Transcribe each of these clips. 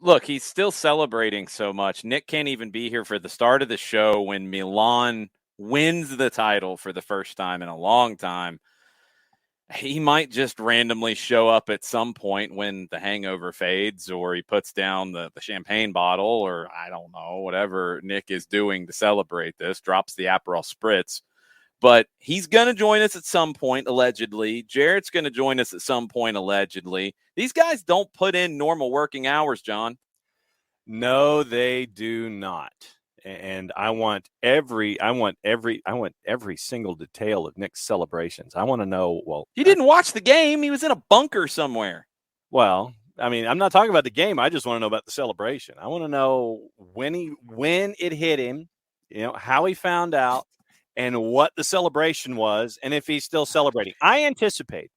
Look, he's still celebrating so much. Nick can't even be here for the start of the show when Milan wins the title for the first time in a long time. He might just randomly show up at some point when the hangover fades, or he puts down the champagne bottle, or I don't know, whatever Nick is doing to celebrate this, drops the Aperol Spritz. But he's going to join us at some point, allegedly. Jarrett's going to join us at some point, allegedly. These guys don't put in normal working hours, John. No, they do not. And I want every single detail of Nick's celebrations. I want to know. Well, he didn't watch the game. He was in a bunker somewhere. Well, I mean, I'm not talking about the game. I just want to know about the celebration. I want to know when it hit him, how he found out, and what the celebration was, and if he's still celebrating. I anticipate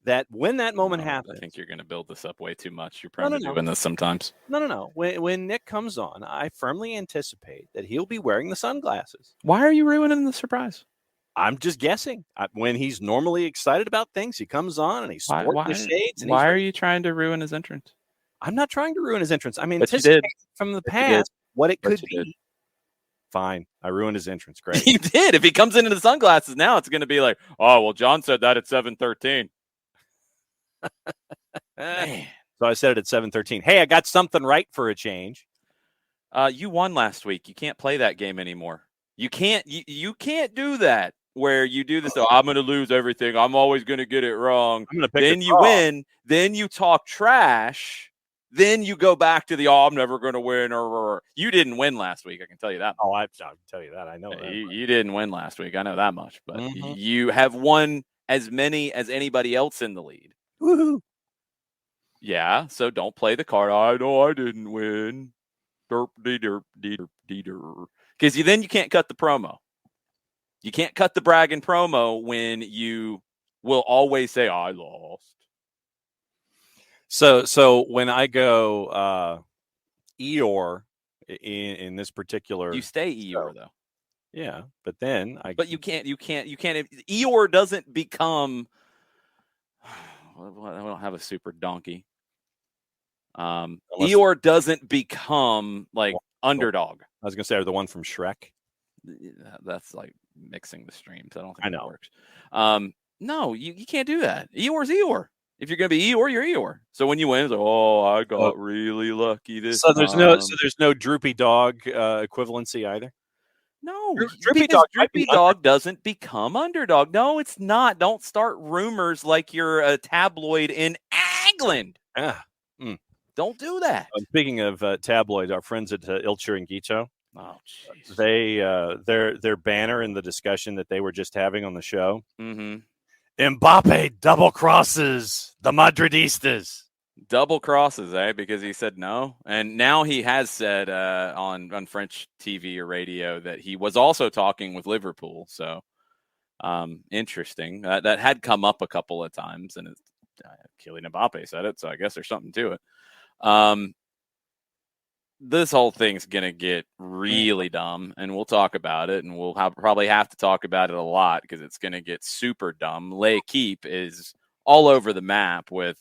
that when that moment happens. I think you're going to build this up way too much. You're probably doing this sometimes. No. When Nick comes on, I firmly anticipate that he'll be wearing the sunglasses. Why are you ruining the surprise? I'm just guessing. When he's normally excited about things, he comes on and he's sporting the shades. Why are you trying to ruin his entrance? I'm not trying to ruin his entrance. I'm anticipating from the past what it could be. Fine. I ruined his entrance. Great. You did. If he comes into the sunglasses now, it's going to be like, oh, well, John said that at 7:13. So I said it at 7:13. Hey, I got something right for a change. You won last week. You can't play that game anymore. You can't do that where you do this. I'm going to lose everything. I'm always going to get it wrong. Then you win. Then you talk trash. Then you go back to I'm never going to win. Or you didn't win last week. I can tell you that. Oh, I can tell you that. I know that. You didn't win last week. I know that much. But you have won as many as anybody else in the lead. Woohoo. Yeah, so don't play the card. I know I didn't win. Derp, derp, derp, derp. Because then you can't cut the promo. You can't cut the bragging promo when you will always say, I lost. So when I go Eeyore in this particular, you stay Eeyore though. Yeah, but then you can't. Eeyore doesn't become. I don't have a super donkey. Eeyore doesn't become like underdog. I was gonna say, the one from Shrek. That's like mixing the streams. I don't think that works. No, you can't do that. Eeyore's Eeyore. If you're gonna be Eeyore, you're Eeyore. So when you win, it's like, I got really lucky this time. There's no droopy dog equivalency either. No, Droopy Dog doesn't become underdog. No, it's not. Don't start rumors like you're a tabloid in England. Don't do that. Speaking of tabloid, our friends at Il Chiringuito, jeez, their banner in the discussion that they were just having on the show. Mbappe double crosses the Madridistas. Double crosses, because he said no. And now he has said on French TV or radio that he was also talking with Liverpool. So interesting. That had come up a couple of times, and Kylian Mbappe said it, so I guess there's something to it. This whole thing's going to get really dumb, and we'll talk about it, and we'll probably have to talk about it a lot because it's going to get super dumb. L'Equipe is all over the map with,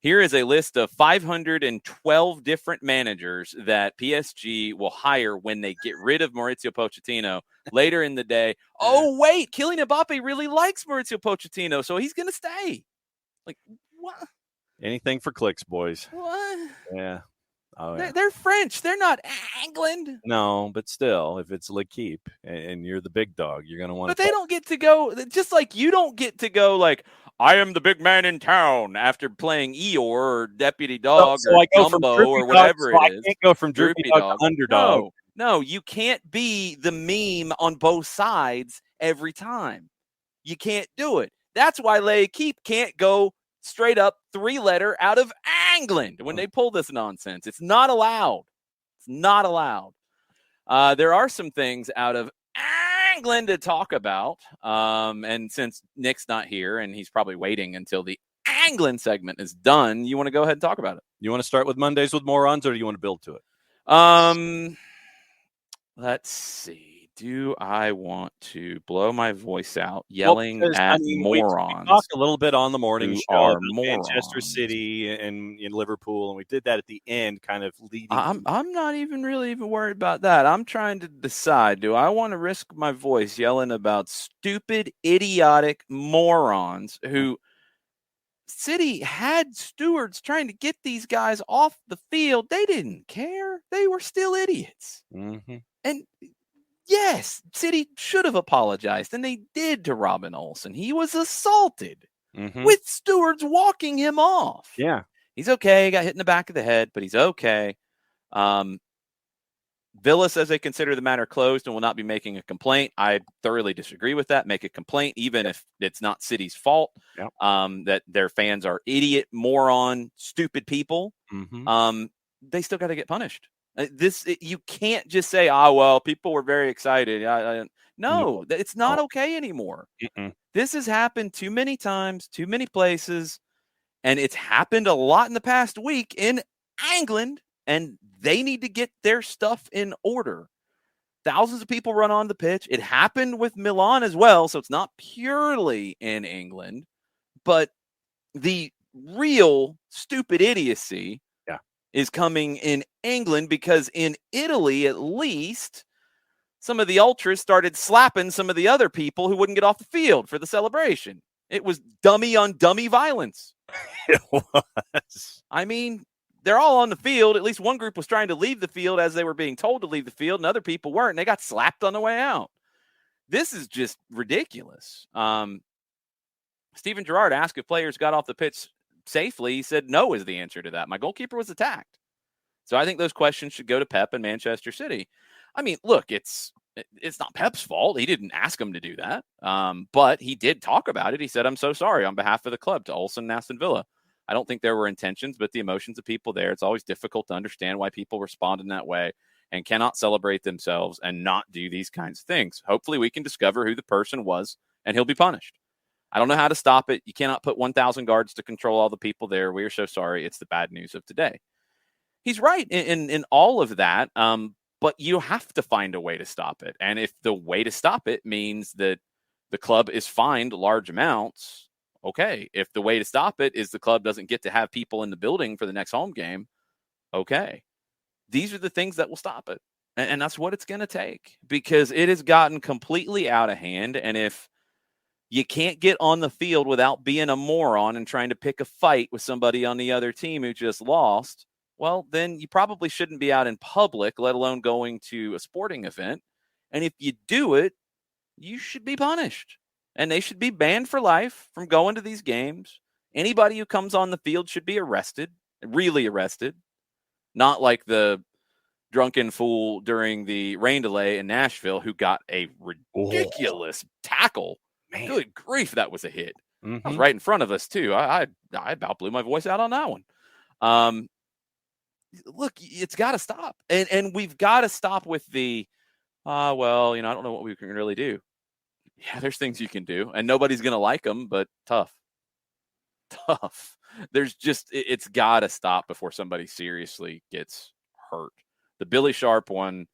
here is a list of 512 different managers that PSG will hire when they get rid of Maurizio Pochettino later in the day. Oh, wait, Kylian Mbappe really likes Maurizio Pochettino, so he's going to stay. Like, what? Anything for clicks, boys. What? Yeah. Oh, yeah. They're French. They're not England. No, but still, if it's L'Equipe and you're the big dog, you're going to want to. But they don't get to go, just like you don't get to go like, I am the big man in town after playing Eeyore or Deputy Dog or Dumbo or whatever it is. I can't go from Droopy Dog to Underdog. No, you can't be the meme on both sides every time. You can't do it. That's why L'Equipe can't go straight up 3-letter out of England when they pull this nonsense. It's not allowed. It's not allowed. There are some things out of England to talk about. And since Nick's not here and he's probably waiting until the England segment is done, you want to go ahead and talk about it? You want to start with Mondays with Morons, or do you want to build to it? Let's see. do I want to blow my voice out Well, yelling because, I at mean, we morons talked a little bit on the morning who show are about Manchester morons? City and in Liverpool, and we did that at the end, kind of leading. I'm not even really even worried about that. I'm trying to decide, do I want to risk my voice yelling about stupid, idiotic morons who City had stewards trying to get these guys off the field? They didn't care. They were still idiots. Mm-hmm. And yes, City should have apologized, and they did to Robin Olsen. He was assaulted Mm-hmm. with stewards walking him off. Yeah. He's okay. Got hit in the back of the head, but he's okay. Um, Villa says they consider the matter closed and will not be making a complaint. I thoroughly disagree with that. Make a complaint, even if it's not City's fault. Yep. That their fans are idiot, moron, stupid people. Mm-hmm. They still got to get punished. You can't just say, "Ah, well, people were very excited." No, No. it's not okay anymore. Mm-mm. This has happened too many times, too many places, and it's happened a lot in the past week in England, and they need to get their stuff in order. Thousands of people run on the pitch. It happened with Milan as well, so it's not purely in England, but the real stupid idiocy Yeah. is coming in England, because in Italy, at least, some of the ultras started slapping some of the other people who wouldn't get off the field for the celebration. It was dummy on dummy violence. It was. I mean, they're all on the field. At least one group was trying to leave the field as they were being told to leave the field, and other people weren't, and they got slapped on the way out. This is just ridiculous. Steven Gerrard asked if players got off the pitch safely. He said no is the answer to that. My goalkeeper was attacked. So I think those questions should go to Pep and Manchester City. I mean, look, it's not Pep's fault. He didn't ask him to do that. But he did talk about it. He said, "I'm so sorry" on behalf of the club to Olsen and Aston Villa. I don't think there were intentions, but the emotions of people there, it's always difficult to understand why people respond in that way and cannot celebrate themselves and not do these kinds of things. Hopefully we can discover who the person was and he'll be punished. I don't know how to stop it. You cannot put 1,000 guards to control all the people there. We are so sorry. It's the bad news of today. He's right in all of that, but you have to find a way to stop it. And if the way to stop it means that the club is fined large amounts, okay. If the way to stop it is the club doesn't get to have people in the building for the next home game, okay. These are the things that will stop it. And that's what it's going to take, because it has gotten completely out of hand. And if you can't get on the field without being a moron and trying to pick a fight with somebody on the other team who just lost, well, then you probably shouldn't be out in public, let alone going to a sporting event. And if you do it, you should be punished. And they should be banned for life from going to these games. Anybody who comes on the field should be arrested, really arrested, not like the drunken fool during the rain delay in Nashville who got a ridiculous tackle. Man. Good grief, that was a hit. Mm-hmm. That was right in front of us, too. I about blew my voice out on that one. Look, it's got to stop. And we've got to stop with the, well, I don't know what we can really do. Yeah, there's things you can do, and nobody's going to like them, but tough. There's just, it's got to stop before somebody seriously gets hurt. The Billy Sharp one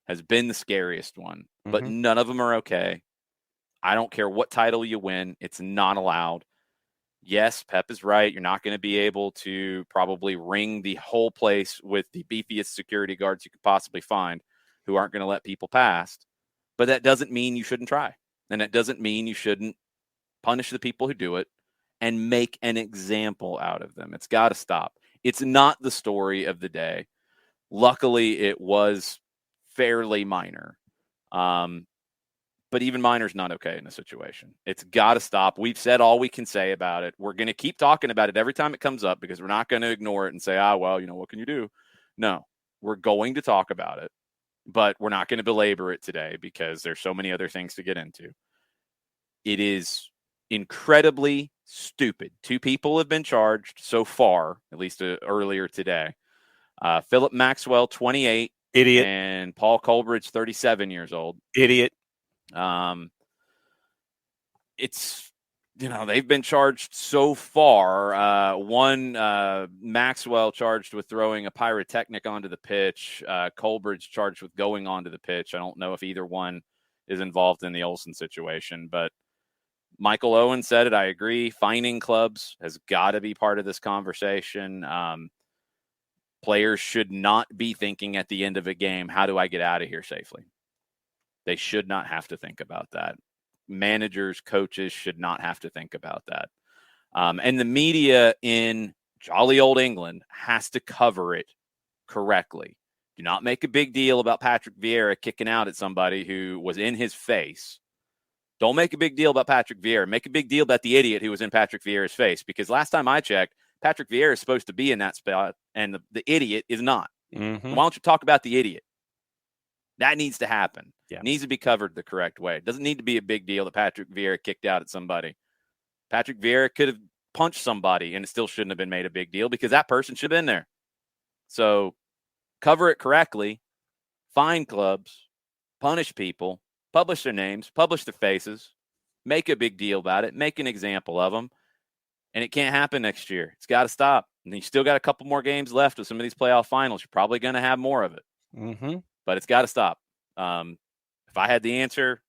has been the scariest one, but none of them are okay. I don't care what title you win. It's not allowed. Yes, Pep is right. You're not going to be able to probably ring the whole place with the beefiest security guards you could possibly find who aren't going to let people past. But that doesn't mean you shouldn't try. And that doesn't mean you shouldn't punish the people who do it and make an example out of them. It's got to stop. It's not the story of the day. Luckily, it was fairly minor. But even minor's not okay in this situation. It's got to stop. We've said all we can say about it. We're going to keep talking about it every time it comes up, because we're not going to ignore it and say, well, what can you do? No, we're going to talk about it, but we're not going to belabor it today because there's so many other things to get into. It is incredibly stupid. 2 people have been charged so far, at least earlier today. Philip Maxwell, 28. Idiot. And Paul Colbridge, 37 years old. Idiot. It's, they've been charged so far. One, Maxwell charged with throwing a pyrotechnic onto the pitch. Colbridge charged with going onto the pitch. I don't know if either one is involved in the Olsen situation. But Michael Owen said it. I agree. Fining clubs has got to be part of this conversation. Players should not be thinking at the end of a game, how do I get out of here safely? They should not have to think about that. Managers, coaches should not have to think about that. And the media in jolly old England has to cover it correctly. Do not make a big deal about Patrick Vieira kicking out at somebody who was in his face. Don't make a big deal about Patrick Vieira. Make a big deal about the idiot who was in Patrick Vieira's face, because last time I checked, Patrick Vieira is supposed to be in that spot, and the idiot is not. Mm-hmm. Why don't you talk about the idiot? That needs to happen. Yeah. It needs to be covered the correct way. It doesn't need to be a big deal that Patrick Vieira kicked out at somebody. Patrick Vieira could have punched somebody, and it still shouldn't have been made a big deal because that person should have been there. So cover it correctly, fine clubs, punish people, publish their names, publish their faces, make a big deal about it, make an example of them, and it can't happen next year. It's got to stop. And you still got a couple more games left with some of these playoff finals. You're probably going to have more of it, but it's got to stop. If I had the answer,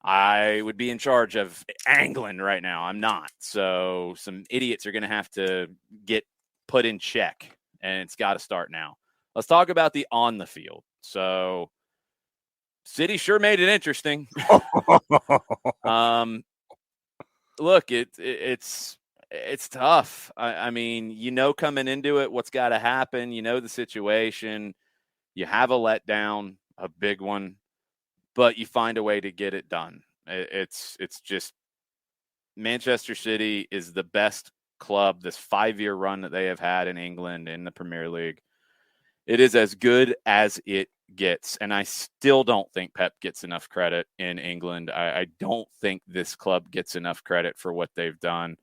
I would be in charge of England right now. I'm not. So some idiots are going to have to get put in check, and it's got to start now. Let's talk about the on the field. So City sure made it interesting. Look, it's tough. I mean, coming into it, what's got to happen. The situation. You have a letdown, a big one, but you find a way to get it done. It's just Manchester City is the best club this 5-year run that they have had in England in the Premier League. It is as good as it gets, and I still don't think Pep gets enough credit in England. I don't think this club gets enough credit for what they've done.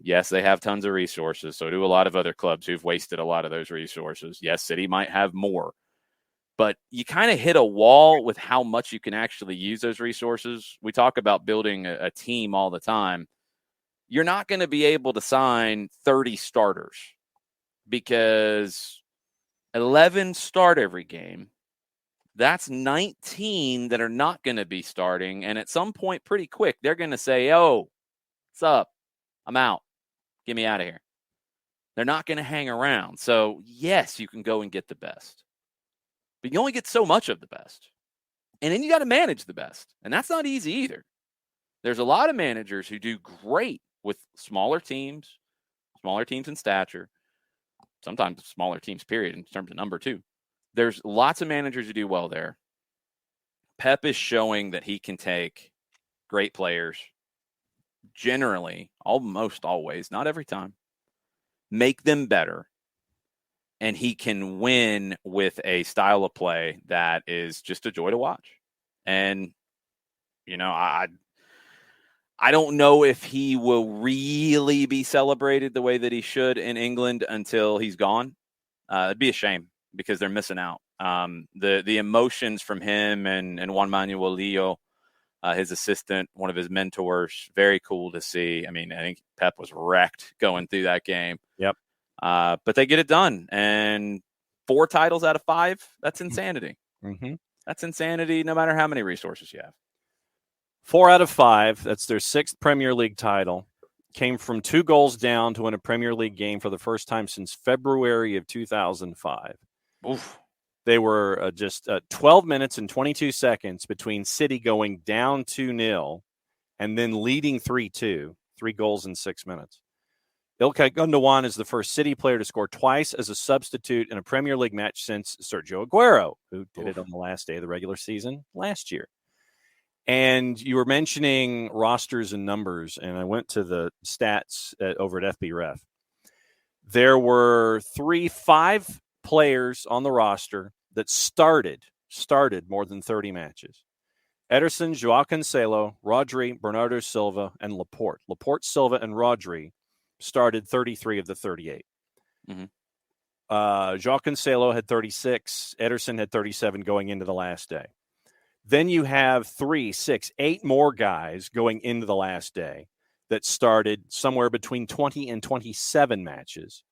Yes, they have tons of resources. So do a lot of other clubs who've wasted a lot of those resources. Yes, City might have more, but you kind of hit a wall with how much you can actually use those resources. We talk about building a team all the time. You're not going to be able to sign 30 starters because 11 start every game. That's 19 that are not going to be starting. And at some point pretty quick, they're going to say, oh, what's up? I'm out. Get me out of here. They're not going to hang around. So, yes, you can go and get the best. But you only get so much of the best. And then you got to manage the best. And that's not easy either. There's a lot of managers who do great with smaller teams in stature, sometimes smaller teams, period, in terms of number too. There's lots of managers who do well there. Pep is showing that he can take great players, generally, almost always, not every time, make them better, and he can win with a style of play that is just a joy to watch. And, I don't know if he will really be celebrated the way that he should in England until he's gone. It'd be a shame because they're missing out. The emotions from him and Juan Manuel Lillo, his assistant, one of his mentors, very cool to see. I mean, I think Pep was wrecked going through that game. Yep. But they get it done. And 4 titles out of 5, that's insanity. Mm-hmm. That's insanity no matter how many resources you have. 4 out of 5, that's their 6th Premier League title, came from 2 goals down to win a Premier League game for the first time since February of 2005. Oof. They were just 12 minutes and 22 seconds between City going down 2-0 and then leading 3-2, 3 goals in 6 minutes. Ilkay Gundogan is the first City player to score twice as a substitute in a Premier League match since Sergio Aguero, who did it on the last day of the regular season last year. And you were mentioning rosters and numbers, and I went to the stats over at FBref. There were 5 players on the roster that started more than 30 matches. Ederson, Joao Cancelo, Rodri, Bernardo Silva, and Laporte. Laporte, Silva, and Rodri started 33 of the 38. Mm-hmm. Joao Cancelo had 36. Ederson had 37 going into the last day. Then you have 3, 6, 8 more guys going into the last day that started somewhere between 20 and 27 matches.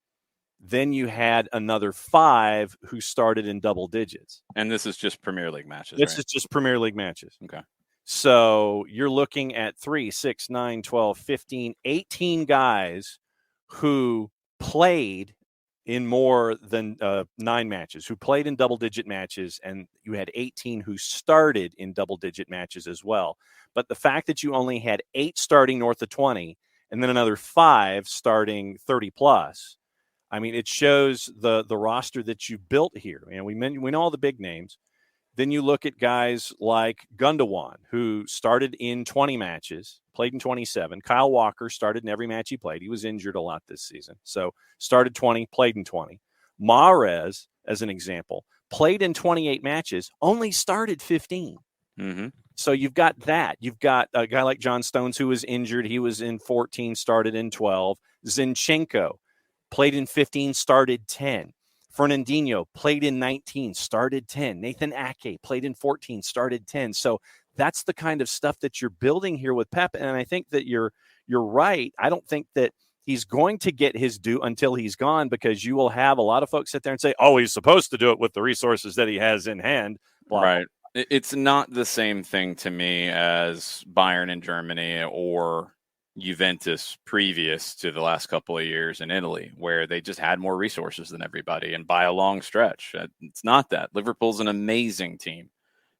Then you had another 5 who started in double digits. And this is just Premier League matches, This right? is just Premier League matches. Okay. So you're looking at 3, 6, 9, 12, 15, 18 guys who played in more than 9 matches, who played in double-digit matches, and you had 18 who started in double-digit matches as well. But the fact that you only had 8 starting north of 20 and then another 5 starting 30-plus, I mean, it shows the roster that you built here. And we know all the big names. Then you look at guys like Gundogan, who started in 20 matches, played in 27. Kyle Walker started in every match he played. He was injured a lot this season. So started 20, played in 20. Mahrez, as an example, played in 28 matches, only started 15. Mm-hmm. So you've got that. You've got a guy like John Stones who was injured. He was in 14, started in 12. Zinchenko played in 15, started 10. Fernandinho played in 19, started 10. Nathan Ake played in 14, started 10. So that's the kind of stuff that you're building here with Pep. And I think that you're right. I don't think that he's going to get his due until he's gone, because you will have a lot of folks sit there and say, oh, he's supposed to do it with the resources that he has in hand. Blah, Right. It's not the same thing to me as Bayern in Germany or Juventus previous to the last couple of years in Italy, where they just had more resources than everybody and by a long stretch. It's not that. Liverpool's an amazing team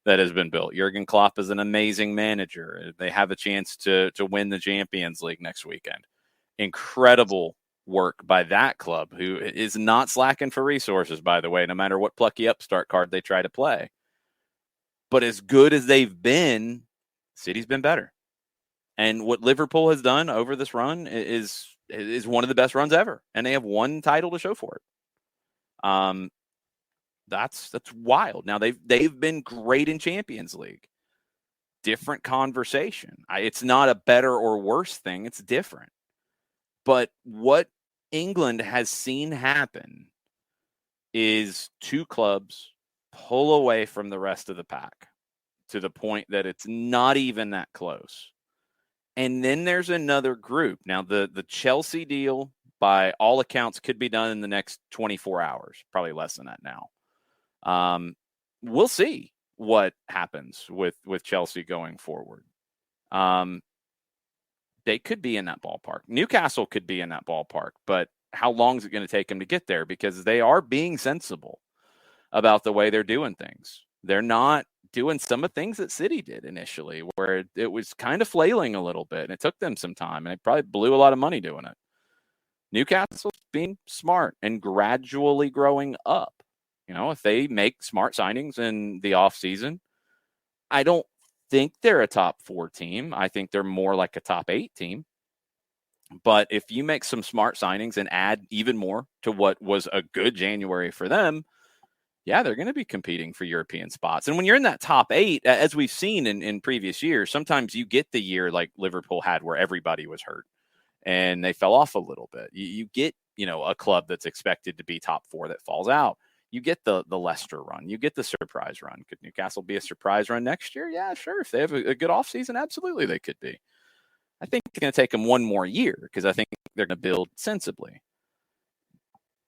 that has been built. Jurgen Klopp is an amazing manager. They have a chance to win the Champions League next weekend. Incredible work by that club, who is not slacking for resources, by the way, no matter what plucky upstart card they try to play. But as good as they've been, City's been better. And what Liverpool has done over this run is one of the best runs ever, and they have one title to show for it. That's wild. Now they've been great in Champions League. Different conversation. It's not a better or worse thing. It's different. But what England has seen happen is 2 clubs pull away from the rest of the pack to the point that it's not even that close. And then there's another group. Now, the Chelsea deal, by all accounts, could be done in the next 24 hours, probably less than that now. We'll see what happens with Chelsea going forward. They could be in that ballpark. Newcastle could be in that ballpark, but how long is it going to take them to get there? Because they are being sensible about the way they're doing things. They're not doing some of the things that City did initially, where it was kind of flailing a little bit, and it took them some time, and they probably blew a lot of money doing it. Newcastle's being smart and gradually growing up. If they make smart signings in the offseason, I don't think they're a top 4 team. I think they're more like a top 8 team. But if you make some smart signings and add even more to what was a good January for them, yeah, they're going to be competing for European spots. And when you're in that top 8, as we've seen in previous years, sometimes you get the year like Liverpool had where everybody was hurt and they fell off a little bit. You get, a club that's expected to be top 4 that falls out. You get the Leicester run. You get the surprise run. Could Newcastle be a surprise run next year? Yeah, sure. If they have a good offseason, absolutely they could be. I think it's going to take them one more year because I think they're going to build sensibly.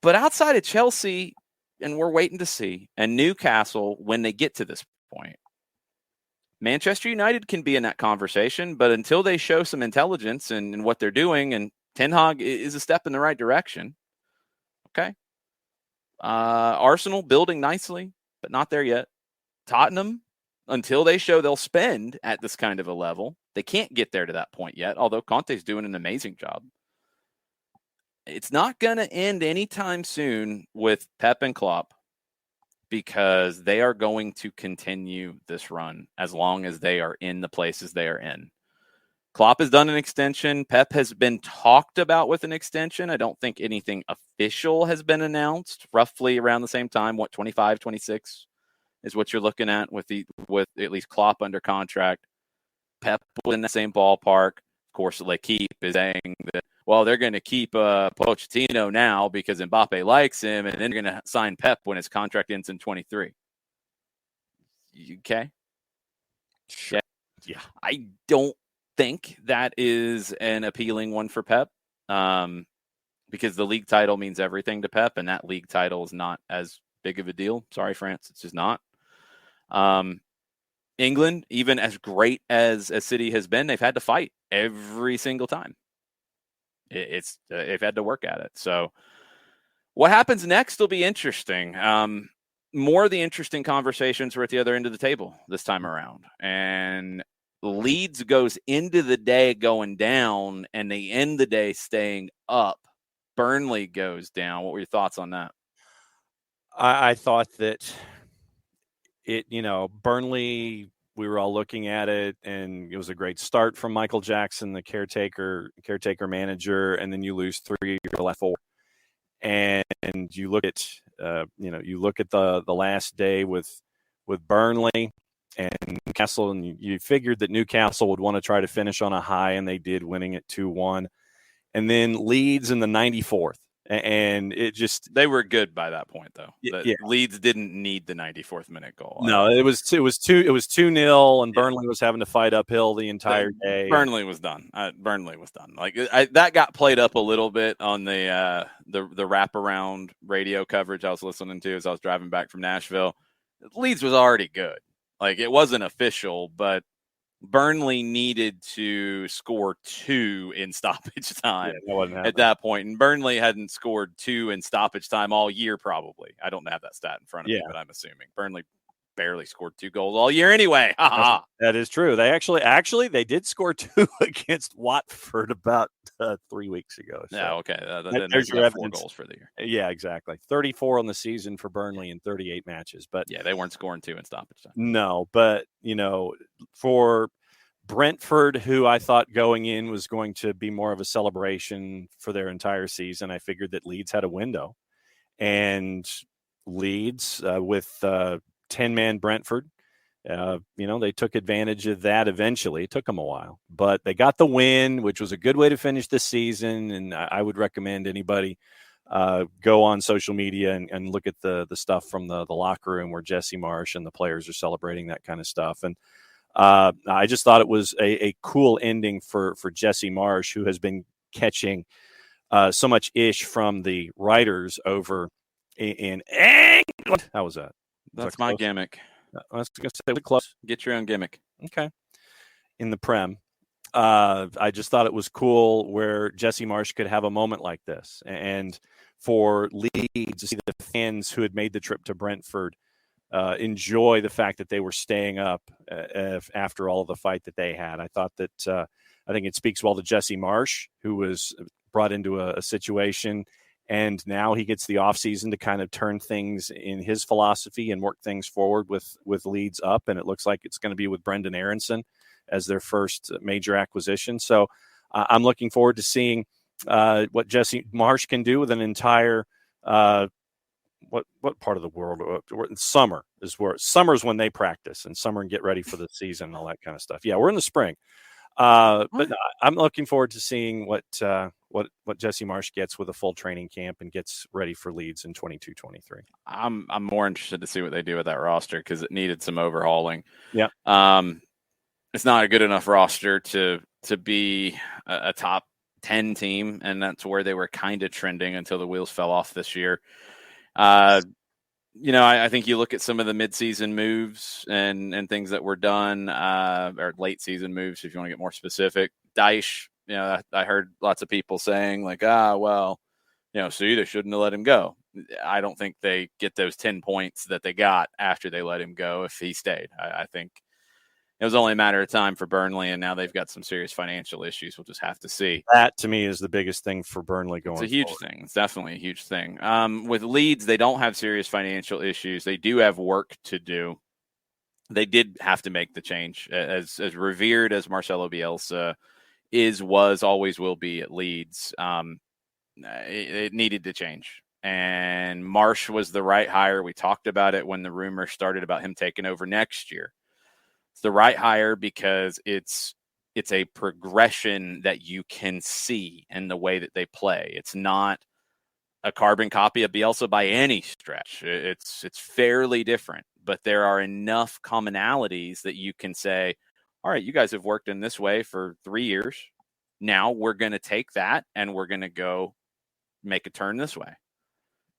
But outside of Chelsea, and we're waiting to see, and Newcastle, when they get to this point, Manchester United can be in that conversation, but until they show some intelligence in what they're doing, and Ten Hag is a step in the right direction, okay? Arsenal building nicely, but not there yet. Tottenham, until they show they'll spend at this kind of a level, they can't get there to that point yet, although Conte's doing an amazing job. It's not going to end anytime soon with Pep and Klopp, because they are going to continue this run as long as they are in the places they are in. Klopp has done an extension. Pep has been talked about with an extension. I don't think anything official has been announced. Roughly around the same time, 25, 26 is what you're looking at with at least Klopp under contract. Pep was in the same ballpark. Of course, L'Equipe is saying that, well, they're going to keep Pochettino now because Mbappe likes him, and then they're going to sign Pep when his contract ends in 23. Okay? Sure. Yeah. I don't think that is an appealing one for Pep. because the league title means everything to Pep, and that league title is not as big of a deal. Sorry, France, it's just not. England, even as great as City has been, they've had to fight every single time. They've had to work at it. So what happens next will be interesting. More of the interesting conversations were at the other end of the table this time around. And Leeds goes into the day going down, and they end the day staying up. Burnley goes down. What were your thoughts on that? I thought that Burnley, we were all looking at it, and it was a great start from Michael Jackson, the caretaker manager, and then you lose 3 of the last 4. And you look at the last day with Burnley and Newcastle, and you figured that Newcastle would want to try to finish on a high, and they did, winning at 2-1. And then Leeds in the 94th. And it just, they were good by that point, though. Yeah. Leeds didn't need the 94th minute goal. No, it was 2-0, and Burnley was having to fight uphill the entire day. Burnley was done. Burnley was done. That got played up a little bit on the wraparound radio coverage I was listening to as I was driving back from Nashville. Leeds was already good. It wasn't official, but Burnley needed to score 2 in stoppage time at that point. And Burnley hadn't scored 2 in stoppage time all year, probably. I don't have that stat in front of me, but I'm assuming. Burnley barely scored 2 goals all year anyway. That is true. They actually they did score 2 against Watford about 3 weeks ago. So. Yeah, okay. Then there's your 4 goals for the year. Yeah, exactly. 34 on the season for Burnley in 38 matches. But yeah, they weren't scoring 2 in stoppage time. No, but for Brentford, who I thought going in was going to be more of a celebration for their entire season, I figured that Leeds had a window. And Leeds with 10-man Brentford, they took advantage of that eventually. It took them a while, but they got the win, which was a good way to finish the season. And I would recommend anybody go on social media and look at the stuff from the locker room where Jesse Marsch and the players are celebrating that kind of stuff. And I just thought it was a cool ending for Jesse Marsch, who has been catching so much ish from the writers over in England. How was that? That's my gimmick. I was going to say close. Get your own gimmick. Okay. In the Prem. I just thought it was cool where Jesse Marsch could have a moment like this. And for Leeds to see the fans who had made the trip to Brentford enjoy the fact that they were staying up after all of the fight that they had. I thought that I think it speaks well to Jesse Marsch, who was brought into a situation, and now he gets the offseason to kind of turn things in his philosophy and work things forward with Leeds up. And it looks like it's going to be with Brendan Aronson as their first major acquisition. So I'm looking forward to seeing what Jesse Marsch can do with an entire what part of the world? Summer is when they practice, and summer and get ready for the season and all that kind of stuff. Yeah, we're in the spring, but I'm looking forward to seeing what Jesse Marsch gets with a full training camp and gets ready for Leeds in 22-23. I'm more interested to see what they do with that roster because it needed some overhauling. Yeah, it's not a good enough roster to be a top 10 team, and that's where they were kind of trending until the wheels fell off this year. I think you look at some of the midseason moves and things that were done, or late season moves, if you want to get more specific. Dyche, I heard lots of people saying see, they shouldn't have let him go. I don't think they get those 10 points that they got after they let him go if he stayed. I think it was only a matter of time for Burnley, and now they've got some serious financial issues. We'll just have to see. That, to me, is the biggest thing for Burnley going forward. It's a huge thing. It's definitely a huge thing. With Leeds, they don't have serious financial issues. They do have work to do. They did have to make the change. As revered as Marcelo Bielsa was, always will be at Leeds, it needed to change. And Marsch was the right hire. We talked about it when the rumor started about him taking over next year. It's the right hire because it's a progression that you can see in the way that they play. It's not a carbon copy of Bielsa by any stretch. It's fairly different, but there are enough commonalities that you can say, all right, you guys have worked in this way for 3 years. Now we're going to take that and we're going to go make a turn this way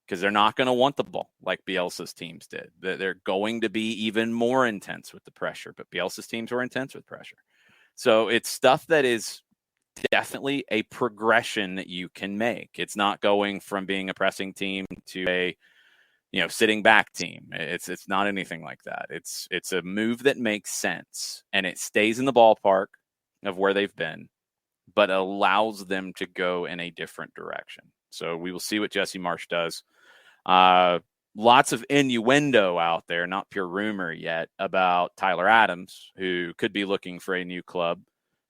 because they're not going to want the ball like Bielsa's teams did. They're going to be even more intense with the pressure, but Bielsa's teams were intense with pressure. So it's stuff that is definitely a progression that you can make. It's not going from being a pressing team to a sitting back team. It's not anything like that. It's a move that makes sense and it stays in the ballpark of where they've been, but allows them to go in a different direction. So we will see what Jesse Marsch does. Lots of innuendo out there, not pure rumor yet, about Tyler Adams, who could be looking for a new club,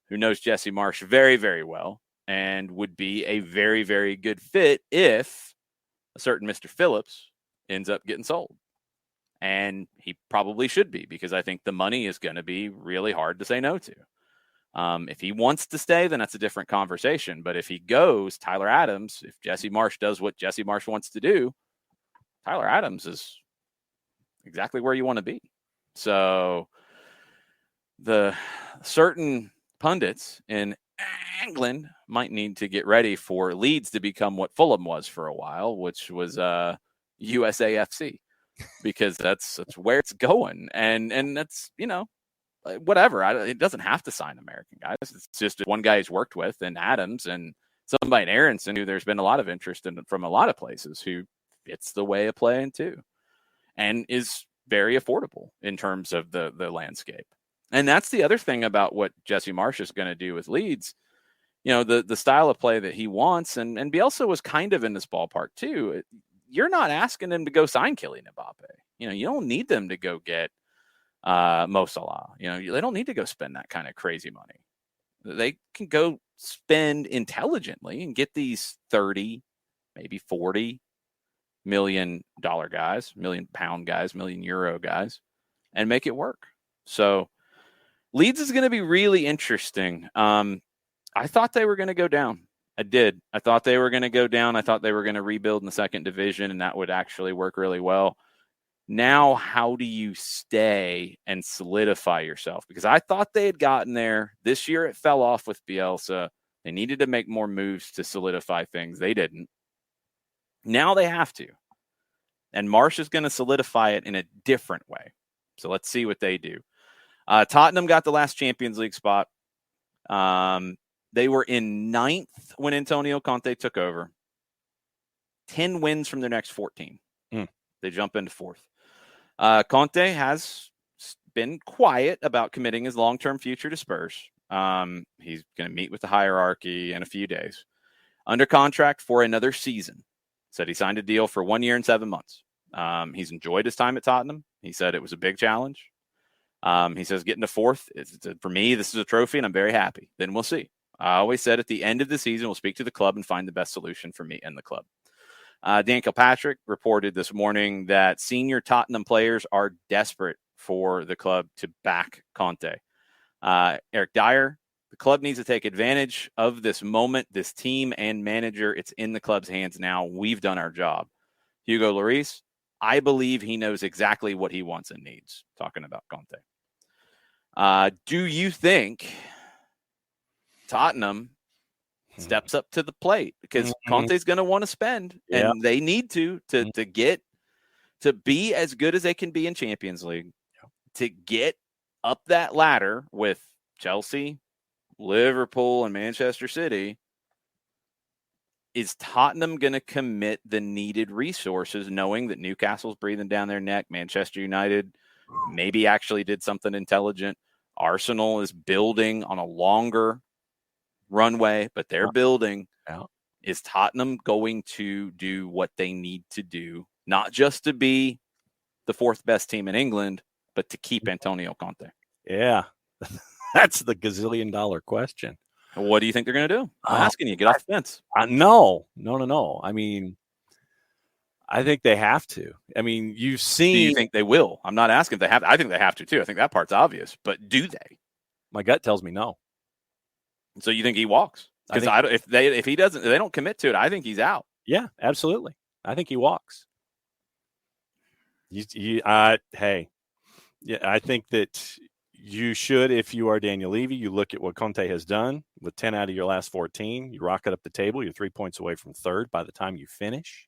who knows Jesse Marsch very, very well and would be a very, very good fit if a certain Mr. Phillips ends up getting sold. And he probably should be, because I think the money is going to be really hard to say no to. If he wants to stay, then that's a different conversation. But if he goes, Tyler Adams, if Jesse Marsch does what Jesse Marsch wants to do, Tyler Adams is exactly where you want to be. So the certain pundits in England might need to get ready for Leeds to become what Fulham was for a while, which was USAFC, because that's where it's going. And that's, whatever. It doesn't have to sign American guys. It's just one guy he's worked with, and Adams, and somebody in Aronson, who there's been a lot of interest in from a lot of places, who fits the way of playing too, and is very affordable in terms of the landscape. And that's the other thing about what Jesse Marsch is going to do with Leeds. The style of play that he wants, and Bielsa was kind of in this ballpark too. You're not asking them to go sign Kylian Mbappe. You don't need them to go get Mo Salah. They don't need to go spend that kind of crazy money. They can go spend intelligently and get these 30, maybe $40 million guys, £1 million guys, €1 million guys, and make it work. So Leeds is going to be really interesting. I thought they were going to go down. I did. I thought they were going to go down. I thought they were going to rebuild in the second division, and that would actually work really well. Now, how do you stay and solidify yourself? Because I thought they had gotten there. This year it fell off with Bielsa. They needed to make more moves to solidify things. They didn't. Now they have to. And Marsch is going to solidify it in a different way. So let's see what they do. Tottenham got the last Champions League spot. They were in 9th when Antonio Conte took over. 10 wins from their next 14. They jump into 4th. Conte has been quiet about committing his long-term future to Spurs. He's going to meet with the hierarchy in a few days. Under contract for another season. Said he signed a deal for 1 year and 7 months. He's enjoyed his time at Tottenham. He said it was a big challenge. He says getting to 4th, for me, this is a trophy, and I'm very happy. Then we'll see. I always said at the end of the season, we'll speak to the club and find the best solution for me and the club. Dan Kilpatrick reported this morning that senior Tottenham players are desperate for the club to back Conte. Eric Dyer, the club needs to take advantage of this moment, this team and manager. It's in the club's hands now. We've done our job. Hugo Lloris, I believe he knows exactly what he wants and needs, talking about Conte. Do you think Tottenham steps up to the plate? Because Conte's going to want to spend, and they need to get to be as good as they can be in Champions League, to get up that ladder with Chelsea, Liverpool, and Manchester City. Is Tottenham going to commit the needed resources, knowing that Newcastle's breathing down their neck, Manchester United maybe actually did something intelligent, Arsenal is building on a longer runway, but they're building. Is Tottenham going to do what they need to do, not just to be the 4th best team in England, but to keep Antonio Conte? Yeah, that's the gazillion-dollar question. What do you think they're going to do? I'm asking you. Get off the fence. No. I mean, I think they have to. I mean, you've seen. Do you think they will? I'm not asking if they have. I think they have to too. I think that part's obvious. But do they? My gut tells me no. So you think he walks? Because if he doesn't, they don't commit to it, I think he's out. Yeah, absolutely. I think he walks. I think that You should, if you are Daniel Levy, you look at what Conte has done with 10 out of your last 14. You rocket up the table. You're 3 points away from third by the time you finish.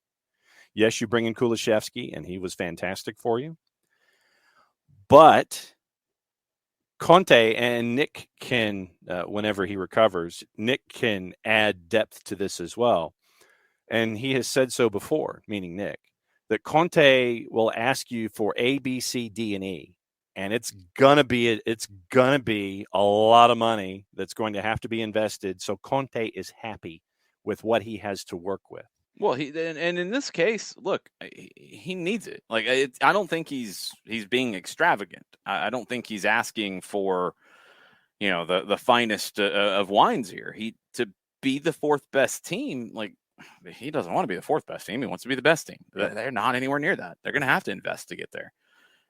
Yes, you bring in Kuliszewski, and he was fantastic for you. But Conte and Nick can, whenever he recovers, Nick can add depth to this as well. And he has said so before, meaning Nick, that Conte will ask you for A, B, C, D, and E. And it's gonna be a lot of money that's going to have to be invested. So Conte is happy with what he has to work with. Well, and in this case, look, he needs it. Like, I don't think he's being extravagant. I don't think he's asking for, the finest of wines here. To be the fourth best team. Like, he doesn't want to be the fourth best team. He wants to be the best team. Yep. They're not anywhere near that. They're going to have to invest to get there.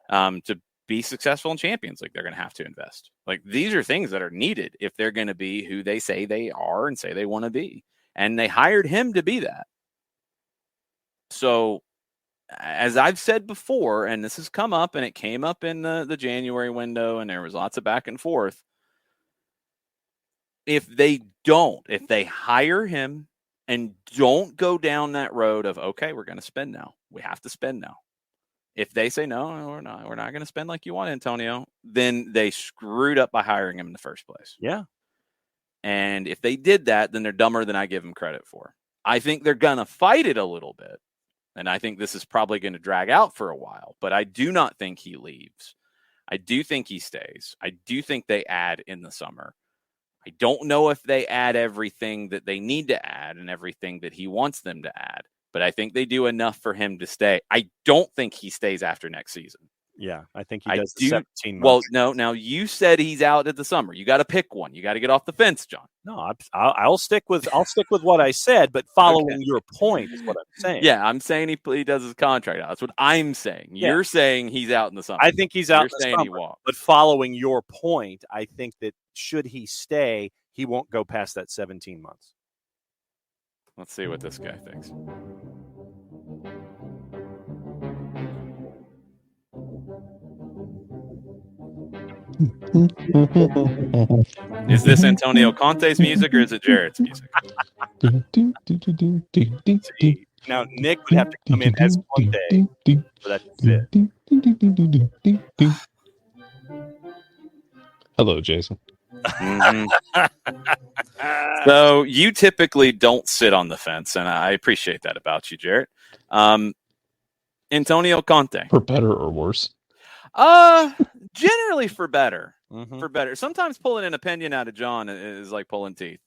To be successful in Champions League, they're going to have to invest. Like, these are things that are needed if they're going to be who they say they are and say they want to be. And they hired him to be that. So, as I've said before, and this has come up, and it came up in the January window, and there was lots of back and forth. If they hire him and don't go down that road of, okay, we're going to spend now. We have to spend now. If they say, no, we're not going to spend like you want, Antonio, then they screwed up by hiring him in the first place. Yeah. And if they did that, then they're dumber than I give them credit for. I think they're going to fight it a little bit. And I think this is probably going to drag out for a while. But I do not think he leaves. I do think he stays. I do think they add in the summer. I don't know if they add everything that they need to add and everything that he wants them to add. But I think they do enough for him to stay. I don't think he stays after next season. Yeah, I think he does the 17 months. Well, no, now you said he's out at the summer. You got to pick one. You got to get off the fence, John. No, I'll stick with what I said, but following your point is what I'm saying. Yeah, I'm saying he does his contract out. That's what I'm saying. Yeah. You're saying he's out in the summer. I think he's out in the saying summer. He walks. But following your point, I think that should he stay, he won't go past that 17 months. Let's see what this guy thinks. Is this Antonio Conte's music or is it Jarrett's music? Now, Nick would have to come in as Conte for that to fit. Hello, Jason. Mm-hmm. So you typically don't sit on the fence, and I appreciate that about you, Jarrett. Antonio Conte. For better or worse? Generally for better. Mm-hmm. For better. Sometimes pulling an opinion out of John is like pulling teeth.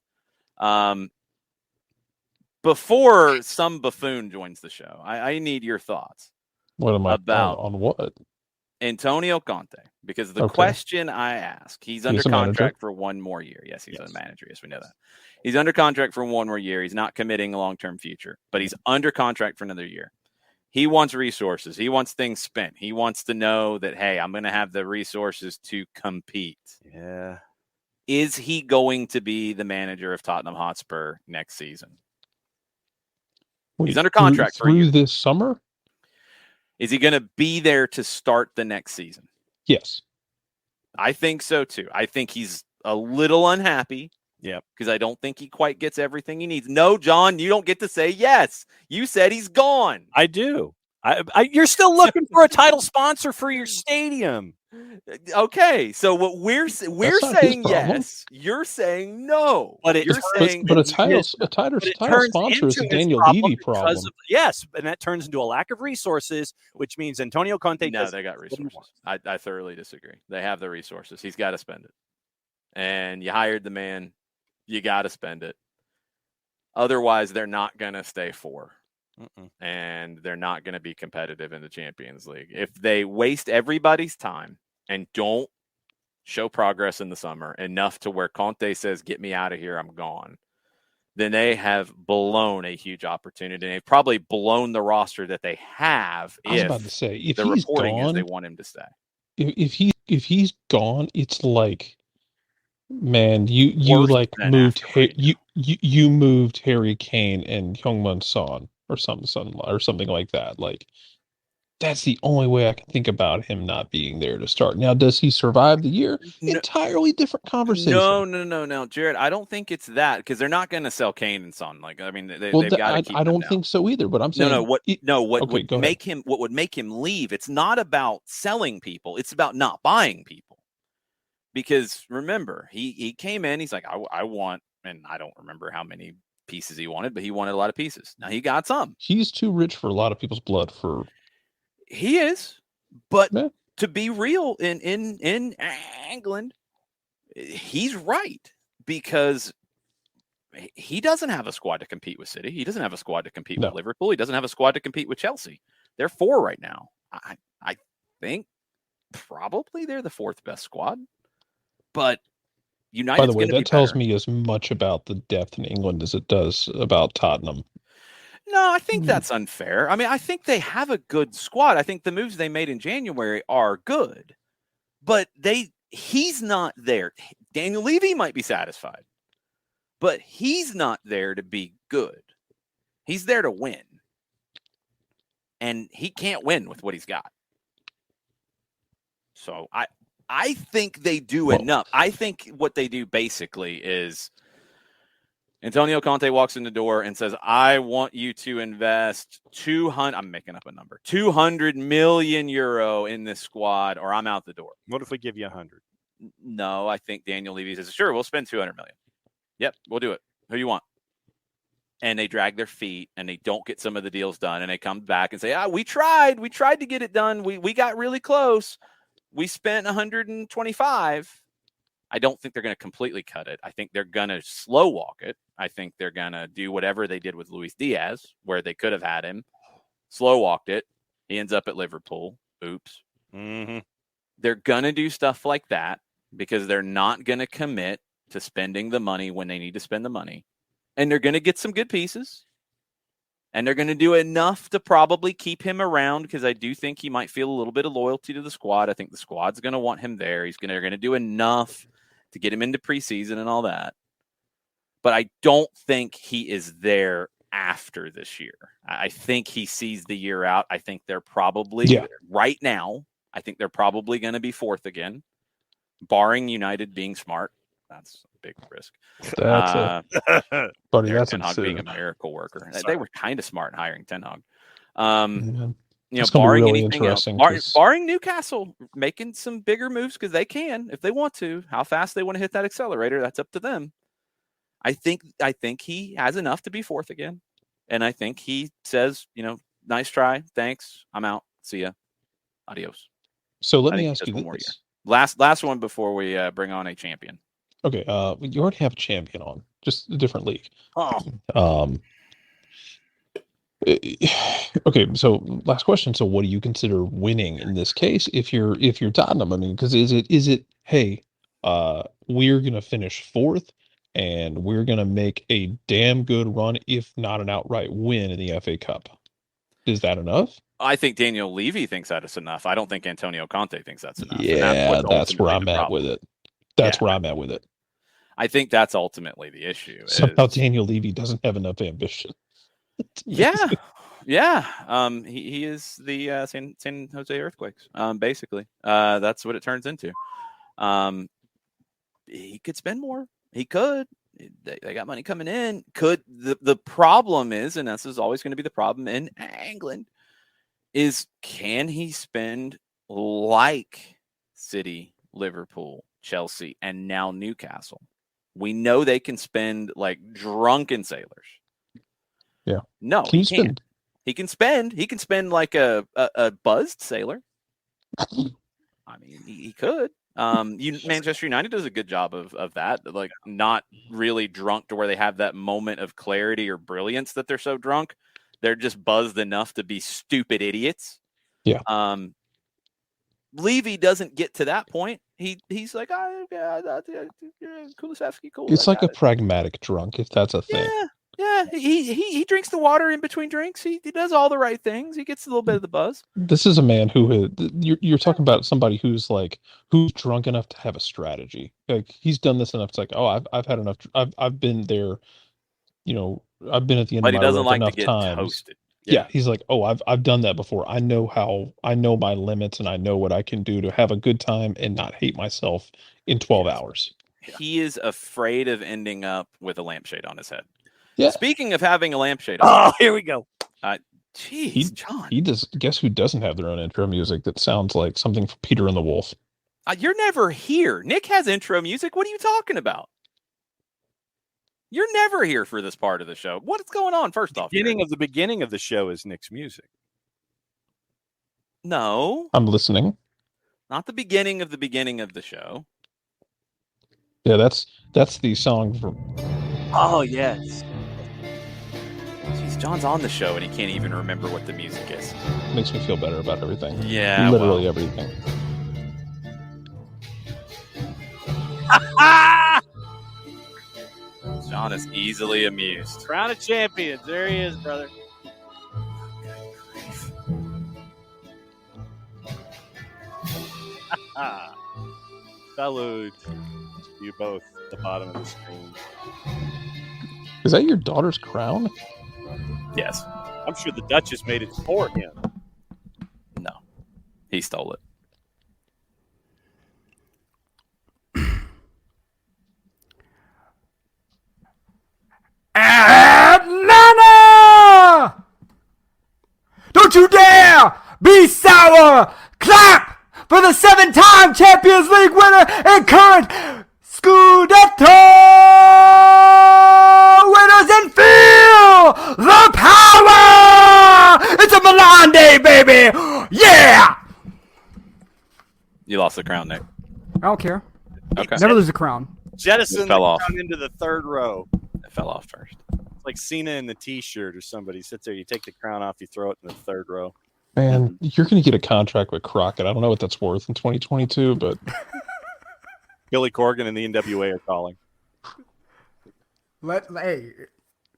Before some buffoon joins the show, I need your thoughts. What am I about on what? Antonio Conte, because the question I ask, he's under contract for one more year. Yes, he's a manager. Yes, we know that. He's under contract for one more year. He's not committing a long-term future, but he's under contract for another year. He wants resources. He wants things spent. He wants to know that, hey, I'm going to have the resources to compete. Yeah. Is he going to be the manager of Tottenham Hotspur next season? Wait, he's under contract through this summer? Is he going to be there to start the next season? Yes. I think so, too. I think he's a little unhappy. Yeah. Because I don't think he quite gets everything he needs. No, John, you don't get to say yes. You said he's gone. I do. You're still looking for a title sponsor for your stadium. Okay, so what we're saying yes, you're saying no. But a title sponsor is a Daniel Levy problem. Yes, and that turns into a lack of resources, which means Antonio Conte. No, they got resources. I thoroughly disagree. They have the resources. He's got to spend it, and you hired the man. You got to spend it. Otherwise, they're not going to stay four. And they're not going to be competitive in the Champions League. If they waste everybody's time and don't show progress in the summer enough to where Conte says, get me out of here, I'm gone, then they have blown a huge opportunity. And they've probably blown the roster that they have. I was about to say, if the he's reporting gone, is they want him to stay. If he's gone, it's like, man, you moved Harry Kane and Heung-min Son or something like that. Like, That's the only way I can think about him not being there to start. Now, does he survive the year? No, Entirely different conversation. no, Jared. I don't think it's that because they're not going to sell Kane and Son. Like, I mean, Well, they've got to keep I them don't now. think so either. But I'm No, saying, what okay, would go ahead. what would make him leave? It's not about selling people. It's about not buying people. Because remember, he came in. He's like, I want, and I don't remember how many pieces he wanted, but he wanted a lot of pieces. Now he got some. He's too rich for a lot of people's blood. He is, but Yeah. to be real, in England, he's right because he doesn't have a squad to compete with City. He doesn't have a squad to compete with Liverpool. He doesn't have a squad to compete with Chelsea. They're 4 right now. I think probably they're the 4th best squad. But United. By the way, that tells me as much about the depth in England as it does about Tottenham. No, I think that's unfair. I mean, I think they have a good squad. I think the moves they made in January are good, but he's not there. Daniel Levy might be satisfied, but he's not there to be good. He's there to win, and he can't win with what he's got. So I think they do enough. I think what they do basically is Antonio Conte walks in the door and says, I want you to invest 200, I'm making up a number, 200 million euro in this squad or I'm out the door. What if we give you 100? No, I think Daniel Levy says, sure, we'll spend 200 million. Yep, we'll do it. Who do you want? And they drag their feet and they don't get some of the deals done. And they come back and say, we tried to get it done. We got really close. We spent 125. I don't think they're going to completely cut it. I think they're going to slow walk it. I think they're going to do whatever they did with Luis Diaz, where they could have had him, slow walked it. He ends up at Liverpool. Oops. Mm-hmm. They're going to do stuff like that because they're not going to commit to spending the money when they need to spend the money. And they're going to get some good pieces. And they're going to do enough to probably keep him around because I do think he might feel a little bit of loyalty to the squad. I think the squad's going to want him there. They're going to do enough to get him into preseason and all that. But I don't think he is there after this year. I think he sees the year out. I think they're probably, right now, I think they're probably going to be 4th again, barring United being smart. That's a big risk. That's buddy, that's Ten Hag being a miracle worker. Sorry. They were kind of smart in hiring Ten Hag. Barring really anything else, barring Newcastle making some bigger moves because they can, if they want to. How fast they want to hit that accelerator, that's up to them. I think he has enough to be 4th again, and I think he says, nice try, thanks, I'm out, see ya, adios. So let me ask you this: last one before we bring on a champion. Okay, you already have a champion on, just a different league. Okay, so last question. So what do you consider winning in this case if you're Tottenham? I mean, because is it hey, we're gonna finish 4th and we're gonna make a damn good run, if not an outright win in the FA Cup? Is that enough? I think Daniel Levy thinks that is enough. I don't think Antonio Conte thinks that's enough. Yeah, that's where I'm at with it. That's where I'm at with it. I think that's ultimately the issue. Somehow Daniel Levy doesn't have enough ambition. Yeah. He is the San Jose Earthquakes. Basically, that's what it turns into. He could spend more. He could. They got money coming in. The problem is, and this is always going to be the problem in England, is can he spend like City, Liverpool, Chelsea, and now Newcastle? We know they can spend like drunken sailors. Yeah. No, he can't. He can spend like a buzzed sailor. I mean, he could. Manchester United does a good job of that. Like not really drunk to where they have that moment of clarity or brilliance that they're so drunk. They're just buzzed enough to be stupid idiots. Yeah. Levy doesn't get to that point. He's like, Kulusevski, cool. It's like a pragmatic drunk, if that's a thing. Yeah. He drinks the water in between drinks. He does all the right things. He gets a little bit of the buzz. This is a man who you're talking about somebody who's drunk enough to have a strategy. Like he's done this enough. It's like, oh, I've had enough. I've been there. I've been at the end of my rope enough times. Toasted. Yeah, he's like, oh, I've done that before. I know my limits, and I know what I can do to have a good time and not hate myself in 12 hours. He is afraid of ending up with a lampshade on his head. Yeah. Speaking of having a lampshade on, here we go. Jeez, John. He does. Guess who doesn't have their own intro music that sounds like something from Peter and the Wolf? You're never here. Nick has intro music. What are you talking about? You're never here for this part of the show. What is going on? First off, The beginning of the show is Nick's music. No, I'm listening. not the beginning of the show. Yeah, that's the song for. Oh yes. Jeez, John's on the show and he can't even remember what the music is. Makes me feel better about everything. Yeah, literally everything. John is easily amused. Crown of Champions. There he is, brother. Salute. You both at the bottom of the screen. Is that your daughter's crown? Yes. I'm sure the Duchess made it for him. No. He stole it. Atlanta! Don't you dare be sour! Clap for the 7-time Champions League winner and current Scudetto winners, and feel the power! It's a Milan day, baby! Yeah! You lost the crown, Nick. I don't care. Okay. Never lose a crown. Jettison It fell off. down into the third row. It fell off first. It's like Cena in the T-shirt or somebody sits there. You take the crown off, you throw it in the third row. Man, you're going to get a contract with Crockett. I don't know what that's worth in 2022, but Billy Corgan and the NWA are calling. Hey,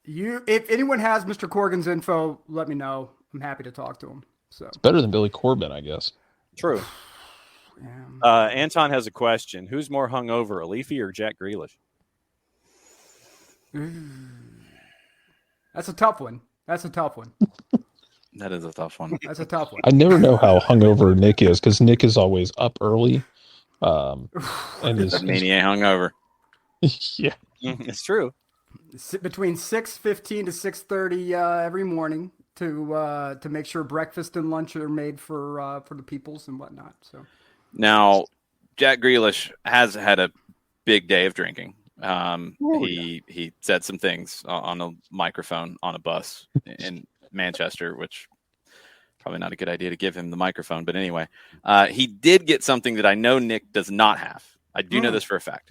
if anyone has Mr. Corgan's info, let me know. I'm happy to talk to him. So it's better than Billy Corbin, I guess. True. yeah. Anton has a question. Who's more hungover, Alifi or Jack Grealish? That's a tough one. That is a tough one. That's a tough one. I never know how hungover Nick is because Nick is always up early. And Doesn't mean he ain't hungover. yeah. It's true. Between 6:15 to 6:30 every morning to make sure breakfast and lunch are made for the peoples and whatnot. So Now, Jack Grealish has had a big day of drinking. He said some things on a microphone on a bus in Manchester, which probably not a good idea to give him the microphone. But anyway, he did get something that I know Nick does not have. I do know this for a fact.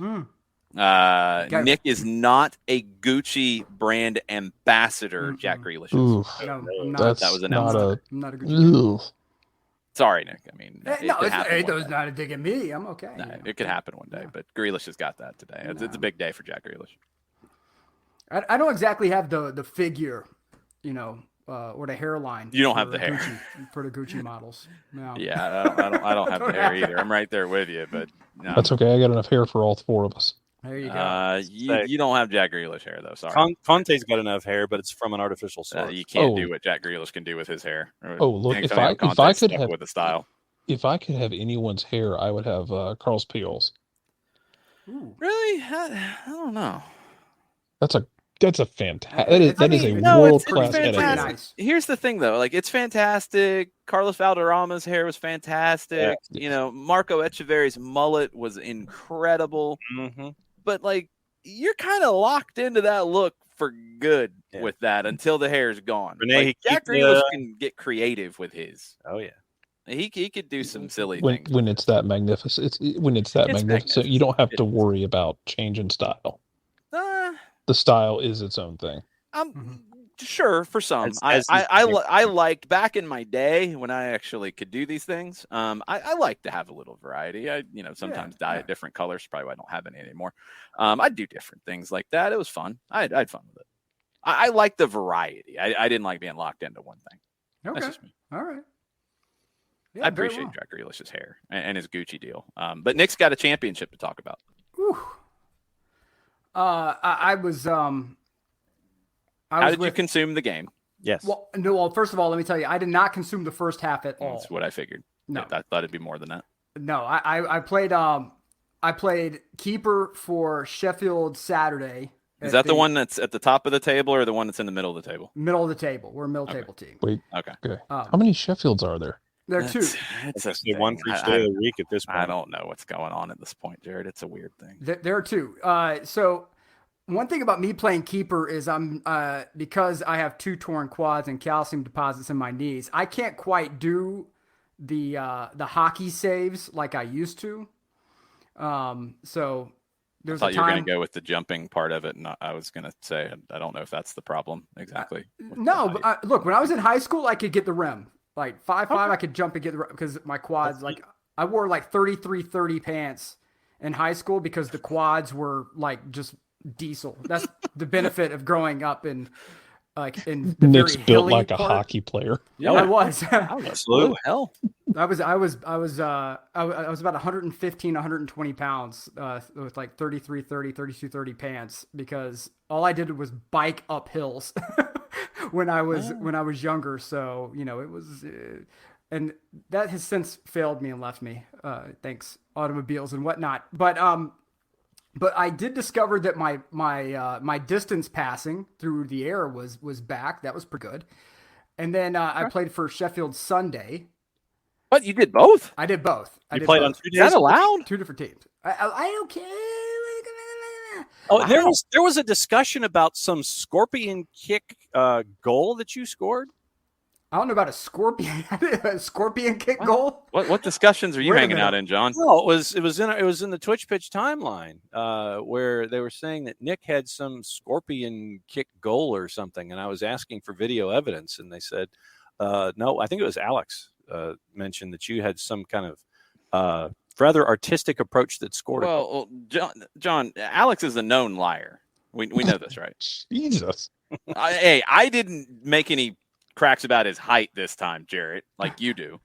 Nick is not a Gucci brand ambassador. Jack Grealish is. Ooh, no, I'm not. That was announced. I'm not a good. Ooh. Sorry, Nick. I mean, No, it was not a dig at me. I'm okay. No, it could happen one day, but Grealish has got that today. It's a big day for Jack Grealish. I don't exactly have the figure, or the hairline. You don't have the hair Gucci, for the Gucci models. No. Yeah, I don't have the hair either. I'm right there with you, but no. That's okay. I got enough hair for all four of us. There you go. You don't have Jack Grealish hair though. Sorry, Conte's got enough hair, but it's from an artificial source. you can't do what Jack Grealish can do with his hair. Oh, look! Nick's If gonna I have could Conte have stuck with the style. If I could have anyone's hair, I would have Carl's Peel's. Really? I don't know. That's a fantastic. That is a world class head. Nice. Here's the thing, though. Like, it's fantastic. Carlos Valderrama's hair was fantastic. Yeah. Marco Echeverry's mullet was incredible. Mm-hmm. But like, you're kind of locked into that look for good with that until the hair's gone. Renee, Jack Grealish can get creative with his. Oh yeah. He could do some silly when things. when it's that magnificent. It's magnificent. You don't have to worry about changing style. The style is its own thing. Sure, for some. I liked back in my day when I actually could do these things. I like to have a little variety. I sometimes dye different colors. Probably why I don't have any anymore. I'd do different things like that. It was fun. I had fun with it. I like the variety. I didn't like being locked into one thing. Okay. That's just me. All right. Yeah, I appreciate Jack Grealish's hair and his Gucci deal. But Nick's got a championship to talk about. Whew. I was. How did you consume the game? Yes. Well, no. Well, first of all, let me tell you, I did not consume the first half at all. That's what I figured. No. I thought it'd be more than that. No, I played keeper for Sheffield Saturday. Is that the one that's at the top of the table or the one that's in the middle of the table? Middle of the table. We're a middle table team. Wait. Okay. How many Sheffields are there? There are two. It's It's one for each day of the week at this point. I don't know what's going on at this point, Jared. It's a weird thing. There are two. So one thing about me playing keeper is I'm because I have 2 torn quads and calcium deposits in my knees. I can't quite do the hockey saves like I used to. So there's I thought a you were time. going to go with the jumping part of it, and I was going to say I don't know if that's the problem exactly. No, but look, when I was in high school, I could get the rim. Like 5'5", I could jump and get the rim because my quads. Like I wore like 33-30 pants in high school because the quads were like just diesel. That's the benefit of growing up in the Nick's very built hilly like a part. hockey player. Yeah, I was. Absolutely. Hell. I was about 115, 120 pounds with like 33-30, 32-30 pants because all I did was bike up hills when I was younger. So, it was, and that has since failed me and left me, thanks automobiles and whatnot. But I did discover that my distance passing through the air was back. That was pretty good. And then I played for Sheffield Sunday. What, you did both? I did both. You played on 2 Is days? that allowed? 2 different teams. I don't care. Oh, there was a discussion about some scorpion kick goal that you scored. I don't know about a scorpion kick goal. What discussions are you Wait a hanging minute. out in, John? No, it was in the Twitch pitch timeline where they were saying that Nick had some scorpion kick goal or something, and I was asking for video evidence, and they said no. I think it was Alex mentioned that you had some kind of rather artistic approach that scored it. Well, John, Alex is a known liar. We know this, right? Jesus. I didn't make any cracks about his height this time, Jarrett, like you do.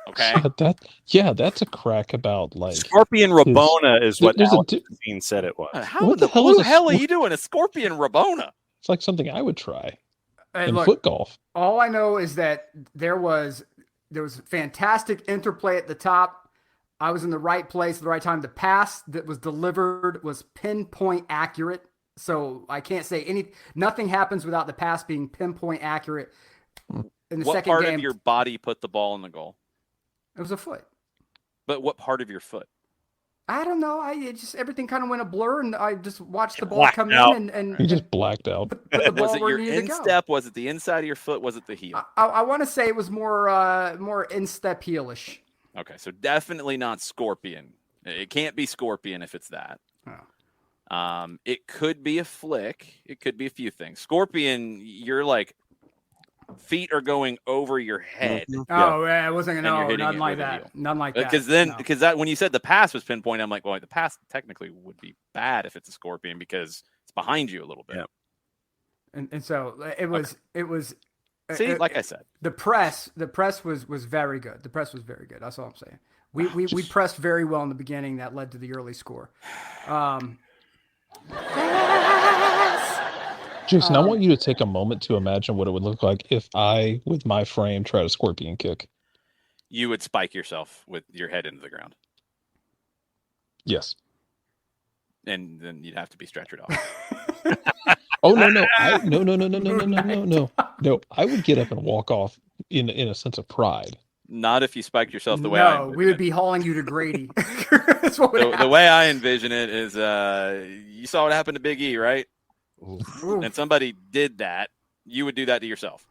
Okay. That's a crack about like Scorpion Rabona is what there's a Alex Dean said it was. How What in the the hell blue is a hell are you doing a scorpion Rabona? it's like something I would try Hey, in look, foot golf. all I know is that there was fantastic interplay at the top. I was in the right place at the right time. The pass that was delivered was pinpoint accurate. So I can't say nothing happens without the pass being pinpoint accurate. In the What second part game, of your body put the ball in the goal? it was a foot. But what part of your foot? I don't know. Everything kind of went a blur, and I just watched the ball Blacked come out. in and You just blacked out. put the ball Was it where your needed to go. instep? Was it the inside of your foot? Was it the heel? I want to say it was more instep heelish. Okay, so definitely not scorpion. It can't be scorpion if it's that. Oh. It could be a flick. It could be a few things. Scorpion, you're like feet are going over your head. Mhm. Oh, yeah, it wasn't. And you're No, hitting nothing it like with a that. heel. Nothing like that. Because that when you said the pass was pinpoint, I'm like, well, the pass technically would be bad if it's a scorpion because it's behind you a little bit. Yeah. And so it was. See, like I said, the press was very good. The press was very good. That's all I'm saying. We pressed very well in the beginning. That led to the early score. Jason, I want you to take a moment to imagine what it would look like if I, with my frame, tried a scorpion kick. you would spike yourself with your head into the ground, Yes. and then you'd have to be stretchered off. Oh no. No. I would get up and walk off in a sense of pride. Not if you spiked yourself the way I No, envision we would it. be hauling you to Grady. That's what would The happen. way I envision it is, you saw what happened to Big E, right? Ooh. And somebody did that. You would do that to yourself.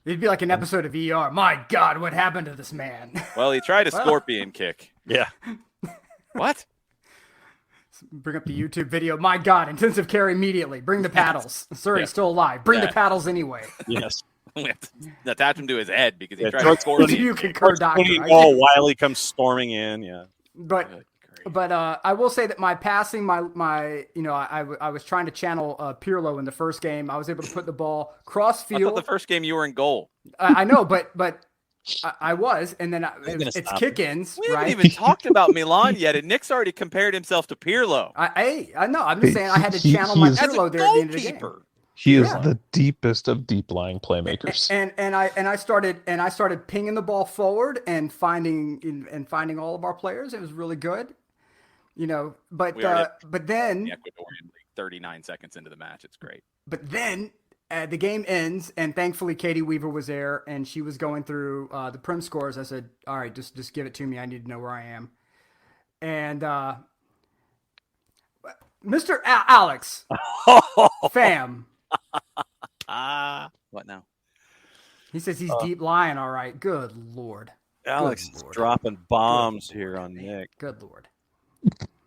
It'd be like an episode of ER. My God, what happened to this man? Well, he tried a scorpion kick. Yeah. What? Bring up the YouTube video. My God, intensive care immediately. Bring the paddles. Sir, he's still alive. Bring the paddles anyway. Yes. We have to attach him to his head because he Yeah, tried a George scorpion You kick. concur, doctor. All Wiley comes storming in. Yeah. But Good grief. But I will say that my passing, I was trying to channel Pirlo in the first game. I was able to put the ball cross I thought field. the first game you were in goal. I know, but I was, and then gonna it's stop kick-ins, We right? haven't even talked about Milan yet, and Nick's already compared himself to Pirlo. I know. I'm just saying I had to He- channel he my is- As a Pirlo there at the end of the game. goalkeeper. He is Yeah. the deepest of deep lying playmakers. And I started pinging the ball forward and finding all of our players. It was really good, But We already but then the Ecuadorian League 39 seconds into the match. It's great. But then the game ends, and thankfully Katie Weaver was there, and she was going through the prim scores. I said, "All right, just give it to me. I need to know where I am." And Mr. Alex, fam, What now? he says he's deep lying. All right, good lord, Alex Good is Lord. dropping bombs here on Nick. good lord.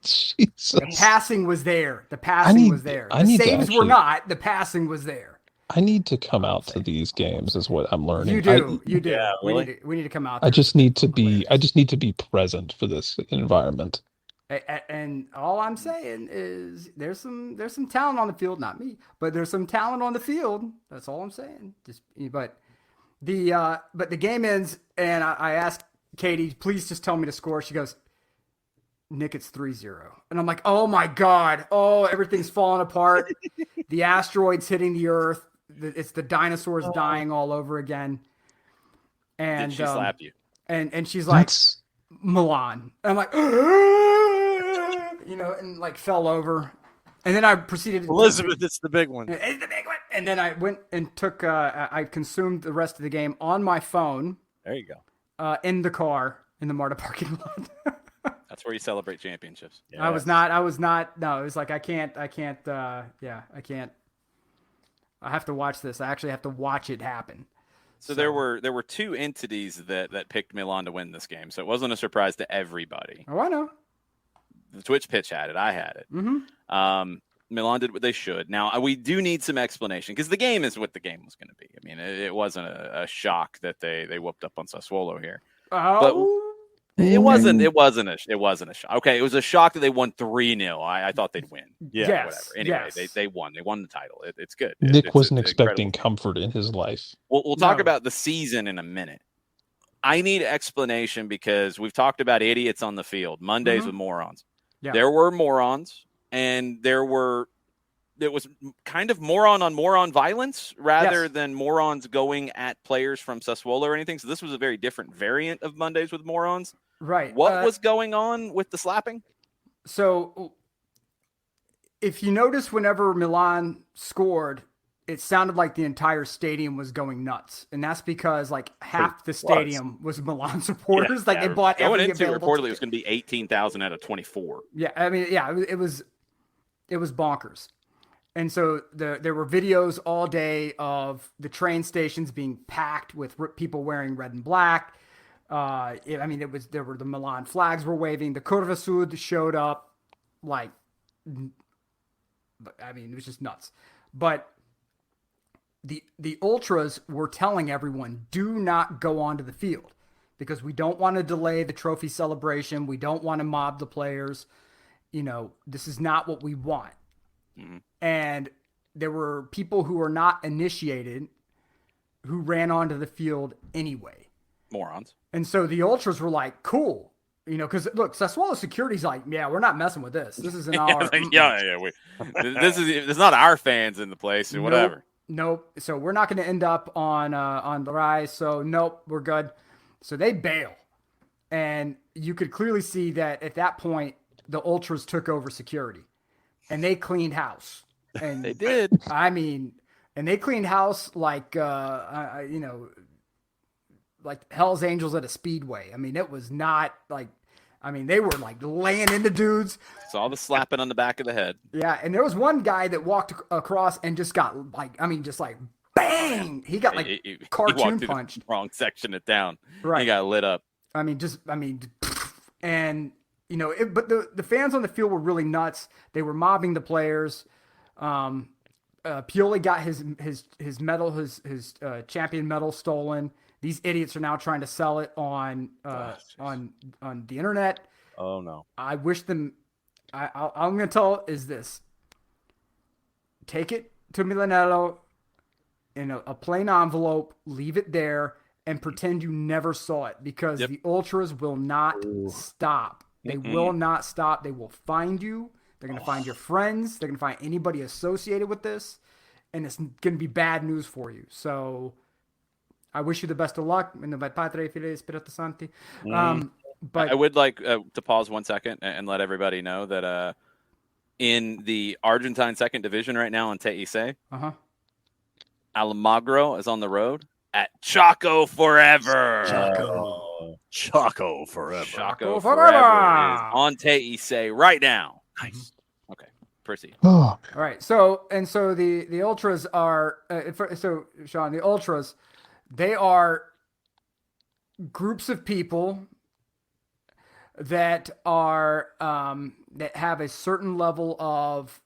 Jesus. The passing was there. The passing was there. I The need to saves were actually- not. The passing was there. I need to come out to these games is what I'm learning. You do. You do. Yeah, really? We need to come out. I there. just need to be present for this environment. And all I'm saying is there's some talent on the field, not me, but there's some talent on the field. That's all I'm saying. But the game ends, and I asked Katie, please just tell me the score. She goes, Nick, it's 3-0. And I'm like, oh my God. Oh, everything's falling apart. The asteroids hitting the earth. It's the dinosaurs dying all over again. And Did she slap you? And she's like, That's Milan. And I'm like, and like fell over. And then I proceeded to Elizabeth, it's the big one. It's the big one. And then I went and took, I consumed the rest of the game on my phone There you go. in the car in the MARTA parking lot. That's where you celebrate championships. I was not. No, it was like, I can't. I can't. I have to watch this. I actually have to watch it happen. So there were two entities that picked Milan to win this game. So it wasn't a surprise to everybody. Oh, I know. The Twitch pitch had it. I had it. Mm-hmm. Milan did what they should. Now, we do need some explanation because the game is what the game was going to be. I mean, it wasn't a shock that they whooped up on Sassuolo here. Oh. It wasn't a shock. Okay, it was a shock that they won 3-0. I thought they'd win. Yeah. Yes. Whatever. Anyway, Yes. they won. They won the title. It's good. Nick It's wasn't an expecting incredible- comfort in his life. We'll talk No. about the season in a minute. I need explanation because we've talked about idiots on the field, Mondays Mhm. with morons. Yeah. There were morons, and there was kind of moron on moron violence rather Yes. than morons going at players from Sassuolo or anything. So this was a very different variant of Mondays with morons. Right. What was going on with the slapping? So if you notice, whenever Milan scored, it sounded like the entire stadium was going nuts. And that's because like half the stadium was Milan supporters. Like they bought going every into available reportedly it was going to be 18,000 out of 24. Yeah, I mean, yeah, it was bonkers. And so there were videos all day of the train stations being packed with people wearing red and black. There were the Milan flags were waving. The Curva Sud showed up, like, I mean, it was just nuts. But the ultras were telling everyone, do not go onto the field because we don't want to delay the trophy celebration. We don't want to mob the players. This is not what we want. Mhm. And there were people who were not initiated who ran onto the field anyway. Morons. And so the ultras were like, cool. Because look, Sassuolo security's like, yeah, we're not messing with this. This isn't our. This is not our fans in the place or whatever. Nope. So we're not going to end up on the rise. So nope, we're good. So they bail, and you could clearly see that at that point the ultras took over security, and they cleaned house. And They did. I mean, and they cleaned house like like Hell's Angels at a speedway. I mean, it was not like. I mean, they were like laying into dudes. Saw the slapping on the back of the head. Yeah, and there was one guy that walked across and just got just like bang. He got like He cartoon walked through punched. the wrong section of town. Right. He got lit up. And but the fans on the field were really nuts. They were mobbing the players. Pioli got his medal, his champion medal stolen. These idiots are now trying to sell it on the internet. Oh no! I wish them. I'm going to tell is this: take it to Milanello in a plain envelope, leave it there, and pretend you never saw it because the ultras will not stop. They will not stop. They will find you. They're going to find your friends. They're going to find anybody associated with this. and it's going to be bad news for you. So I wish you the best of luck. In the Padre Fide Spirito Santi. But I would like to pause 1 second and let everybody know that in the Argentine second division right now in TIC, Almagro is on the road at Chaco Forever. Chaco Forever. Chaco Forever is on TIC right now. Nice. Okay, proceed. Oh, all right. So the Ultras are so Sean, the Ultras, they are groups of people that are that have a certain level of,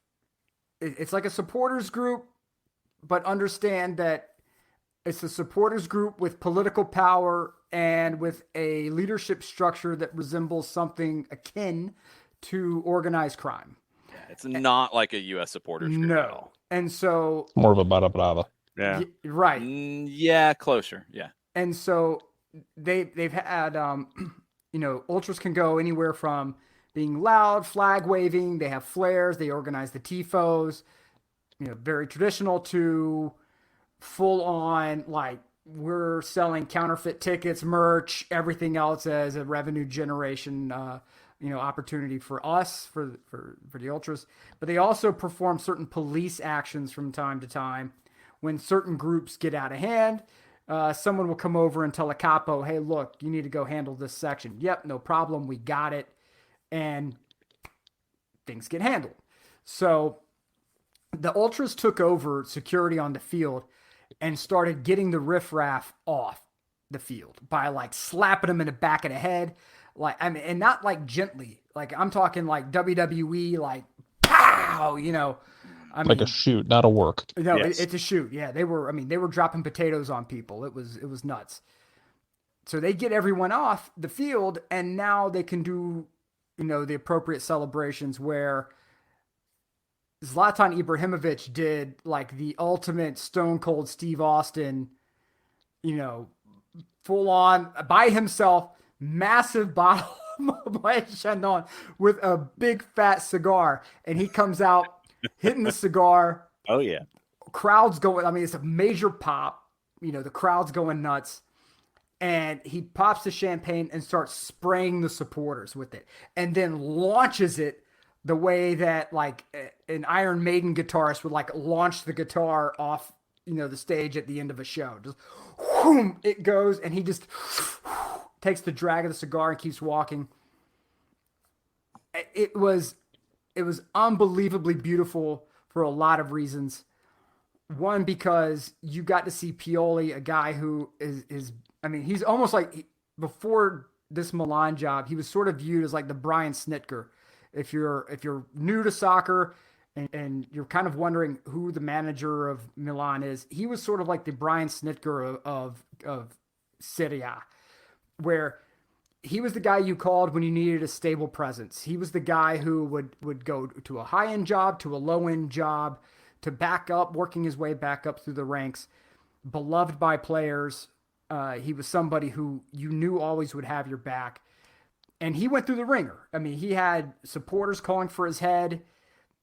it's like a supporters group, but understand that it's a supporters group with political power and with a leadership structure that resembles something akin to organized crime. Yeah, it's not like a U.S. supporters group at all. And so more of a bada brava. Yeah. Right. Yeah, closer. Yeah. And so they've had Ultras can go anywhere from being loud, flag waving, they have flares, they organize the tifos, very traditional, to full on, like, we're selling counterfeit tickets, merch, everything else as a revenue generation opportunity for us, for the Ultras. But they also perform certain police actions from time to time when certain groups get out of hand. Someone will come over and tell a capo, hey, look, you need to go handle this section. Yep, no problem. We got it. And things get handled. So the Ultras took over security on the field and started getting the riffraff off the field by, like, slapping them in the back of the head. Like, I mean, and not like gently. Like, I'm talking like WWE, like, pow, Like a shoot, not a work. No, Yes. it's a shoot. Yeah, they were dropping potatoes on people. It was nuts. So they get everyone off the field, and now they can do, the appropriate celebrations where Zlatan Ibrahimovic did, like, the ultimate Stone Cold Steve Austin, full on by himself, massive bottle of Chandon with a big fat cigar, and he comes out hitting the cigar. Oh, yeah. Crowds going, I mean, it's a major pop. The crowd's going nuts. And he pops the champagne and starts spraying the supporters with it. And then launches it the way that, like, an Iron Maiden guitarist would, like, launch the guitar off, the stage at the end of a show. Just, whoom, it goes, and he just takes the drag of the cigar and keeps walking. It was unbelievably beautiful for a lot of reasons. One, because you got to see Pioli, a guy who is I mean, he's almost like, before this Milan job, he was sort of viewed as like the Brian Snitker. If you're new to soccer and you're kind of wondering who the manager of Milan is, he was sort of like the Brian Snitker of Serie A, where he was the guy you called when you needed a stable presence. He was the guy who would go to a high-end job, to a low-end job, to back up, working his way back up through the ranks, beloved by players. He was somebody who you knew always would have your back. And he went through the ringer. I mean, he had supporters calling for his head.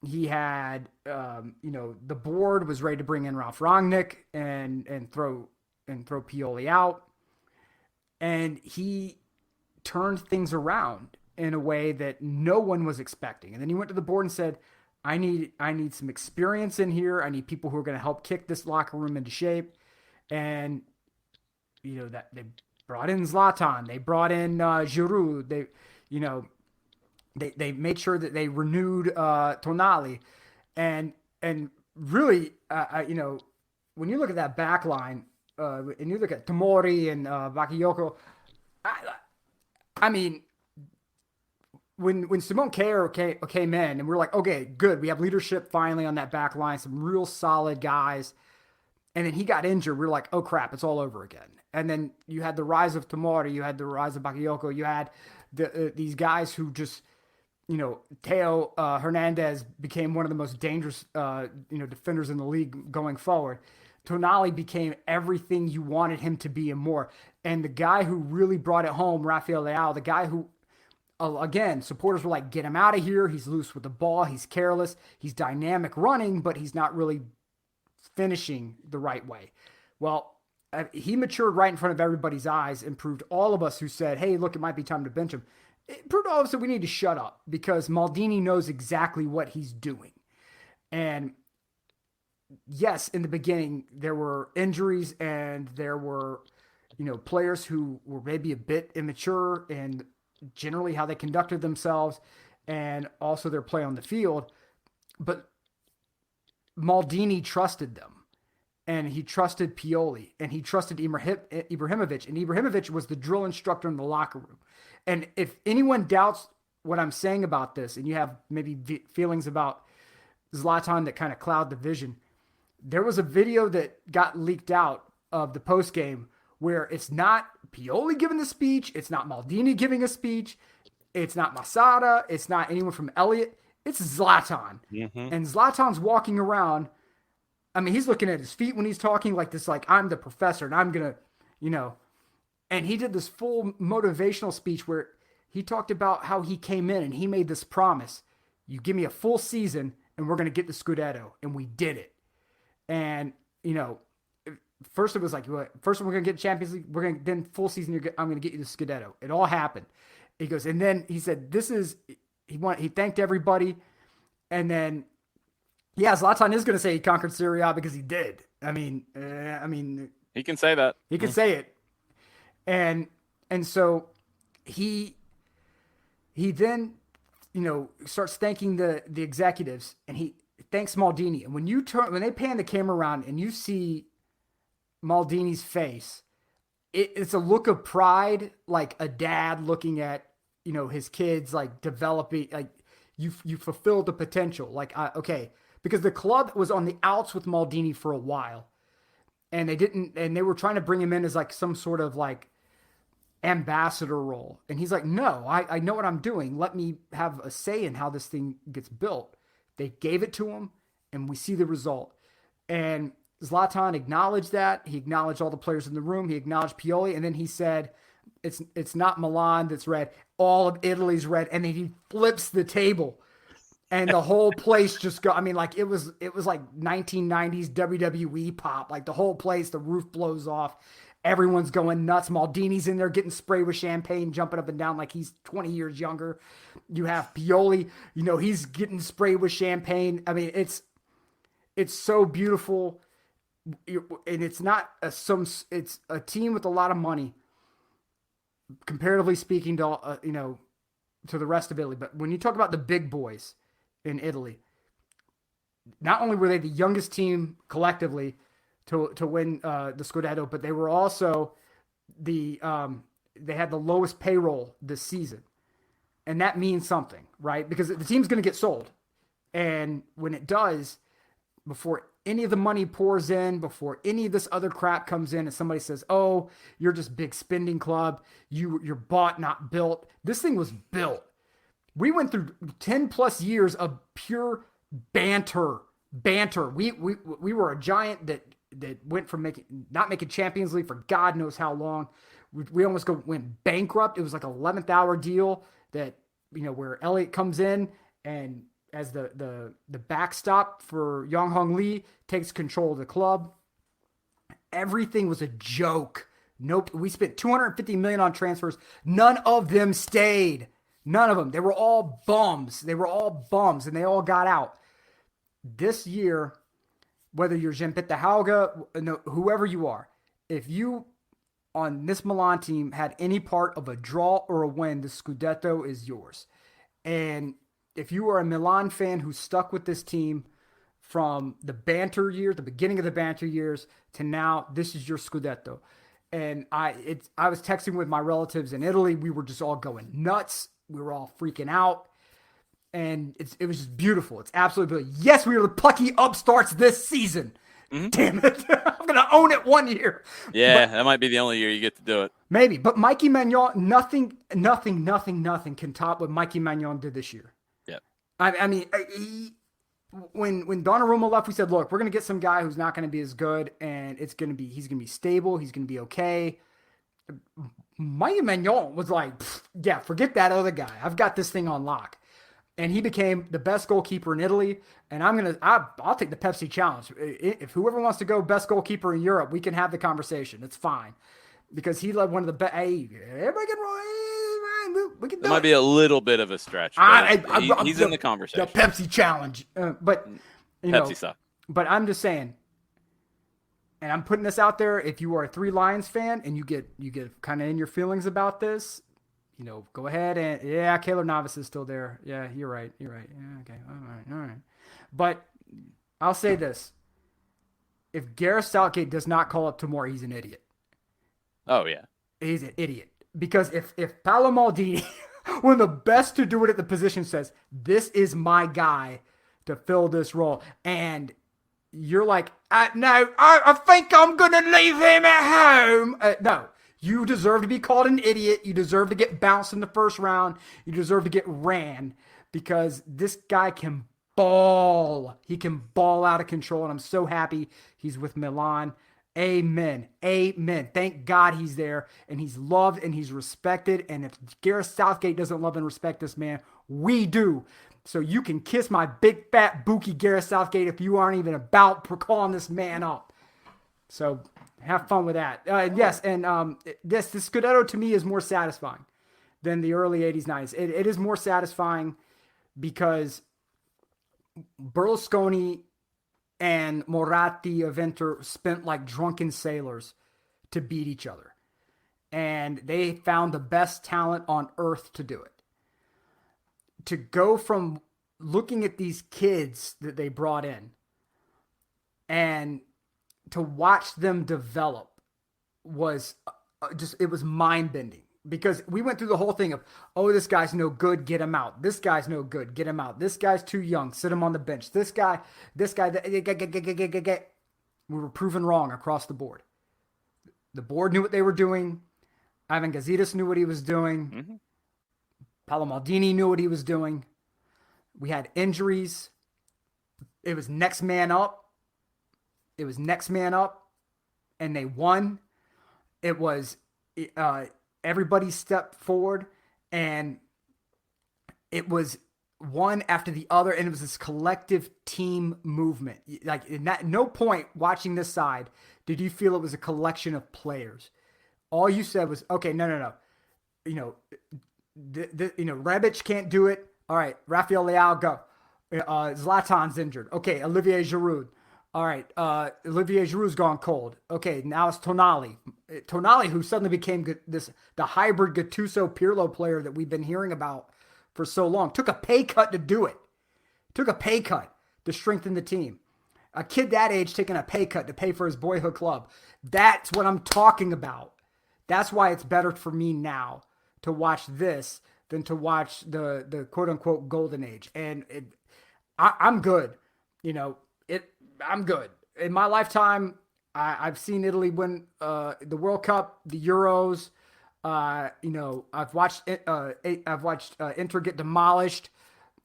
He had, the board was ready to bring in Ralph Rangnick and throw Pioli out. And he turned things around in a way that no one was expecting. And then he went to the board and said, I need some experience in here. I need people who are going to help kick this locker room into shape. And, that they brought in Zlatan. They brought in Giroud. They made sure that they renewed Tonali. And really, when you look at that back line, and you look at Tomori and Bakayoko, I mean, when Simone Kjaer came in and we're like, okay, good, we have leadership finally on that back line, some real solid guys. And then he got injured. We're like, oh crap, it's all over again. And then you had the rise of Tomori, you had the rise of Bakayoko, you had these guys who just, Theo Hernandez became one of the most dangerous, defenders in the league going forward. Tonali became everything you wanted him to be and more. And the guy who really brought it home, Rafael Leao, the guy who, again, supporters were like, get him out of here. He's loose with the ball. He's careless. He's dynamic running, but he's not really finishing the right way. Well, he matured right in front of everybody's eyes and proved all of us who said, hey, look, it might be time to bench him. It proved all of us that we need to shut up because Maldini knows exactly what he's doing. And yes, in the beginning, there were injuries and there were, players who were maybe a bit immature and generally how they conducted themselves and also their play on the field. But Maldini trusted them. And he trusted Pioli, and he trusted Ibrahimovic, and Ibrahimovic was the drill instructor in the locker room. And if anyone doubts what I'm saying about this, and you have maybe feelings about Zlatan that kind of cloud the vision, there was a video that got leaked out of the postgame where it's not Pioli giving the speech, it's not Maldini giving a speech, it's not Masada, it's not anyone from Elliott, it's Zlatan. Mm-hmm. And Zlatan's walking around. I mean, he's looking at his feet when he's talking like this, like, I'm the professor and I'm going to, and he did this full motivational speech where he talked about how he came in and he made this promise. You give me a full season and we're going to get the Scudetto. And we did it. And, first it was like, first we're going to get Champions League. Then full season, I'm going to get you the Scudetto. It all happened. He goes, and then he said, he thanked everybody. And then, yeah, Zlatan is going to say he conquered Serie A because he did. I mean, he can say that. He can say it, and so he then starts thanking the executives, and he thanks Maldini. And when they pan the camera around and you see Maldini's face, it's a look of pride, like a dad looking at his kids like developing, like you fulfilled the potential, like okay. Because the club was on the outs with Maldini for a while. And they were trying to bring him in as like some sort of like ambassador role. And he's like, no, I know what I'm doing. Let me have a say in how this thing gets built. They gave it to him and we see the result. And Zlatan acknowledged that. He acknowledged all the players in the room. He acknowledged Pioli. And then he said, it's not Milan that's red. All of Italy's red. And then he flips the table. And the whole place just it was like 1990s WWE pop. Like the whole place, the roof blows off. Everyone's going nuts. Maldini's in there getting sprayed with champagne, jumping up and down like he's 20 years younger. You have Pioli, he's getting sprayed with champagne. I mean, it's so beautiful. And it's not it's a team with a lot of money, comparatively speaking to, to the rest of Italy. But when you talk about the big boys in Italy, not only were they the youngest team collectively to win the Scudetto, but they were also they had the lowest payroll this season. And that means something, right? Because the team's going to get sold. And when it does, before any of the money pours in, before any of this other crap comes in and somebody says, oh, you're just big spending club, you're bought, not built. This thing was built. We went through 10 plus years of pure banter. We were a giant that went from not making Champions League for God knows how long. We almost went bankrupt. It was like an 11th hour deal that, where Elliott comes in and as the backstop for Yang Hong Lee takes control of the club. Everything was a joke. Nope. We spent $250 million on transfers. None of them stayed. None of them. They were all bums. And they all got out. This year, whether you're Gianpitta Hauga, whoever you are, if you on this Milan team had any part of a draw or a win, the Scudetto is yours. And if you are a Milan fan who stuck with this team from the banter years, the beginning of the banter years to now, this is your Scudetto. And I was texting with my relatives in Italy. We were just all going nuts. We were all freaking out. And it was just beautiful. It's absolutely beautiful. Yes, we are the plucky upstarts this season. Mm-hmm. Damn it. I'm going to own it one year. Yeah, that might be the only year you get to do it. Maybe. But Mikey Magnon, nothing can top what Mikey Magnon did this year. Yeah. I mean, when Donnarumma left, we said, look, we're going to get some guy who's not going to be as good, and he's going to be stable. He's going to be okay. Mikey Magnon was like, yeah, forget that other guy. I've got this thing on lock. and he became the best goalkeeper in Italy. And I'll take the Pepsi challenge. If whoever wants to go best goalkeeper in Europe, we can have the conversation. It's fine, because he led one of the best. Hey, everybody can roll. We can do It might it. be a little bit of a stretch, but he's in the conversation. The Pepsi challenge, but Pepsi stuff. But I'm just saying, and I'm putting this out there. If you are a Three Lions fan and you get kind of in your feelings about this, go ahead and Keylor Navas is still there. Yeah, you're right. Yeah, okay, all right. But I'll say this: if Gareth Southgate does not call up tomorrow, he's an idiot. Oh yeah, he's an idiot, because if Paolo Maldini, one of the best to do it at the position, says this is my guy to fill this role, and you're like, no, I think I'm gonna leave him at home. No. You deserve to be called an idiot. You deserve to get bounced in the first round. You deserve to get ran, because this guy can ball. He can ball out of control, and I'm so happy he's with Milan. Amen. Amen. Thank God he's there, and he's loved and he's respected. And if Gareth Southgate doesn't love and respect this man, we do. So you can kiss my big fat bookie Gareth Southgate if you aren't even about calling this man up. So have fun with that. Yes, and this Scudetto to me is more satisfying than the early 80s, 90s. It is more satisfying because Berlusconi and Moratti of Inter spent like drunken sailors to beat each other. And they found the best talent on earth to do it. To go from looking at these kids that they brought in and to watch them develop was it was mind-bending, because we went through the whole thing of, oh, this guy's no good, get him out. This guy's no good, get him out. This guy's too young, sit him on the bench. This guy. We were proven wrong across the board. The board knew what they were doing. Ivan Gazidis knew what he was doing. Mm-hmm. Paolo Maldini knew what he was doing. We had injuries. It was next man up. And they won. It was everybody stepped forward, and it was one after the other, and it was this collective team movement. Like, at no point watching this side did you feel it was a collection of players. All you said was, okay, no. Rebic can't do it. All right, Rafael Leao, go. Zlatan's injured. Okay, Olivier Giroud. All right, Olivier Giroud's gone cold. Okay, now it's Tonali. Tonali, who suddenly became the hybrid Gattuso-Pirlo player that we've been hearing about for so long, took a pay cut to do it. Took a pay cut to strengthen the team. A kid that age taking a pay cut to pay for his boyhood club. That's what I'm talking about. That's why it's better for me now to watch this than to watch the quote-unquote golden age. And I'm good. I'm good. In my lifetime, I've seen Italy win the World Cup, the Euros. I've watched Inter get demolished.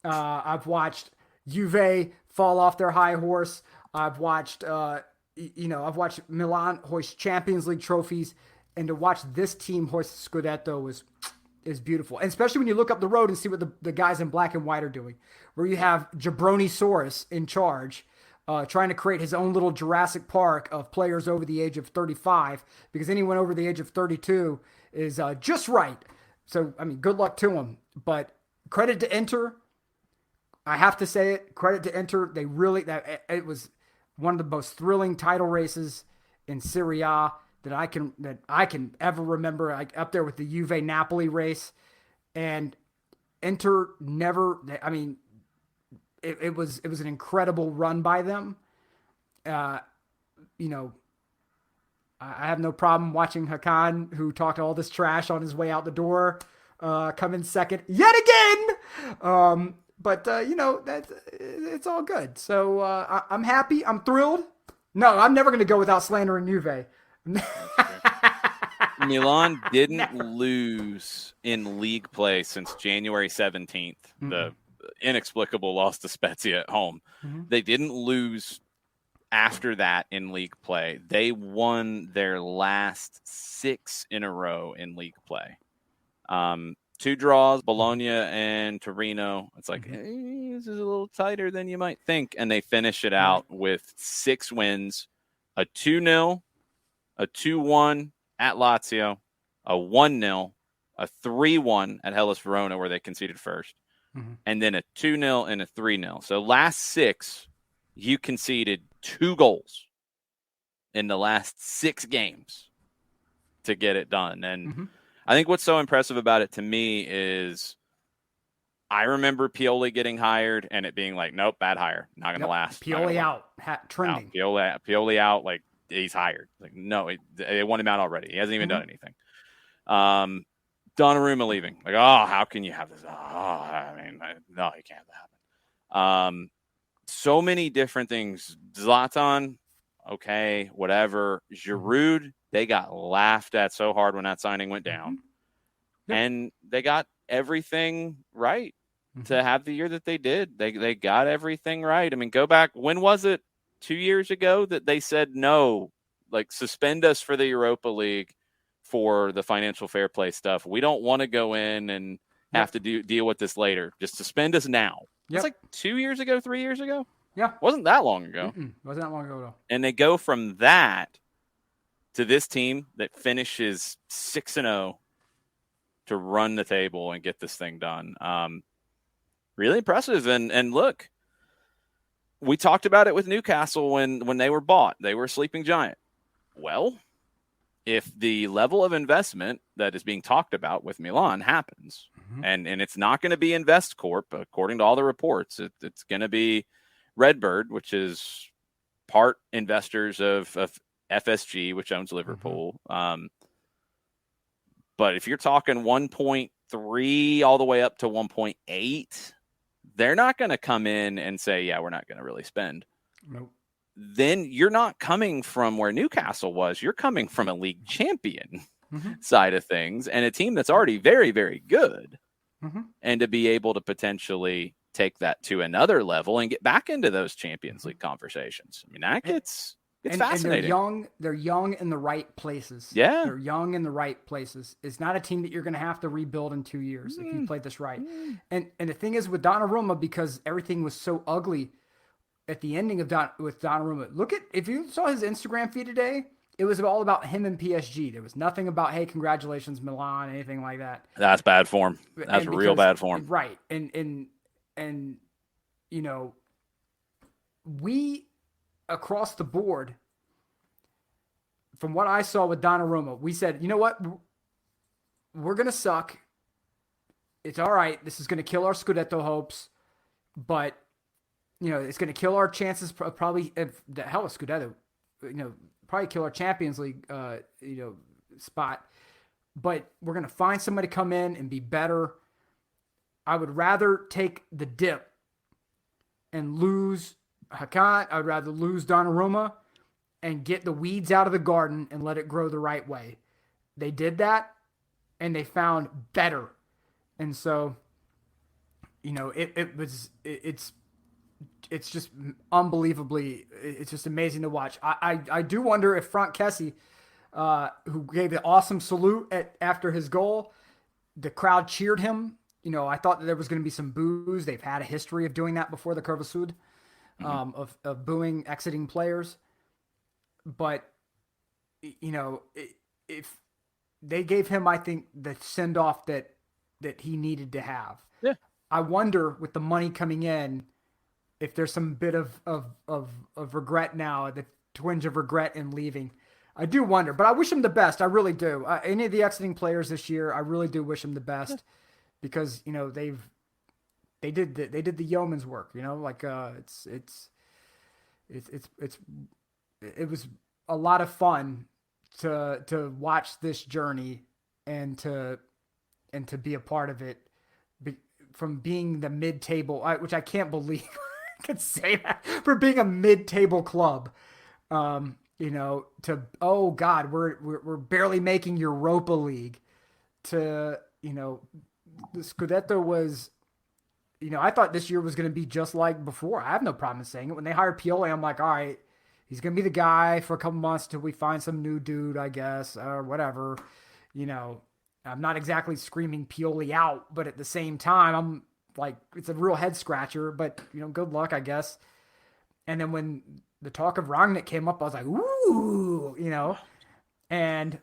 I've watched Juve fall off their high horse. I've watched Milan hoist Champions League trophies, and to watch this team hoist Scudetto is beautiful. And especially when you look up the road and see what the guys in black and white are doing, where you have Jabroni-saurus in charge, trying to create his own little Jurassic Park of players over the age of 35, because anyone over the age of 32 is just right. So, I mean, good luck to him. But credit to Inter. I have to say it. Credit to Inter. It was one of the most thrilling title races in Serie A that I can ever remember. Like, up there with the Juve Napoli race. And Inter never, I mean, it was an incredible run by them. I have no problem watching Hakan, who talked all this trash on his way out the door, come in second yet again. But it's all good. So I'm happy. I'm thrilled. No, I'm never going to go without slandering Juve. Milan didn't lose in league play since January 17th. Mm-hmm. The inexplicable loss to Spezia at home. Mm-hmm. They didn't lose after that in league play. They won their last 6 in a row in league play. 2 draws, Bologna and Torino. It's like, hey, this is a little tighter than you might think. And they finish it out with 6 wins, a 2-0, a 2-1 at Lazio, a 1-0, a 3-1 at Hellas Verona, where they conceded first, and then a 2-0 and a 3-0. So last 6, you conceded 2 goals in the last 6 games to get it done. And I think what's so impressive about it to me is I remember Pioli getting hired and it being like, nope, bad hire, not going to last. Pioli out, trending. Pioli out, like he's hired. Like, no, they want him out already. He hasn't even done anything. Donnarumma leaving. Like, oh, how can you have this? Oh, I mean, no, he can't happen. So many different things. Zlatan, okay, whatever. Giroud, they got laughed at so hard when that signing went down. And they got everything right to have the year that they did. They got everything right. I mean, go back. When was it? 2 years ago that they said no, like suspend us for the Europa League for the financial fair play stuff. We don't want to go in and have to deal with this later. Just suspend us now. It's like 2 years ago, 3 years ago. Yeah. Wasn't that long ago. Wasn't that long ago, though. And they go from that to this team that finishes 6-0 to run the table and get this thing done. Really impressive. And look, we talked about it with Newcastle when they were bought. They were a sleeping giant. Well, if the level of investment that is being talked about with Milan happens, and it's not going to be InvestCorp, according to all the reports, it's going to be Redbird, which is part investors of FSG, which owns Liverpool. But if you're talking 1.3 all the way up to 1.8, they're not going to come in and say, yeah, we're not going to really spend. Nope. Then you're not coming from where Newcastle was. You're coming from a league champion side of things and a team that's already very, very good. And to be able to potentially take that to another level and get back into those Champions League conversations. I mean, that gets fascinating. And they're young in the right places. Yeah. They're young in the right places. It's not a team that you're going to have to rebuild in 2 years if you play this right. And the thing is with Donnarumma, because everything was so ugly at the ending of with Donnarumma, if you saw his Instagram feed today, it was all about him and PSG. There was nothing about, hey, congratulations, Milan, anything like that. That's bad form. That's real bad form. Right. And you know, we across the board, from what I saw with Donnarumma, we said, you know what? We're going to suck. It's all right. This is going to kill our Scudetto hopes, but you know, it's going to kill our chances probably if the hell with Scudetto, you know, probably kill our Champions League, spot, but we're going to find somebody to come in and be better. I would rather take the dip and lose Hakan. I would rather lose Donnarumma and get the weeds out of the garden and let it grow the right way. They did that and they found better. And so, you know, it's just unbelievably, it's just amazing to watch. I do wonder if Frank Kessie, who gave the awesome salute after his goal, the crowd cheered him. You know, I thought that there was going to be some boos. They've had a history of doing that before the Curva Sud, of booing exiting players. But, you know, if they gave him, I think, the send-off that he needed to have. Yeah. I wonder, with the money coming in, if there's some bit of regret now, the twinge of regret in leaving. I do wonder, but I wish him the best. I really do. Any of the exiting players this year, I really do wish him the best, because you know they did the yeoman's work. You know, like it was a lot of fun to watch this journey and to be a part of it, from being the mid-table, which I can't believe I could say that, for being a mid-table club. You know, to, oh God, we're barely making Europa League, to, you know, the Scudetto was, you know, I thought this year was going to be just like before. I have no problem saying it. When they hired Pioli, I'm like, all right, he's going to be the guy for a couple months till we find some new dude, I guess, or whatever, you know. I'm not exactly screaming Pioli out, but at the same time, I'm like, it's a real head scratcher, but good luck, I guess. And then when the talk of Rangnick came up, I was like, ooh, and,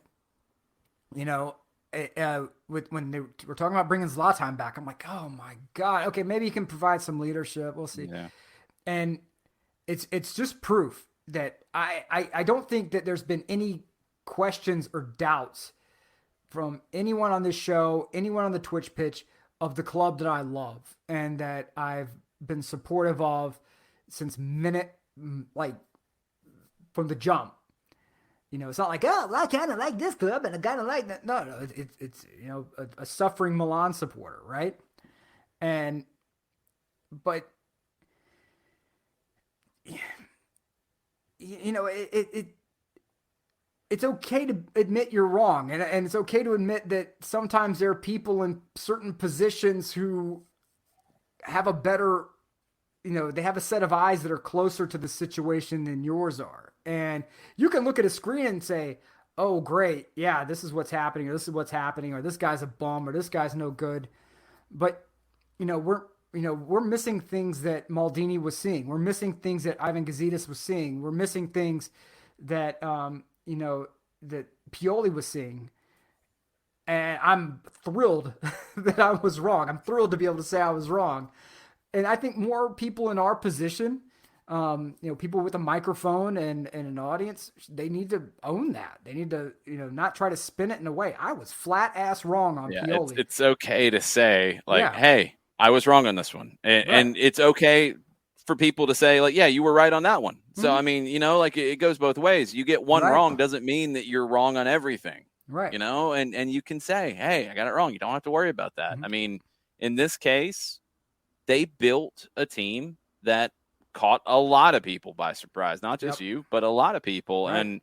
when they were talking about bringing Zlatan back, I'm like, oh my God, okay, maybe he can provide some leadership. We'll see. Yeah. And it's just proof that I don't think that there's been any questions or doubts from anyone on this show, anyone on the Twitch pitch of the club that I love and that I've been supportive of since like from the jump. It's not like, oh, well, I kind of like this club and I kind of like that. No, it's a suffering Milan supporter, right? But it's okay to admit you're wrong, and it's okay to admit that sometimes there are people in certain positions who have a better, they have a set of eyes that are closer to the situation than yours are. And you can look at a screen and say, oh, great, yeah, this is what's happening, or this is what's happening, or this guy's a bum, or this guy's no good. But, we're missing things that Maldini was seeing. We're missing things that Ivan Gazidis was seeing. We're missing things that, that Pioli was seeing. And I'm thrilled that I was wrong. I'm thrilled to be able to say I was wrong. And I think more people in our position, people with a microphone and an audience, they need to own that. They need to, not try to spin it in a way. I was flat ass wrong on Pioli. It's okay to say, like, hey, I was wrong on this one. And it's okay for people to say, like, yeah, you were right on that one. Mm-hmm. So, I mean, it goes both ways. You get one wrong doesn't mean that you're wrong on everything. Right. And you can say, hey, I got it wrong. You don't have to worry about that. Mm-hmm. I mean, in this case, they built a team that caught a lot of people by surprise, not just you, but a lot of people. Right. And,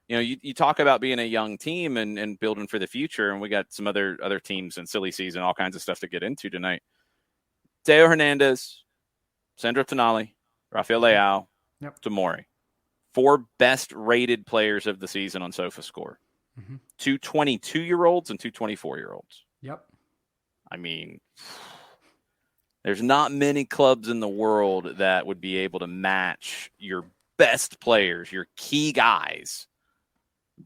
you talk about being a young team and building for the future. And we got some other teams in silly season, all kinds of stuff to get into tonight. Teo Hernandez, Sandro Tonali, Rafael Leao, Tomori. 4 best rated players of the season on SofaScore. Mm-hmm. 2 22-year-olds and 2 24-year-olds. Yep. I mean, there's not many clubs in the world that would be able to match your best players, your key guys,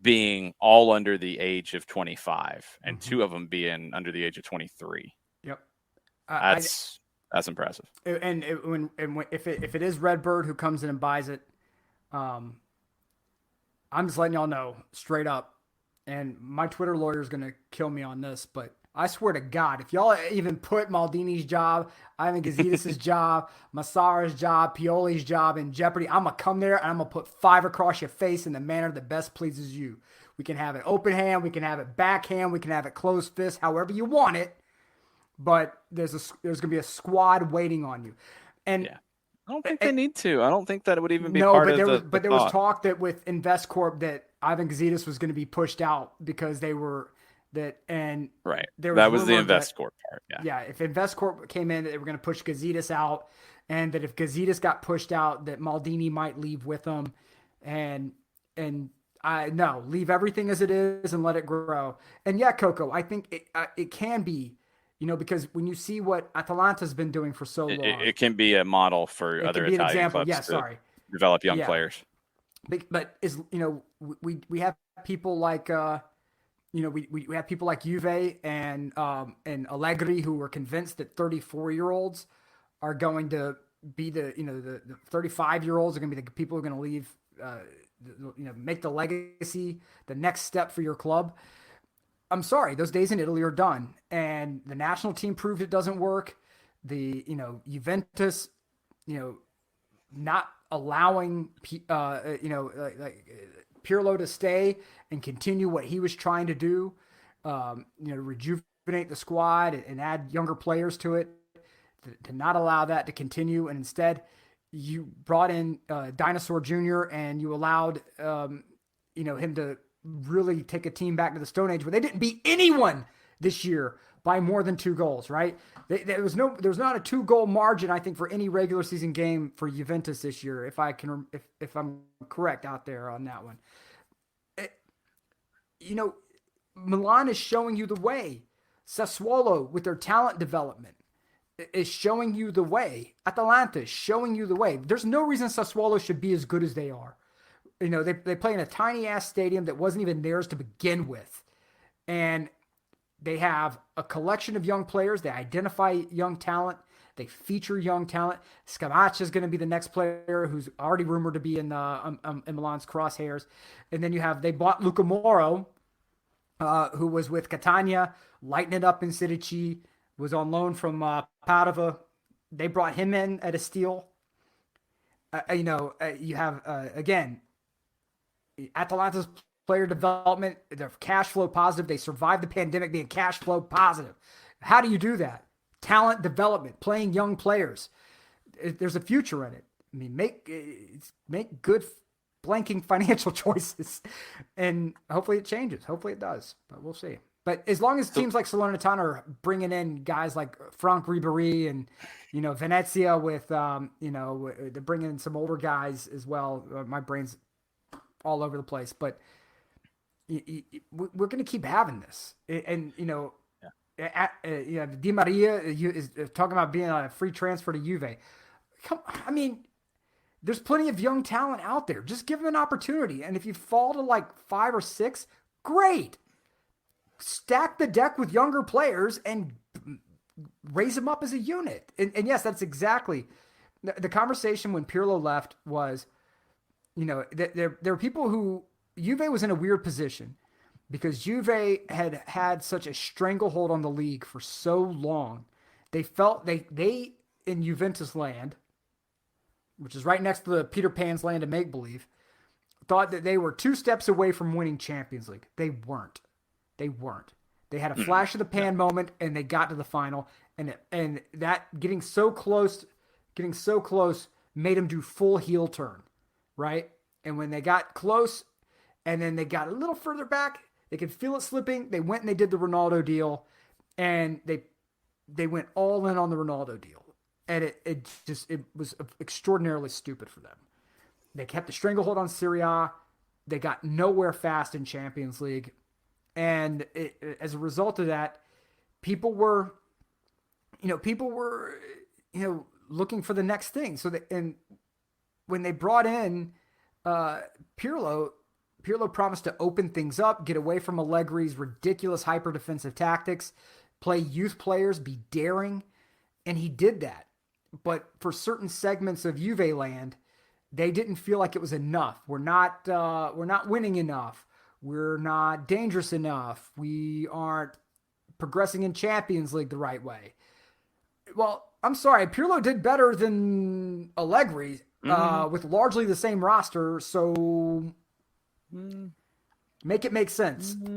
being all under the age of 25 and 2 of them being under the age of 23. Yep. That's impressive. And if it is Redbird who comes in and buys it, I'm just letting y'all know straight up. And my Twitter lawyer is going to kill me on this, but I swear to God, if y'all even put Maldini's job, Ivan Gazidis' job, Massara's job, Pioli's job in jeopardy, I'm going to come there and I'm going to put 5 across your face in the manner that best pleases you. We can have it open hand, we can have it backhand, we can have it closed fist, however you want it. But there's going to be a squad waiting on you. And I don't think they need to. I don't think that it would even be part of the But there was talk that with InvestCorp that Ivan Gazidis was going to be pushed out because they were that and that was the InvestCorp part. Yeah, if InvestCorp came in, they were going to push Gazidis out, and that if Gazidis got pushed out, that Maldini might leave with them, and leave everything as it is and let it grow. And Coco, I think it can be. Because when you see what Atalanta's been doing for so long, it can be a model for other Italian clubs to develop young players. But we have people like we have people like Juve and Allegri who are convinced that 34-year-olds are going to be the 35-year-olds are going to be the people who are going to leave make the legacy the next step for your club. I'm sorry, those days in Italy are done, and the national team proved it doesn't work. The Juventus, not allowing Pirlo to stay and continue what he was trying to do, rejuvenate the squad and add younger players to it, to not allow that to continue, and instead you brought in Dinosaur Jr. and you allowed him to really take a team back to the Stone Age where they didn't beat anyone this year by more than 2 goals, right? There was not a 2-goal margin, I think, for any regular season game for Juventus this year, if I'm correct out there on that one. Milan is showing you the way. Sassuolo with their talent development is showing you the way. Atalanta is showing you the way. There's no reason Sassuolo should be as good as they are. You know, they play in a tiny ass stadium that wasn't even theirs to begin with. And they have a collection of young players. They identify young talent. They feature young talent. Scamacca is going to be the next player who's already rumored to be in Milan's crosshairs. And then they bought Luca Moro, who was with Catania, lighting it up in Serie C, was on loan from Padova. They brought him in at a steal. You have, again, Atalanta's player development. They're cash flow positive. They survived the pandemic being cash flow positive. How do you do that? Talent development, playing young players. There's a future in it. I mean, make good blanking financial choices, and hopefully it changes. Hopefully it does, but we'll see. But as long as teams like Salernitana are bringing in guys like Franck Ribéry and, Venezia with, they're bringing in some older guys as well. My brain's all over the place, but we're going to keep having this. And, Di Maria is talking about being a free transfer to Juve. There's plenty of young talent out there. Just give them an opportunity. And if you fall to like 5 or 6, great. Stack the deck with younger players and raise them up as a unit. And yes, that's exactly the conversation when Pirlo left was, there were people who Juve was in a weird position because Juve had such a stranglehold on the league for so long. They felt they in Juventus land, which is right next to the Peter Pan's land of make-believe, thought that they were 2 steps away from winning Champions League. They weren't. They had a flash of the pan moment, and they got to the final. And that getting so close made them do full heel turn, right? And when they got close, and then they got a little further back, they could feel it slipping. They went and they did the Ronaldo deal, and they went all in on the Ronaldo deal. And it was extraordinarily stupid for them. They kept the stranglehold on Serie A. They got nowhere fast in Champions League. And as a result of that, people were looking for the next thing. And when they brought in Pirlo promised to open things up, get away from Allegri's ridiculous hyper defensive tactics, play youth players, be daring, and he did that. But for certain segments of Juve land, they didn't feel like it was enough. We're not winning enough. We're not dangerous enough. We aren't progressing in Champions League the right way. Well, I'm sorry. Pirlo did better than Allegri with largely the same roster. So make it make sense, All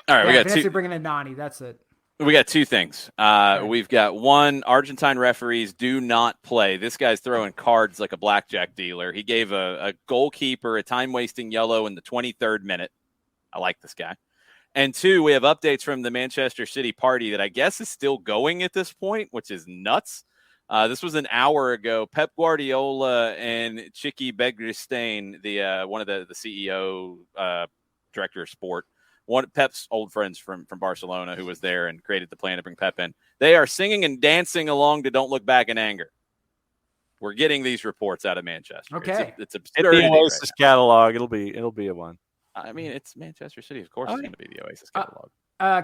right, we got Vanessa bringing in Nani. That's it. We got 2 things. We've got one, Argentine referees do not play. This guy's throwing cards like a blackjack dealer. He gave a goalkeeper a time-wasting yellow in the 23rd minute. I like this guy. And 2, we have updates from the Manchester City party that I guess is still going at this point, which is nuts. This was an hour ago. Pep Guardiola and Chiqui Begiristain, one of the CEO, director of sport, one of Pep's old friends from Barcelona who was there and created the plan to bring Pep in. They are singing and dancing along to Don't Look Back in Anger. We're getting these reports out of Manchester. Okay. It's absurd. The Oasis catalog. It'll be a one. I mean, it's Manchester City. Of course it's going to be the Oasis catalog.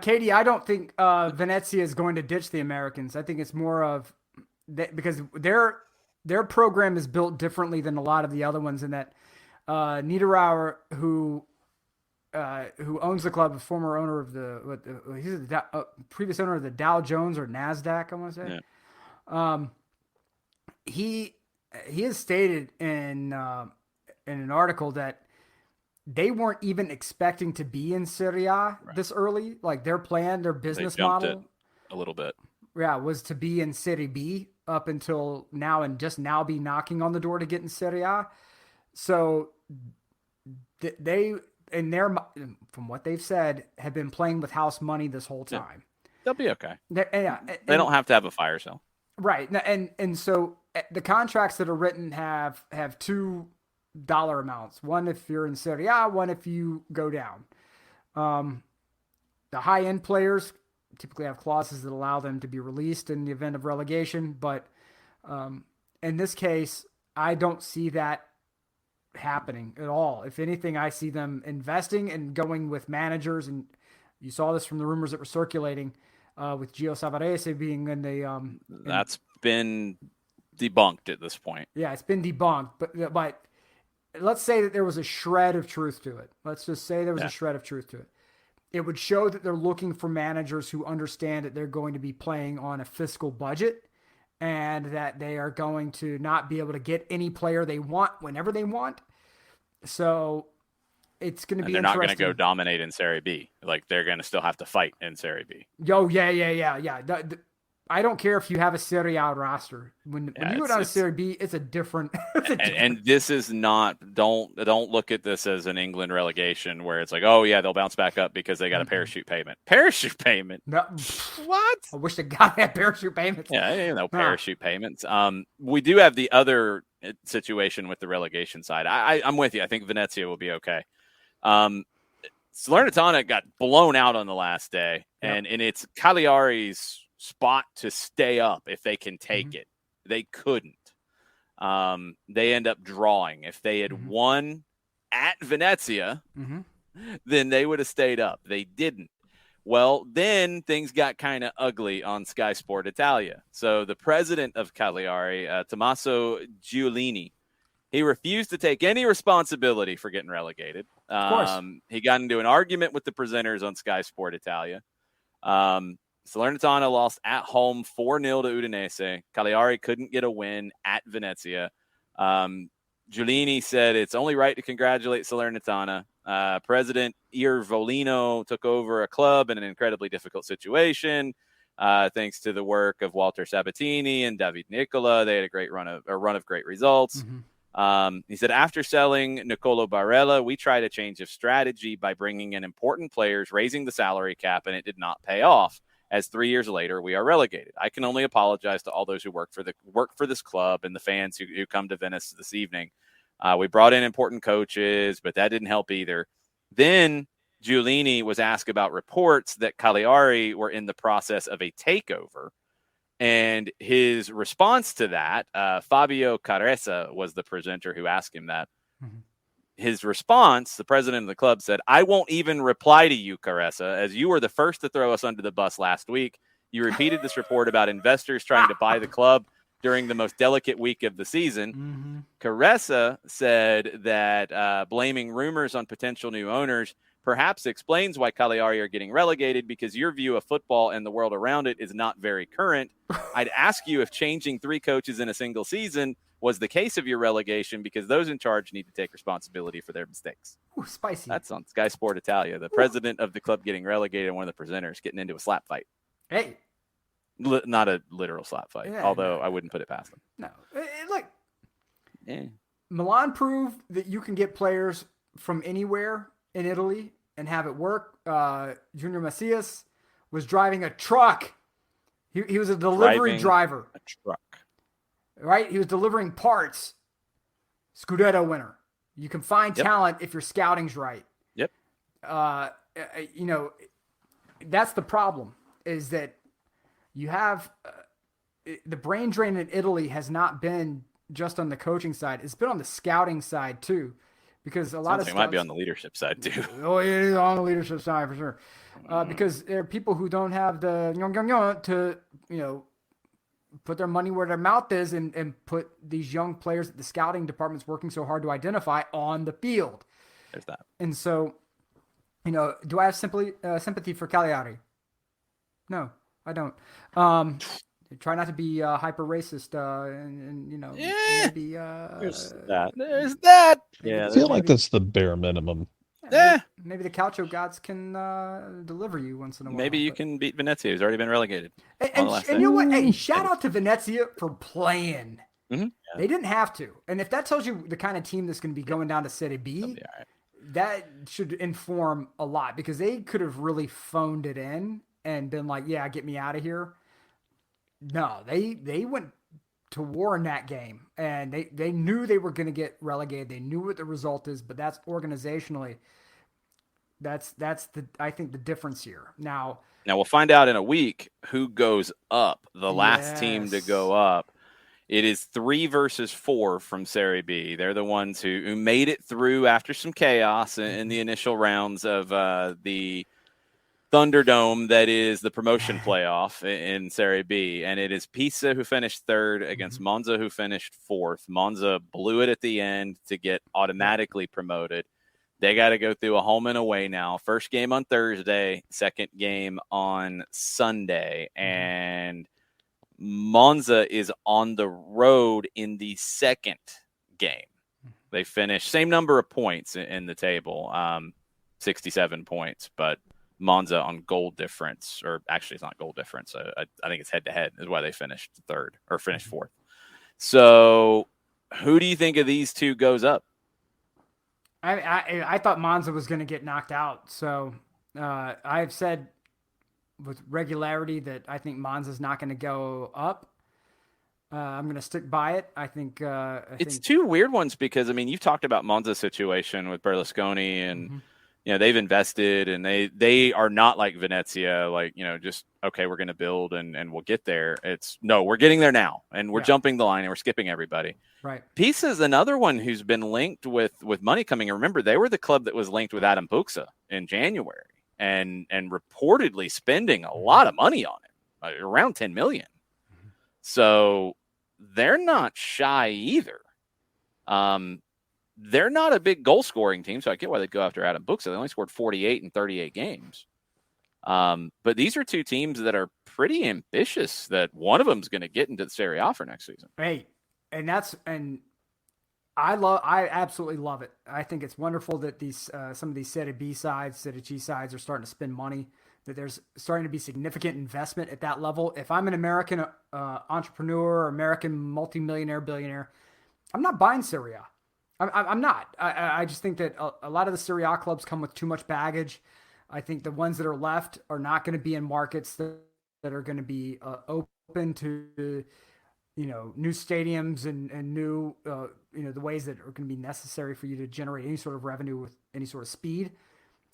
Katie, I don't think Venezia is going to ditch the Americans. I think it's more of because their program is built differently than a lot of the other ones in that Niederauer, who owns the club, a former owner of he's the previous owner of the Dow Jones or NASDAQ, I want to say. Yeah. He has stated in an article that they weren't even expecting to be in Serie A this early. Like their plan, their business model, a little bit, was to be in Serie B up until now, and just now be knocking on the door to get in Serie A. So they. And from what they've said, have been playing with house money this whole time. They'll be okay. They don't have to have a fire sale. Right. And so the contracts that are written have 2 dollar amounts. One if you're in Serie A, one if you go down. The high end players typically have clauses that allow them to be released in the event of relegation, but in this case, I don't see that happening at all. If anything, I see them investing and going with managers, and you saw this from the rumors that were circulating with Gio Savarese being in the. That's been debunked at this point. Yeah, it's been debunked, but let's say that there was a shred of truth to it. Let's just say there was a shred of truth to it. It would show that they're looking for managers who understand that they're going to be playing on a fiscal budget and that they are going to not be able to get any player they want whenever they want. So it's going to be interesting. They're not going to go interesting. dominate in Serie B. Like, they're going to still have to fight in Serie B. Yo, yeah. I don't care if you have a Serie A roster. When you go down to Serie B, it's a different. And this is not. Don't look at this as an England relegation where it's like, oh yeah, they'll bounce back up because they got a parachute payment. Parachute payment? No. What? I wish the guy had parachute payments. Yeah, parachute payments. We do have the other situation with the relegation side. I'm with you. I think Venezia will be okay. Salernitana got blown out on the last day, and it's Cagliari's spot to stay up if they can take it. They couldn't. They end up drawing. If they had won at Venezia, then they would have stayed up. They didn't. Well, then things got kind of ugly on Sky Sport Italia. So the president of Cagliari, Tommaso Giulini, he refused to take any responsibility for getting relegated. Of course. He got into an argument with the presenters on Sky Sport Italia. Salernitana lost at home 4-0 to Udinese. Cagliari couldn't get a win at Venezia. Giulini said it's only right to congratulate Salernitana. President Iervolino took over a club in an incredibly difficult situation. Thanks to the work of Walter Sabatini and David Nicola, they had a run of great results. He said, after selling Nicolo Barella, we tried a change of strategy by bringing in important players, raising the salary cap, and it did not pay off. As 3 years later, we are relegated. I can only apologize to all those who work for this club and the fans who come to Venice this evening. We brought in important coaches, but that didn't help either. Then Giulini was asked about reports that Cagliari were in the process of a takeover. And his response to that, Fabio Caressa was the presenter who asked him that. His response, the president of the club said, I won't even reply to you, Caressa, as you were the first to throw us under the bus last week. You repeated this report about investors trying to buy the club during the most delicate week of the season. Caressa said that blaming rumors on potential new owners perhaps explains why Cagliari are getting relegated, because your view of football and the world around it is not very current. I'd ask you if changing 3 coaches in a single season was the case of your relegation, because those in charge need to take responsibility for their mistakes. Ooh, spicy. That's on Sky Sport Italia. The president of the club getting relegated and one of the presenters getting into a slap fight. Hey. Not a literal slap fight, although I wouldn't put it past them. No. Look, Milan proved that you can get players from anywhere in Italy and have it work. Junior Macias was driving a truck. He was a delivery driver. A truck. Right? He was delivering parts. Scudetto winner. You can find talent if your scouting's right. Yep. That's the problem, is that you have the brain drain in Italy has not been just on the coaching side. It's been on the scouting side too, because a lot of it might be on the leadership side too. Oh, it is on the leadership side for sure. Because there are people who don't have the to, put their money where their mouth is and put these young players that the scouting department's working so hard to identify on the field. There's that. And so, do I have sympathy for Cagliari? No, I don't. Try not to be hyper racist, maybe. There's that. Yeah, I feel like that's the bare minimum. Maybe the Calcio gods can deliver you once in a while. Maybe you can beat Venezia, who's already been relegated. And you know what? Hey, shout out to Venezia for playing. Mm-hmm. They didn't have to. And if that tells you the kind of team that's going to be going down to Serie B, that should inform a lot, because they could have really phoned it in and been like, yeah, get me out of here. No, they went to war in that game, and they knew they were going to get relegated. They knew what the result is, but that's organizationally, that's the I think the difference here. Now we'll find out in a week who goes up. The last team to yes. go up. It is 3 versus 4 from Serie B. They're the ones who made it through after some chaos in the initial rounds of the Thunderdome that is the promotion playoff in Serie B. And it is Pisa who finished third against Monza, who finished fourth. Monza blew it at the end to get automatically promoted. They got to go through a home and away now. First game on Thursday, second game on Sunday. And Monza is on the road in the second game. They finished same number of points in the table, 67 points, but Monza on goal difference, or actually it's not goal difference. I think it's head-to-head is why they finished third or finished fourth. So who do you think of these two goes up? I thought Monza was going to get knocked out. So I've said with regularity that I think Monza's not going to go up. I'm going to stick by it. I think it's two weird ones because, I mean, you've talked about Monza's situation with Berlusconi and, you know, they've invested and they are not like Venezia, like, you know, just, okay, we're going to build and we'll get there. It's no, we're getting there now and we're jumping the line and we're skipping everybody. Right. Pisa is another one who's been linked with money coming in. Remember, they were the club that was linked with Adam Buxa in January and reportedly spending a lot of money on it, around 10 million. So they're not shy either. They're not a big goal scoring team, so I get why they'd go after Adam Buxa. They only scored 48 in 38 games. But these are two teams that are pretty ambitious that one of them is going to get into the Serie A for next season. Hey, and I absolutely love it. I think it's wonderful that these some of these Serie B sides, Serie C sides are starting to spend money, that there's starting to be significant investment at that level. If I'm an American entrepreneur or American multimillionaire, billionaire, I'm not buying Serie A. I'm not. I just think that a lot of the Serie A clubs come with too much baggage. I think the ones that are left are not going to be in markets that are going to be open to, you know, new stadiums and new, you know, the ways that are going to be necessary for you to generate any sort of revenue with any sort of speed.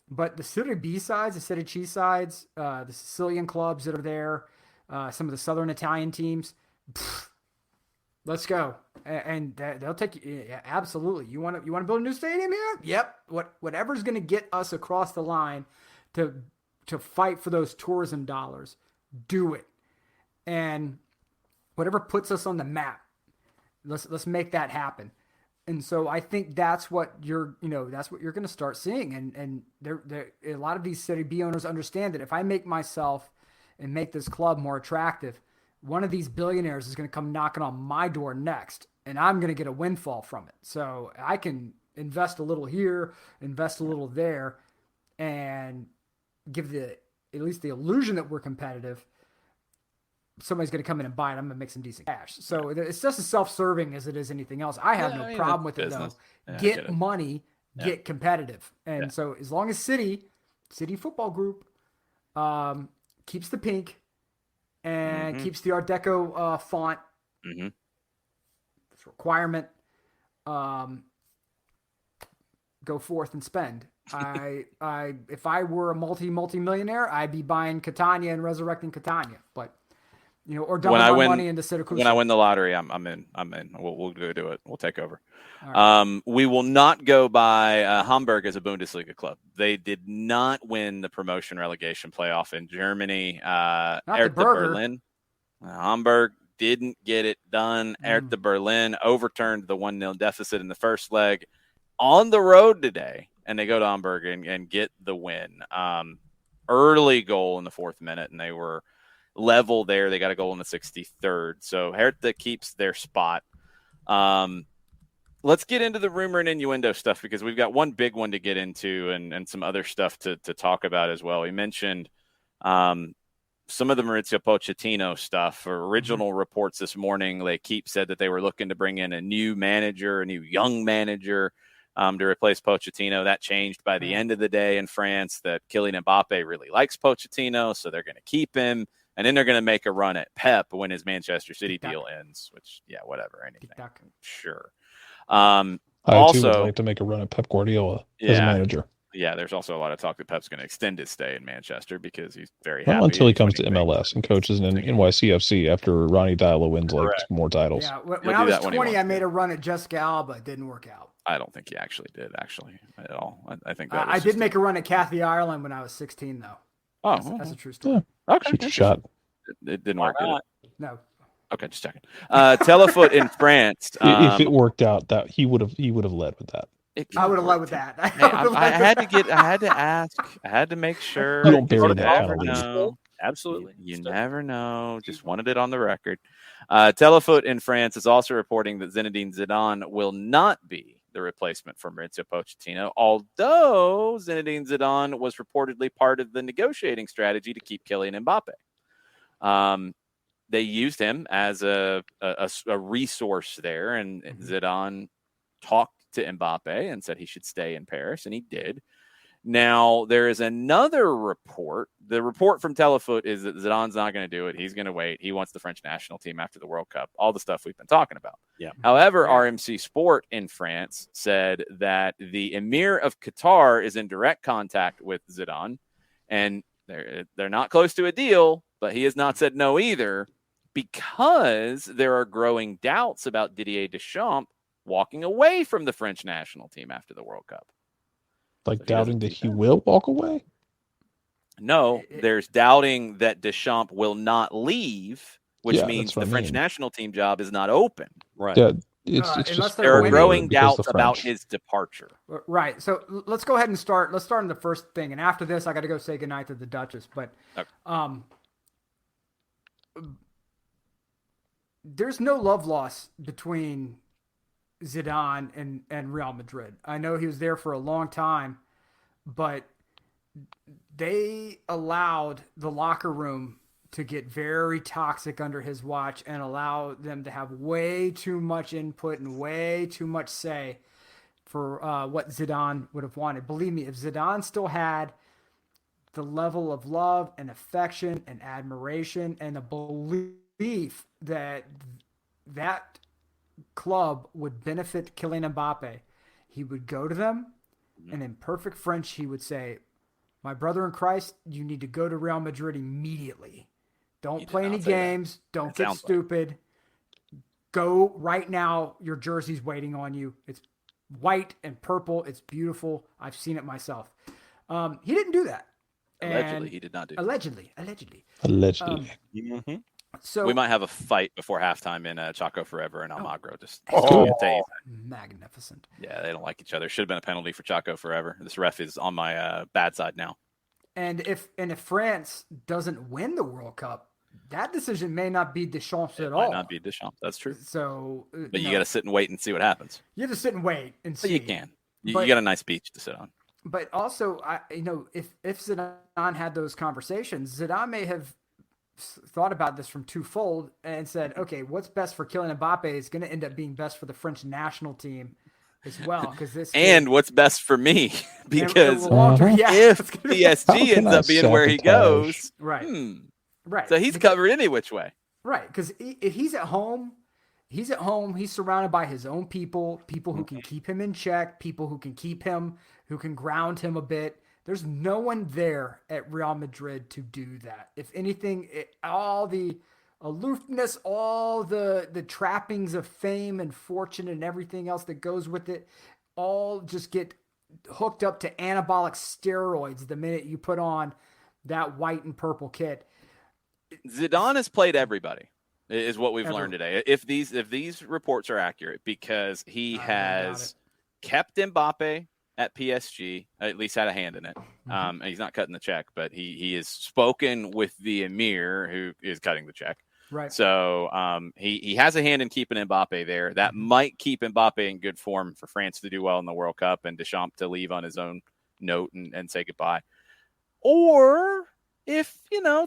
But the Serie B sides, the Serie C sides, the Sicilian clubs that are there, some of the Southern Italian teams, let's go. And they'll take you. Yeah, absolutely. You want to build a new stadium here? Yep. Whatever's going to get us across the line to fight for those tourism dollars, do it. And whatever puts us on the map, let's make that happen. And so I think that's what you're going to start seeing. And there a lot of these Serie B owners understand that if I make myself and make this club more attractive, one of these billionaires is going to come knocking on my door next, and I'm going to get a windfall from it. So I can invest a little here, invest a little there, and give at least the illusion that we're competitive. Somebody's going to come in and buy it. I'm going to make some decent cash. So it's just as self-serving as it is anything else. I have no problem with it, though. Yeah, get money, get competitive. And so as long as City Football Group keeps the pink and keeps the Art Deco font, this requirement, go forth and spend. If I were a multi-millionaire, I'd be buying Catania and resurrecting Catania. But or dumping my money into Syracuse. When I win the lottery, I'm in. We'll go do it. We'll take over. Right. We will not go by Hamburg as a Bundesliga club. They did not win the promotion relegation playoff in Germany. Hertha Berlin. Hamburg didn't get it done. Hertha Berlin overturned the 1-0 deficit in the first leg on the road today, and they go to Hamburg and get the win. Early goal in the 4th minute, and they were level there. They got a goal in the 63rd. So Hertha keeps their spot. Let's get into the rumor and innuendo stuff because we've got one big one to get into and some other stuff to talk about as well. We mentioned some of the Maurizio Pochettino stuff. Original reports this morning, L'Equipe said that they were looking to bring in a new young manager to replace Pochettino. That changed by the end of the day in France, that Kylian Mbappe really likes Pochettino, so they're going to keep him. And then they're going to make a run at Pep when his Manchester City Tic-tac. deal ends, which, yeah, whatever, anything. Tic-tac. Sure. I too would Also, like to make a run at Pep Guardiola as a yeah, manager. yeah, there's also a lot of talk that Pep's going to extend his stay in Manchester because he's very Well, happy. until he He's comes to winning MLS and coaches in NYCFC after Ronnie Diallo wins like Correct. more titles. Yeah, He'll when I do was that when he 20, I wants made to. a run at Jessica Alba. It didn't work out. I don't think he actually did, at all. I think that was I just did make a run at Kathy Ireland when I was 16, though. Oh, That's a true story. Yeah. okay. Shoot your shot. It didn't Why work, did it? not? No. Okay, just checking. Telefoot in France. If it worked out, that he would have led with that. I would have led with that. Hey, I had to ask. I had to make sure. You don't bury You that never penalty. know. Absolutely. You never know. Just wanted it on the record. Telefoot in France is also reporting that Zinedine Zidane will not be the replacement for Mauricio Pochettino, although Zinedine Zidane was reportedly part of the negotiating strategy to keep Kylian Mbappe. They used him as a resource there, and Zidane talked to Mbappe and said he should stay in Paris, and he did. Now, there is another report. The report from Telefoot is that Zidane's not going to do it. He's going to wait. He wants the French national team after the World Cup, all the stuff we've been talking about. Yeah. However, RMC Sport in France said that the Emir of Qatar is in direct contact with Zidane, and they're not close to a deal, but he has not said no either, because there are growing doubts about Didier Deschamps walking away from the French national team after the World Cup. Like So he doubting doesn't that do he that. will walk away? No, there's doubting that Deschamps will not leave, which Yeah, means that's what the I French mean. national team job is not open. Right. Yeah, it's Unless just they're There are waiting. growing because the doubts about French. his departure. Right. So let's go ahead and start. Let's start on the first thing, and after this, I got to go say goodnight to the Duchess. But Okay. There's no love lost between Zidane and Real Madrid. I know he was there for a long time, but they allowed the locker room to get very toxic under his watch and allow them to have way too much input and way too much say for what Zidane would have wanted. Believe me, if Zidane still had the level of love and affection and admiration and a belief that that club would benefit Kylian Mbappe, he would go to them, and in perfect French, he would say, "My brother in Christ, you need to go to Real Madrid immediately. Don't play any games. Don't get stupid. Go right now. Your jersey's waiting on you. It's white and purple. It's beautiful. I've seen it myself." He didn't do that. Allegedly, he did not do that. Allegedly. So we might have a fight before halftime in Chaco Forever and Almagro. Just magnificent. Yeah, they don't like each other. Should have been a penalty for Chaco Forever. This ref is on my bad side now. And if France doesn't win the World Cup, that decision may not be Deschamps at all. Might not be Deschamps. That's true. So, but you got to sit and wait and see what happens. You have to sit and wait and see. But you can. You got a nice beach to sit on. But also, if Zidane had those conversations, Zidane may have thought about this from twofold and said, okay, what's best for Kylian Mbappe is going to end up being best for the French national team as well. And what's best for me, because if PSG ends up being where he goes, right. So he's covered any which way. Right, because if he's at home, he's surrounded by his own people who can keep him in check, people who can keep him, who can ground him a bit. There's no one there at Real Madrid to do that. If anything, all the aloofness, all the trappings of fame and fortune and everything else that goes with it, all just get hooked up to anabolic steroids the minute you put on that white and purple kit. Zidane has played everybody, is what we've learned today. If these reports are accurate, because he has kept Mbappe at PSG, at least had a hand in it. And he's not cutting the check, but he has spoken with the Emir, who is cutting the check. Right. So he has a hand in keeping Mbappe there. That might keep Mbappe in good form for France to do well in the World Cup and Deschamps to leave on his own note and say goodbye. Or if,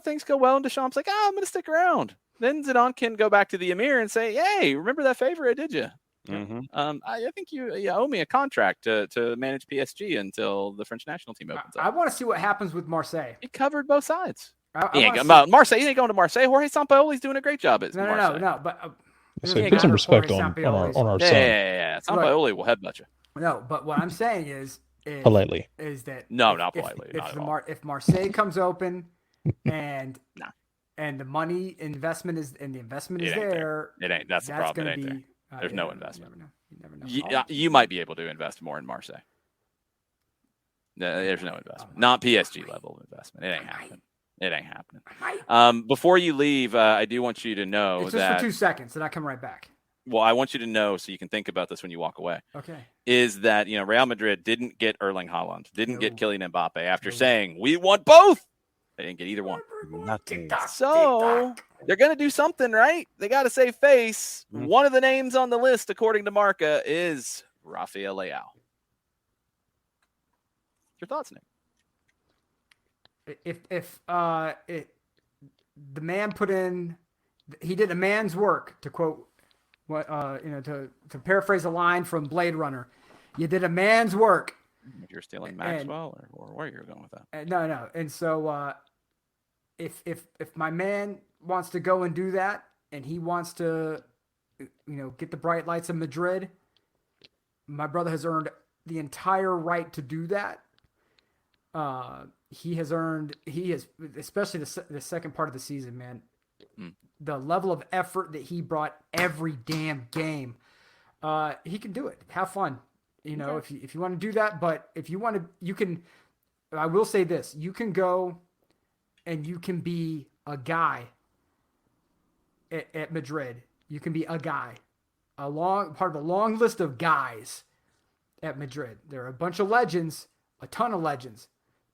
things go well and Deschamps like, I'm going to stick around, then Zidane can go back to the Emir and say, hey, remember that favor I did you? I think you owe me a contract to manage PSG until the French national team opens up. I want to see what happens with Marseille. He covered both sides. He ain't going Marseille. He ain't going to Marseille. Jorge Sampaoli's doing a great job at Marseille. No. But so put some respect on our son. Yeah. Sampaoli will headbutt you. No, but what I'm saying is politely that not politely. If Marseille comes open and the money investment is there, it ain't. That's the problem. It ain't there. There's no investment. You never know. You might be able to invest more in Marseille. There's no investment. Not PSG level investment. It ain't happening. Before you leave, I do want you to know it's just for 2 seconds, and I come right back. Well, I want you to know so you can think about this when you walk away. Okay. Is that, Real Madrid didn't get Erling Haaland, didn't get Kylian Mbappe after saying, we want both. They didn't get either one. Nothing. So they're going to do something, right? They got to save face. Mm-hmm. One of the names on the list, according to Marca, is Rafael Leao. Your thoughts, Nick? If the man he did a man's work, to quote to paraphrase a line from Blade Runner, you did a man's work. You're stealing Maxwell, or where you're going with that? No. And so if my man wants to go and do that, and he wants to, get the bright lights of Madrid, my brother has earned the entire right to do that. He has, especially the second part of the season, man. The level of effort that he brought every damn game, he can do it. Have fun, if you want to do that. But if you want to, you can. I will say this: you can go, and you can be a guy at Madrid. You can be a guy, part of a long list of guys at Madrid. There are a bunch of legends, a ton of legends.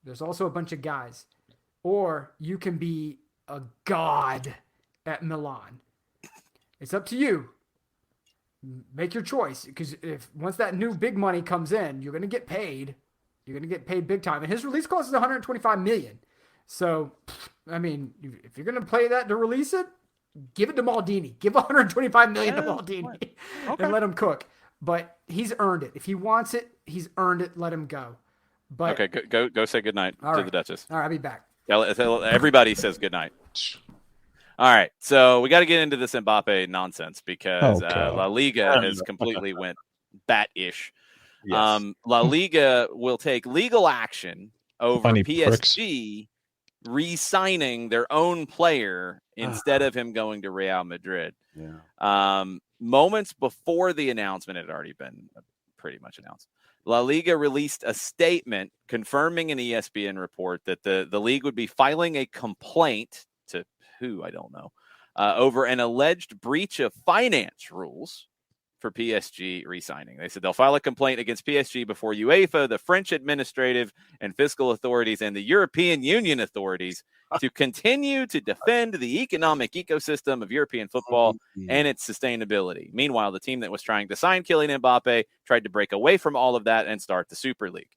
There's also a bunch of guys, or you can be a god at Milan. It's up to you. Make your choice, because once that new big money comes in, you're going to get paid. You're going to get paid big time. And his release cost is $125 million. So, I mean, if you're going to play that to release it, give it to Maldini. Give $125 million to Maldini and let him cook. But he's earned it. If he wants it, he's earned it. Let him go. But okay, go say goodnight to the Duchess. All right, I'll be back. Everybody says goodnight. All right, so we got to get into this Mbappe nonsense because La Liga has completely went bat-ish. Yes. La Liga will take legal action over PSG re-signing their own player instead of him going to Real Madrid. Yeah. Moments before the announcement, it had already been pretty much announced. La Liga released a statement confirming an ESPN report that the league would be filing a complaint to who, I don't know, over an alleged breach of finance rules for PSG re-signing. They said they'll file a complaint against PSG before UEFA, the French administrative and fiscal authorities, and the European Union authorities to continue to defend the economic ecosystem of European football and its sustainability. Meanwhile, the team that was trying to sign Kylian Mbappe tried to break away from all of that and start the Super League.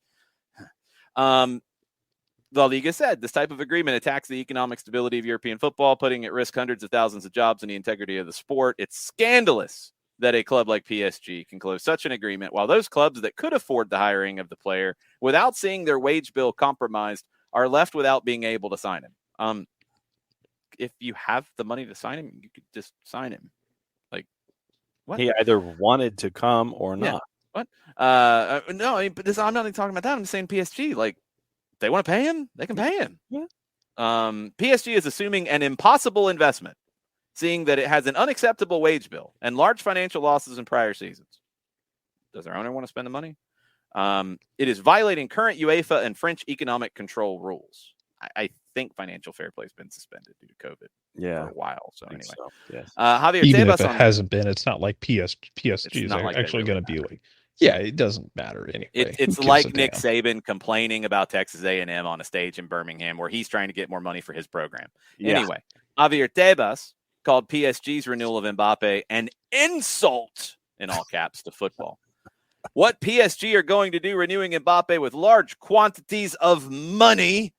La Liga said this type of agreement attacks the economic stability of European football, putting at risk hundreds of thousands of jobs and the integrity of the sport. It's scandalous that a club like PSG can close such an agreement while those clubs that could afford the hiring of the player without seeing their wage bill compromised are left without being able to sign him. If you have the money to sign him, you could just sign him. Like, what? He either wanted to come or not. What? No, I'm not even talking about that. I'm saying PSG, like, they want to pay him, they can pay him. Yeah. PSG is assuming an impossible investment, seeing that it has an unacceptable wage bill and large financial losses in prior seasons. Does their owner want to spend the money? It is violating current UEFA and French economic control rules. I think financial fair play has been suspended due to COVID for a while. So anyway, yes. Javier Even Tebas if it hasn't been, it's not like PSG is actually going to be like. Yeah, it doesn't matter anyway. It's like Nick Saban complaining about Texas A&M on a stage in Birmingham where he's trying to get more money for his program. Yeah. Anyway, Javier Tebas called PSG's renewal of Mbappe an insult, in all caps, to football. What PSG are going to do renewing Mbappe with large quantities of money,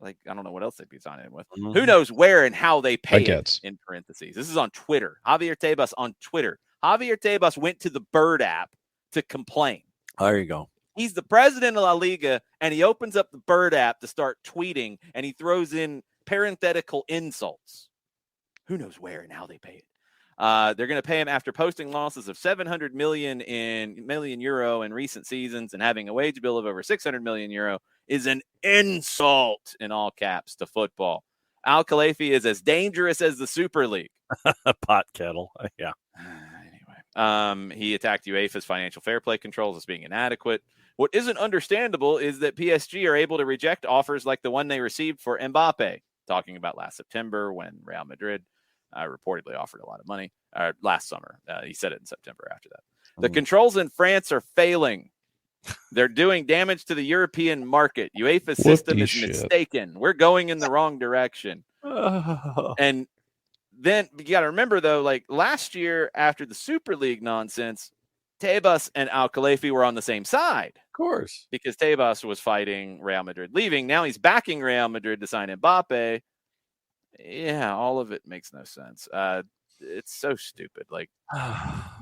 like, I don't know what else they'd be signing him with. Mm-hmm. Who knows where and how they pay it, in parentheses. This is on Twitter. Javier Tebas on Twitter. Javier Tebas went to the Bird app to complain. There you go. He's the president of La Liga, and he opens up the Bird app to start tweeting, and he throws in parenthetical insults. Who knows where and how they pay it. They're going to pay him after posting losses of 700 million euro in recent seasons, and having a wage bill of over 600 million euro is an insult in all caps to football. Al Khelafi is as dangerous as the Super League. Pot kettle. Yeah. Anyway, he attacked UEFA's financial fair play controls as being inadequate. What isn't understandable is that PSG are able to reject offers like the one they received for Mbappe, talking about last September when Real Madrid reportedly offered a lot of money last summer. He said it in September after that. The controls in France are failing. They're doing damage to the European market. UEFA's system is mistaken. We're going in the wrong direction. And then you got to remember, though, like last year after the Super League nonsense, Tebas and Al Khelafi were on the same side. Of course. Because Tebas was fighting Real Madrid leaving. Now he's backing Real Madrid to sign Mbappe. Yeah, all of it makes no sense. It's so stupid. Like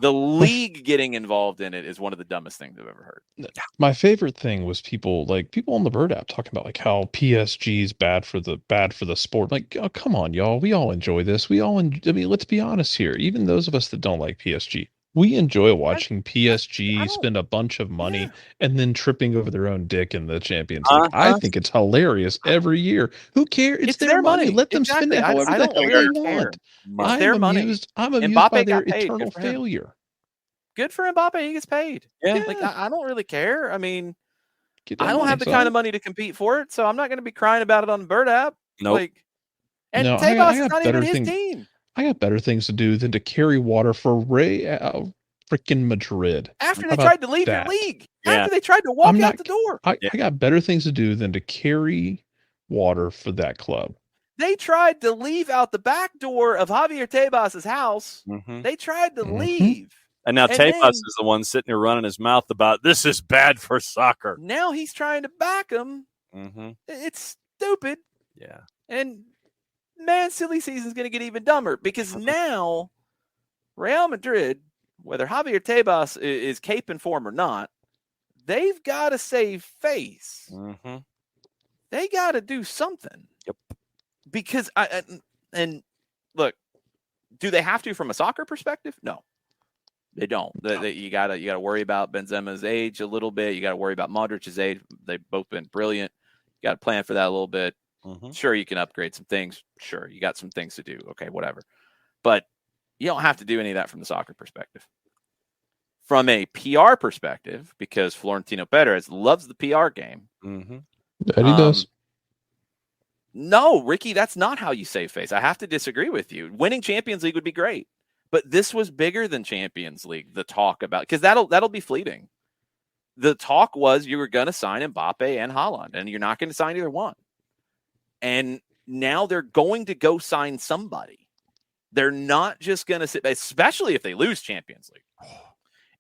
the league getting involved in it is one of the dumbest things I've ever heard. My favorite thing was people on the Bird app talking about like how PSG is bad for the sport. Like, oh, come on, y'all. We all enjoy this. I mean, let's be honest here. Even those of us that don't like PSG, we enjoy watching PSG spend a bunch of money and then tripping over their own dick in the Champions League. I think it's hilarious every year. Who cares? It's their money. Let them spend it however the hell they want. It's their money. I'm amused Mbappe by their got paid. eternal failure. Good for Mbappe. He gets paid. Yeah. Like I don't really care. I mean, I don't have the kind of money to compete for it, so I'm not going to be crying about it on the Bird app. Nope. Like, and no, Tebas is not even his team. I got better things to do than to carry water for freaking Madrid. After they tried to leave your league. Yeah. After they tried to walk out the door. I got better things to do than to carry water for that club. They tried to leave out the back door of Javier Tebas' house. Mm-hmm. They tried to leave. And now Tebas is the one sitting there running his mouth about this is bad for soccer. Now he's trying to back him. Mm-hmm. It's stupid. Yeah. And man, silly season's going to get even dumber because now Real Madrid, whether Javier Tebas is caping for him or not, they've got to save face. Mm-hmm. They got to do something. Yep. Because and look, do they have to from a soccer perspective? No, they don't. You gotta worry about Benzema's age a little bit. You got to worry about Modric's age. They've both been brilliant. You got to plan for that a little bit. Mm-hmm. Sure, you can upgrade some things. Sure, you got some things to do. Okay, whatever. But you don't have to do any of that from the soccer perspective. From a PR perspective, because Florentino Perez loves the PR game. Mm-hmm. That he does. No, Ricky, that's not how you save face. I have to disagree with you. Winning Champions League would be great, but this was bigger than Champions League. The talk about, because that'll be fleeting. The talk was you were going to sign Mbappe and Haaland, and you're not going to sign either one. And now they're going to go sign somebody. They're not just going to sit, especially if they lose Champions League.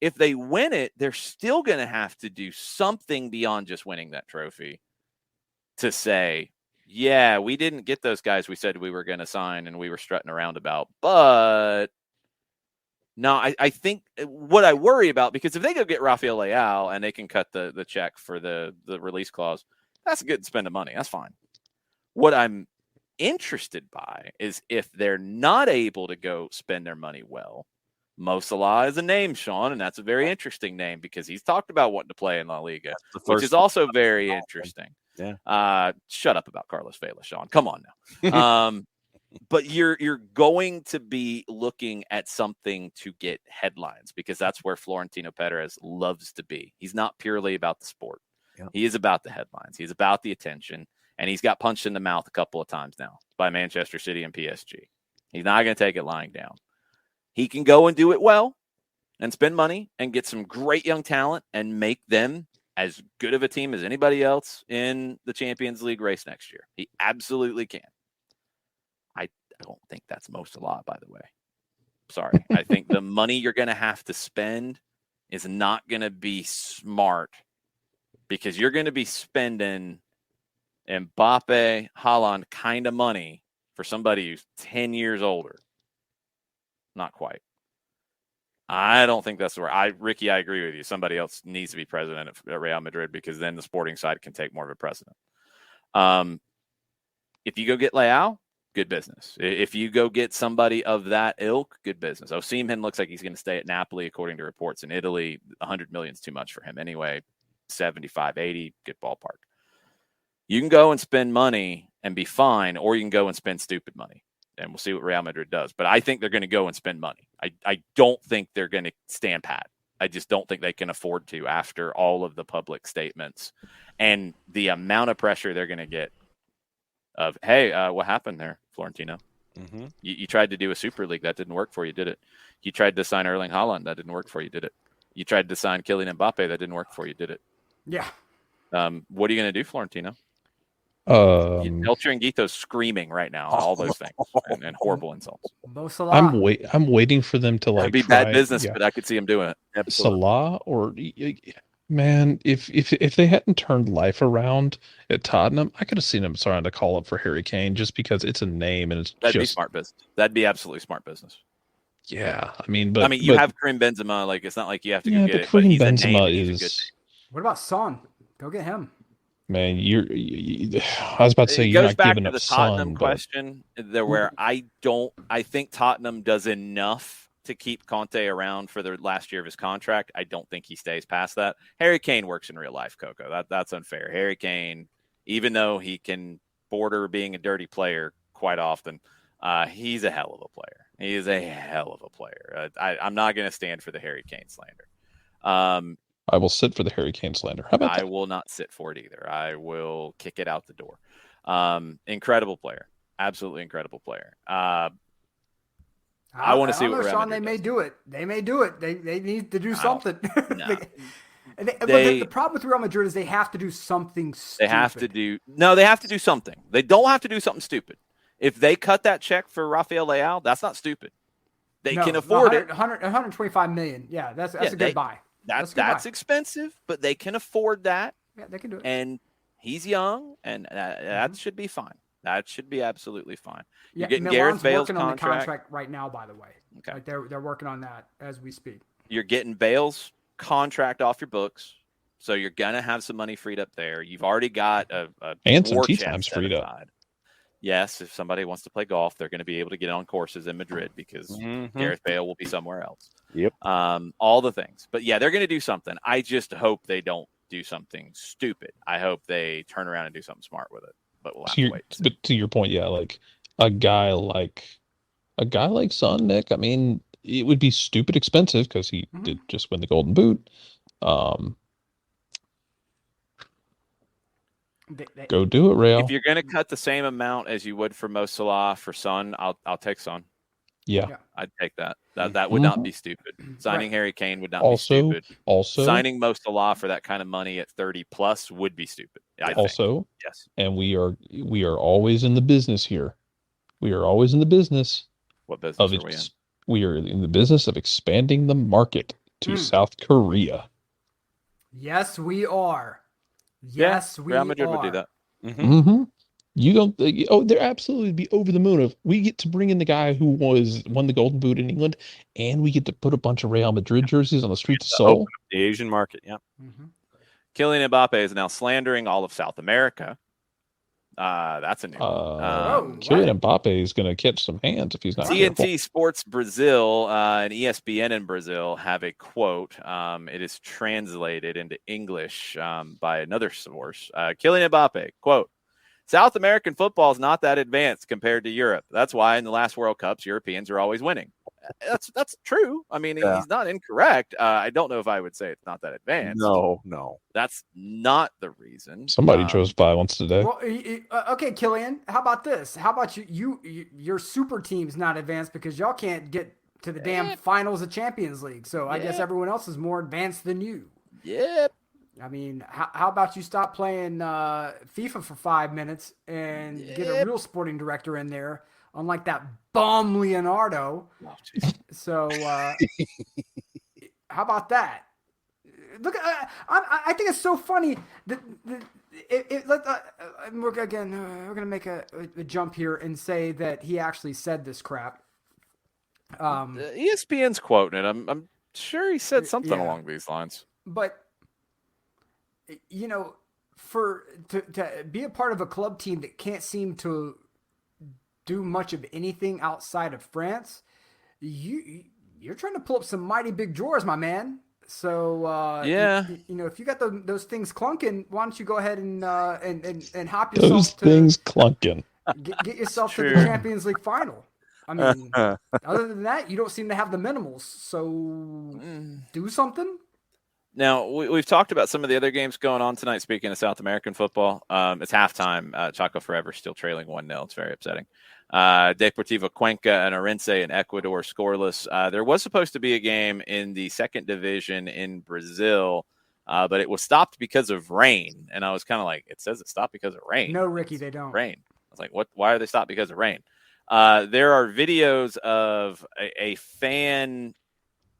If they win it, they're still going to have to do something beyond just winning that trophy to say, yeah, we didn't get those guys we said we were going to sign and we were strutting around about. But no, I think what I worry about, because if they go get Rafael Leao and they can cut the check for the release clause, that's good to spend the money. That's fine. What I'm interested by is if they're not able to go spend their money well. Mo Salah is a name, Sean, and that's a very interesting name because he's talked about wanting to play in La Liga, which is also very interesting. Yeah. Shut up about Carlos Vela, Sean. Come on now. But you're going to be looking at something to get headlines because that's where Florentino Perez loves to be. He's not purely about the sport. Yeah. He is about the headlines. He's about the attention, and he's got punched in the mouth a couple of times now by Manchester City and PSG. He's not going to take it lying down. He can go and do it well and spend money and get some great young talent and make them as good of a team as anybody else in the Champions League race next year. He absolutely can. I don't think that's most a lot, by the way. Sorry. I think the money you're going to have to spend is not going to be smart because you're going to be spending Mbappe, Haaland kind of money for somebody who's 10 years older. Not quite. I don't think that's where Ricky, I agree with you. Somebody else needs to be president at Real Madrid because then the sporting side can take more of a precedent. If you go get Leao, good business. If you go get somebody of that ilk, good business. Osimhen looks like he's going to stay at Napoli, according to reports in Italy. 100 million is too much for him anyway. 75, 80, good ballpark. You can go and spend money and be fine, or you can go and spend stupid money. And we'll see what Real Madrid does. But I think they're going to go and spend money. I don't think they're going to stand pat. I just don't think they can afford to after all of the public statements and the amount of pressure they're going to get of, hey, what happened there, Florentino? Mm-hmm. You tried to do a Super League. That didn't work for you, did it? You tried to sign Erling Haaland. That didn't work for you, did it? You tried to sign Kylian Mbappe. That didn't work for you, did it? Yeah. What are you going to do, Florentino? El Chiringuito's screaming right now, all those things and horrible insults. I'm waiting for them to It'd be bad business, but I could see him doing it. Absolutely. Salah or man, if they hadn't turned life around at Tottenham, I could have seen them starting to call up for Harry Kane just because it's a name and that'd be smart business. That'd be absolutely smart business. Yeah, I mean, you have Karim Benzema. Like, it's not like you have to go get it. Karim He's Benzema is. What about Son? Go get him. Man, I was about to say you're not giving up the Son. Tottenham question there, where I think Tottenham does enough to keep Conte around for the last year of his contract. I don't think he stays past that. Harry Kane works in real life, Coco. That's unfair. Harry Kane, even though he can border being a dirty player quite often, he's a hell of a player. He is a hell of a player. I'm not going to stand for the Harry Kane slander. I will sit for the Harry Kane slander. How about I that? will not sit for it either. I will kick it out the door. Incredible player. Absolutely incredible player. I want to see what Sean, they may do it. They may do it. They need to do something. No. But the problem with Real Madrid is they have to do something stupid. They have to do something. They don't have to do something stupid. If they cut that check for Rafael Leao, that's not stupid. They can afford it. 125 million. Yeah, that's a good buy. That's expensive, but they can afford that. Yeah, they can do it. And he's young, and that should be fine. That should be absolutely fine. You're getting Milan's Gareth Bale's working contract. on the contract right now, by the way. Okay. Like they're working on that as we speak. You're getting Bale's contract off your books, so you're gonna have some money freed up there. You've already got a and some tea times freed up. Yes, if somebody wants to play golf, they're going to be able to get on courses in Madrid because Gareth Bale will be somewhere else. Yep. All the things. But yeah, they're going to do something. I just hope they don't do something stupid. I hope they turn around and do something smart with it. But we'll have to wait. But to your point, yeah, like a guy like Son, Nick, I mean, it would be stupid expensive because he did just win the Golden Boot. Go do it, Real. If you're going to cut the same amount as you would for Mo Salah for Son, I'll take Son. Yeah. I'd take that. That would not be stupid. Signing Harry Kane would not be stupid. Also, signing Mo Salah for that kind of money at 30 plus would be stupid. I think. Yes. And we are always in the business here. We are always in the business. What business are we in? We are in the business of expanding the market to South Korea. Yes, we are. Yes, we Real Madrid are. would do that. You don't. They're absolutely be over the moon if we get to bring in the guy who won the Golden Boot in England, and we get to put a bunch of Real Madrid jerseys on the streets of Seoul. The Asian market, yeah. Kylian Mbappe is now slandering all of South America. That's a new one. Kylian Mbappe is going to catch some hands if he's not TNT careful. Sports Brazil and ESPN in Brazil have a quote. It is translated into English by another source. Kylian Mbappe, quote, South American football is not that advanced compared to Europe. That's why in the last World Cups, Europeans are always winning. That's true. I mean, he's not incorrect. I don't know if I would say it's not that advanced. No. That's not the reason. Somebody chose violence today. Well, okay, Killian, how about this? How about your super team's not advanced because y'all can't get to the damn finals of Champions League. So I guess everyone else is more advanced than you. Yep. I mean, how about you stop playing FIFA for 5 minutes and get a real sporting director in there, unlike that bum Leonardo. So how about that? Look, I think it's so funny that we're going to make a jump here and say that he actually said this crap. ESPN's quoting it. I'm sure he said something along these lines. But, you know, to be a part of a club team that can't seem to do much of anything outside of France, you're trying to pull up some mighty big drawers, my man. So if you got those things clunking, why don't you go ahead and hop yourself Those things clunking. Get yourself to the Champions League final. I mean, other than that, you don't seem to have the minimals. So do something. Now, we've talked about some of the other games going on tonight. Speaking of South American football, it's halftime. Chaco Forever still trailing 1-0. It's very upsetting. Deportivo Cuenca and Orense in Ecuador scoreless. There was supposed to be a game in the second division in Brazil, but it was stopped because of rain. And I was kind of like, it says it stopped because of rain. No, Ricky, they don't. Rain. I was like, what? Why are they stopped because of rain? There are videos of a fan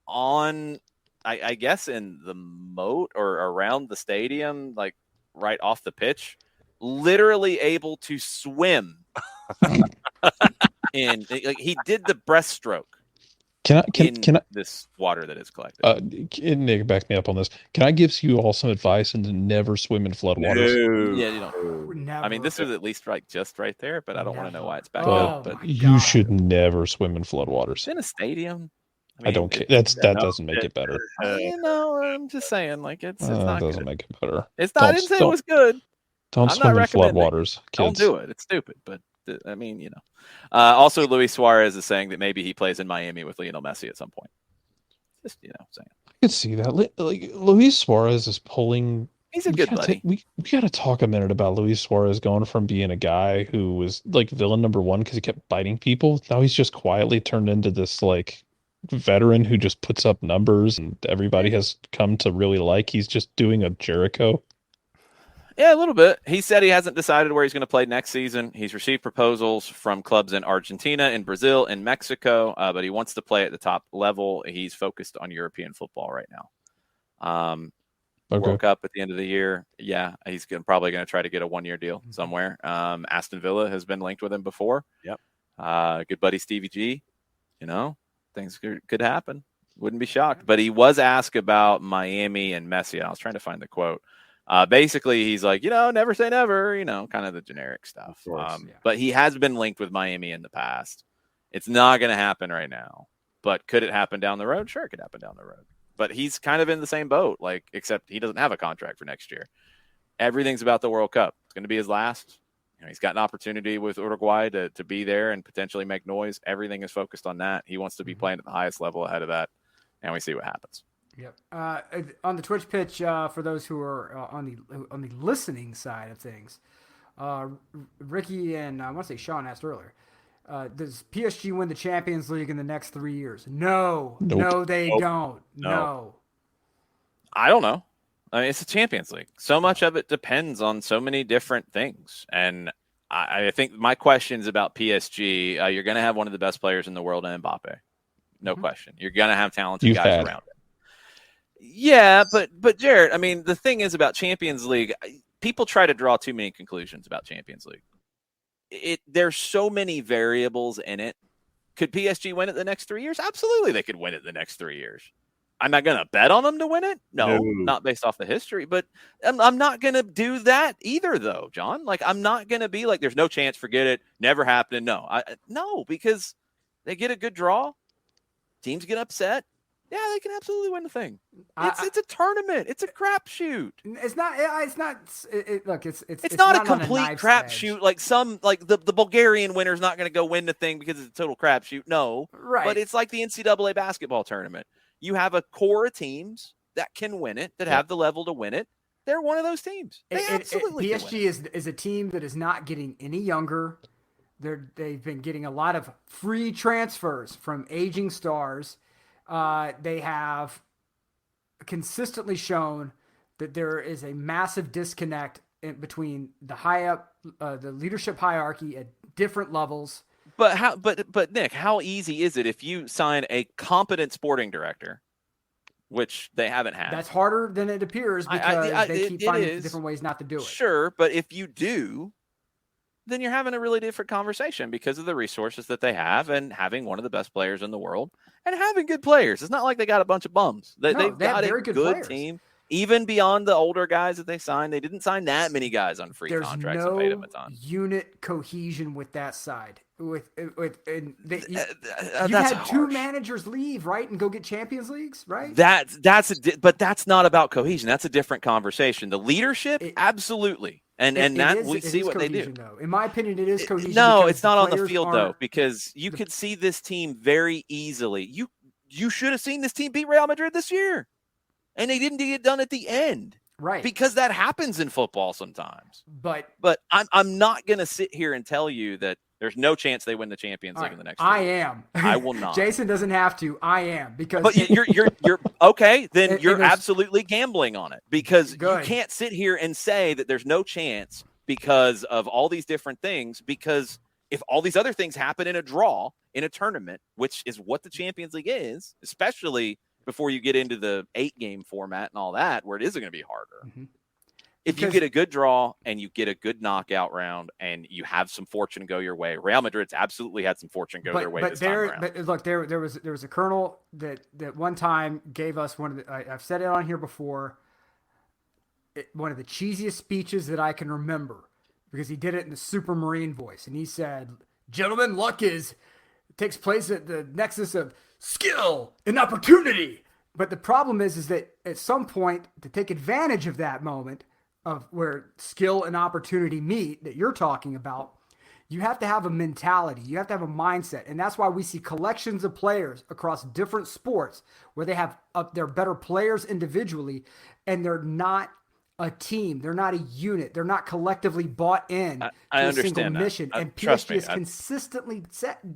on, I guess, in the moat or around the stadium, like right off the pitch, literally able to swim. He did the breaststroke. Can I this water that is collected? Nick, back me up on this. Can I give you all some advice and to never swim in floodwaters? No. Yeah, you don't. Never. I mean, this is at least just right there, but I don't want to know why it's back up. But you should never swim in floodwaters. It's in a stadium. I don't care. That doesn't make it better. I'm just saying, like it's not. Doesn't make it better. It's not. I didn't say it was good. Don't swim in floodwaters, kids. Don't do it. It's stupid. But I mean, Also, Luis Suarez is saying that maybe he plays in Miami with Lionel Messi at some point. Just saying. I could see that. Like Luis Suarez is pulling. He's a good buddy. We got to talk a minute about Luis Suarez going from being a guy who was like villain number one because he kept biting people. Now he's just quietly turned into this like veteran who just puts up numbers and everybody has come to really like. He's just doing a Jericho. Yeah, a little bit. He said he hasn't decided where he's going to play next season. He's received proposals from clubs in Argentina, in Brazil, in Mexico, but he wants to play at the top level. He's focused on European football right now. World Cup at the end of the year. Yeah, he's probably going to try to get a 1-year deal somewhere. Aston Villa has been linked with him before. Yep. Good buddy Stevie G. Things could happen. Wouldn't be shocked. But he was asked about Miami and Messi. I was trying to find the quote. Basically, he's like, never say never, kind of the generic stuff. But he has been linked with Miami in the past. It's not going to happen right now. But could it happen down the road? Sure, it could happen down the road. But he's kind of in the same boat, except he doesn't have a contract for next year. Everything's about the World Cup. It's going to be his last. He's got an opportunity with Uruguay to be there and potentially make noise. Everything is focused on that. He wants to be playing at the highest level ahead of that, and we see what happens. Yep. On the Twitch pitch, for those who are on the listening side of things, Ricky and I want to say Sean asked earlier, does PSG win the Champions League in the next 3 years? No. Nope. No, they don't. No. I don't know. I mean, it's a Champions League. So much of it depends on so many different things. And I think my questions about PSG, you're going to have one of the best players in the world in Mbappe. No question. You're going to have talented guys around it. Yeah, but Jared, I mean, the thing is about Champions League, people try to draw too many conclusions about Champions League. There's so many variables in it. Could PSG win it the next 3 years? Absolutely, they could win it the next 3 years. I'm not going to bet on them to win it. No, not based off the history. But I'm not going to do that either, though, John. I'm not going to be like, there's no chance, forget it, never happening. No, because they get a good draw. Teams get upset. Yeah, they can absolutely win the thing. It's a tournament. It's a crapshoot. It's not. Look, it's not a complete crapshoot. Like the Bulgarian winner's not going to go win the thing because it's a total crapshoot. No, right. But it's like the NCAA basketball tournament. You have a core of teams that can win it, that have the level to win it. They're one of those teams. They absolutely PSG is a team that is not getting any younger. They've been getting a lot of free transfers from aging stars. They have consistently shown that there is a massive disconnect between the leadership hierarchy at different levels. But Nick, how easy is it if you sign a competent sporting director, which they haven't had? That's harder than it appears because they keep finding different ways not to do it. Sure, but if you do, then you're having a really different conversation because of the resources that they have and having one of the best players in the world and having good players. It's not like they got a bunch of bums. They've got a good team. Even beyond the older guys that they signed, they didn't sign that many guys on free There's contracts and paid them a no ton. unit cohesion with that side. You've That's had two harsh. managers leave, right, and go get Champions Leagues, right? But that's not about cohesion. That's a different conversation. The leadership, absolutely, we see what they do. Though. In my opinion, it is cohesion. No, it's not on the field though, because you could see this team very easily. You should have seen this team beat Real Madrid this year, and they didn't get it done at the end, right? Because that happens in football sometimes. But I'm not going to sit here and tell you that there's no chance they win the Champions League in the next year. I am. I will not. Jason doesn't have to. I am, because. But you're okay. Then you're absolutely gambling on it, because you can't sit here and say that there's no chance because of all these different things. Because if all these other things happen in a draw in a tournament, which is what the Champions League is, especially before you get into the 8-game format and all that, where it is going to be harder. Mm-hmm. If you get a good draw and you get a good knockout round and you have some fortune go your way, Real Madrid's absolutely had some fortune go their way this time around. But look, there was a colonel that one time gave us one of the, I've said it on here before, one of the cheesiest speeches that I can remember, because he did it in the Supermarine voice, and he said, "Gentlemen, luck takes place at the nexus of skill and opportunity." But the problem is that at some point, to take advantage of that moment of where skill and opportunity meet that you're talking about, you have to have a mentality. You have to have a mindset. And that's why we see collections of players across different sports where they have they're better players individually, and they're not a team. They're not a unit. They're not collectively bought in to a single mission. And PSG has consistently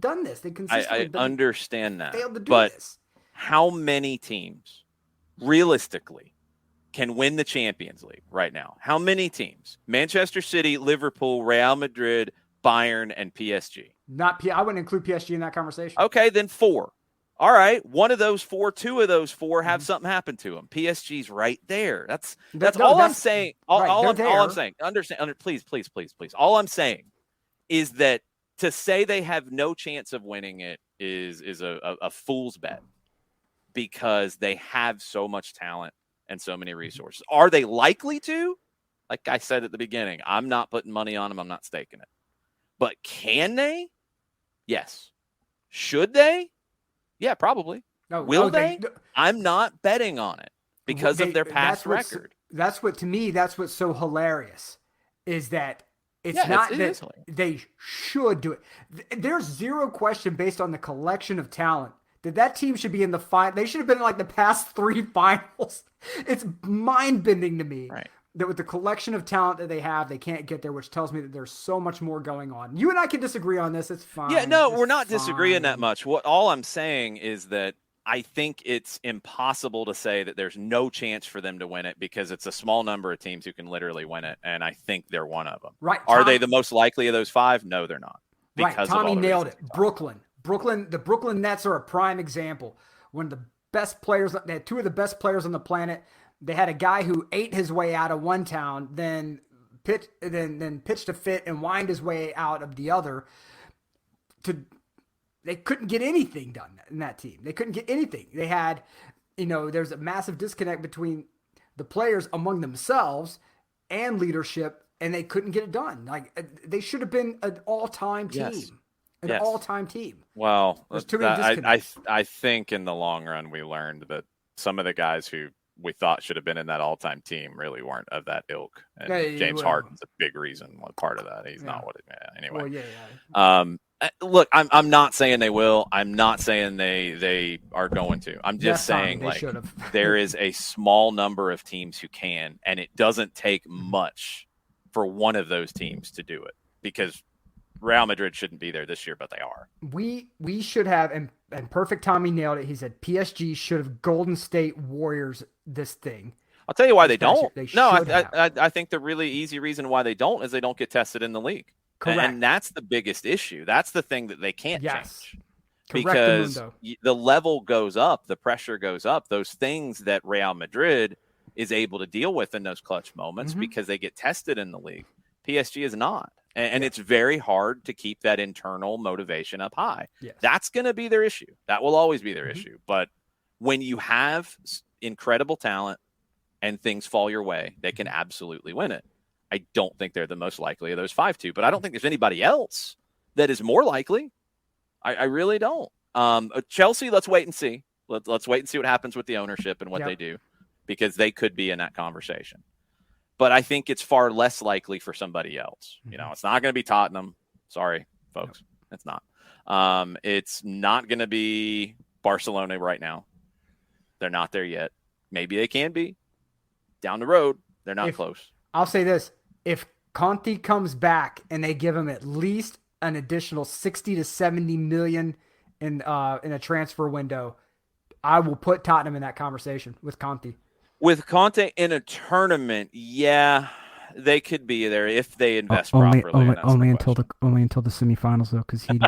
done this. They consistently understand that. Failed to do this. How many teams realistically can win the Champions League right now? How many teams? Manchester City, Liverpool, Real Madrid, Bayern, and PSG. I wouldn't include PSG in that conversation. Okay, then 4. All right, one of those 4, 2 of those 4 have something happen to them. PSG's right there. That's all I'm saying. All I'm saying. Understand? Please. All I'm saying is that to say they have no chance of winning it is a fool's bet, because they have so much talent and so many resources. Are they likely to? Like I said at the beginning, I'm not putting money on them. I'm not staking it. But can they? Yes. Should they? Yeah, probably. Will they? I'm not betting on it because of their past record. That's what's so hilarious, is that it's they should do it. There's zero question, based on the collection of talent, that team should be in the final. They should have been in like the past 3 finals. It's mind-bending to me that with the collection of talent that they have, they can't get there, which tells me that there's so much more going on. You and I can disagree on this. It's fine. Yeah, no, we're not disagreeing that much. All I'm saying is that I think it's impossible to say that there's no chance for them to win it, because it's a small number of teams who can literally win it, and I think they're one of them. Right? Are they the most likely of those 5? No, they're not. Right. Tommy nailed it. The Brooklyn Nets are a prime example. One of the best players, they had 2 of the best players on the planet. They had a guy who ate his way out of one town, then pitched a fit and whined his way out of the other. They couldn't get anything done in that team. They couldn't get anything. They had, there's a massive disconnect between the players among themselves and leadership, and they couldn't get it done. Like, they should have been an all-time team. Yes. All-time team. Well, there's too many disconnects. I think in the long run we learned that some of the guys who we thought should have been in that all-time team really weren't of that ilk. And James Harden's a big reason, part of that. He's not what it anyway. Well, look, I'm not saying they will. I'm not saying they are going to. I'm just saying there is a small number of teams who can, and it doesn't take much for one of those teams to do it, because Real Madrid shouldn't be there this year, but they are. We should have, and Perfect Tommy nailed it. He said PSG should have Golden State Warriors this thing. I'll tell you why they don't. I think the really easy reason why they don't is they don't get tested in the league. Correct. And that's the biggest issue. That's the thing that they can't change. Because the level goes up, the pressure goes up. Those things that Real Madrid is able to deal with in those clutch moments because they get tested in the league. PSG is not. And it's very hard to keep that internal motivation up high. Yes. That's going to be their issue. That will always be their issue. But when you have incredible talent and things fall your way, they can absolutely win it. I don't think they're the most likely of those 5-2, but I don't think there's anybody else that is more likely. I really don't. Chelsea, let's wait and see. Let's wait and see what happens with the ownership and what they do, because they could be in that conversation. But I think it's far less likely for somebody else. You know, it's not going to be Tottenham. Sorry, folks. It's not. It's not going to be Barcelona right now. They're not there yet. Maybe they can be down the road. They're not close. I'll say this. If Conte comes back and they give him at least an additional 60 to 70 million in a transfer window, I will put Tottenham in that conversation with Conte. With Conte in a tournament, yeah, they could be there if they invest properly. Only until the semifinals, though, because he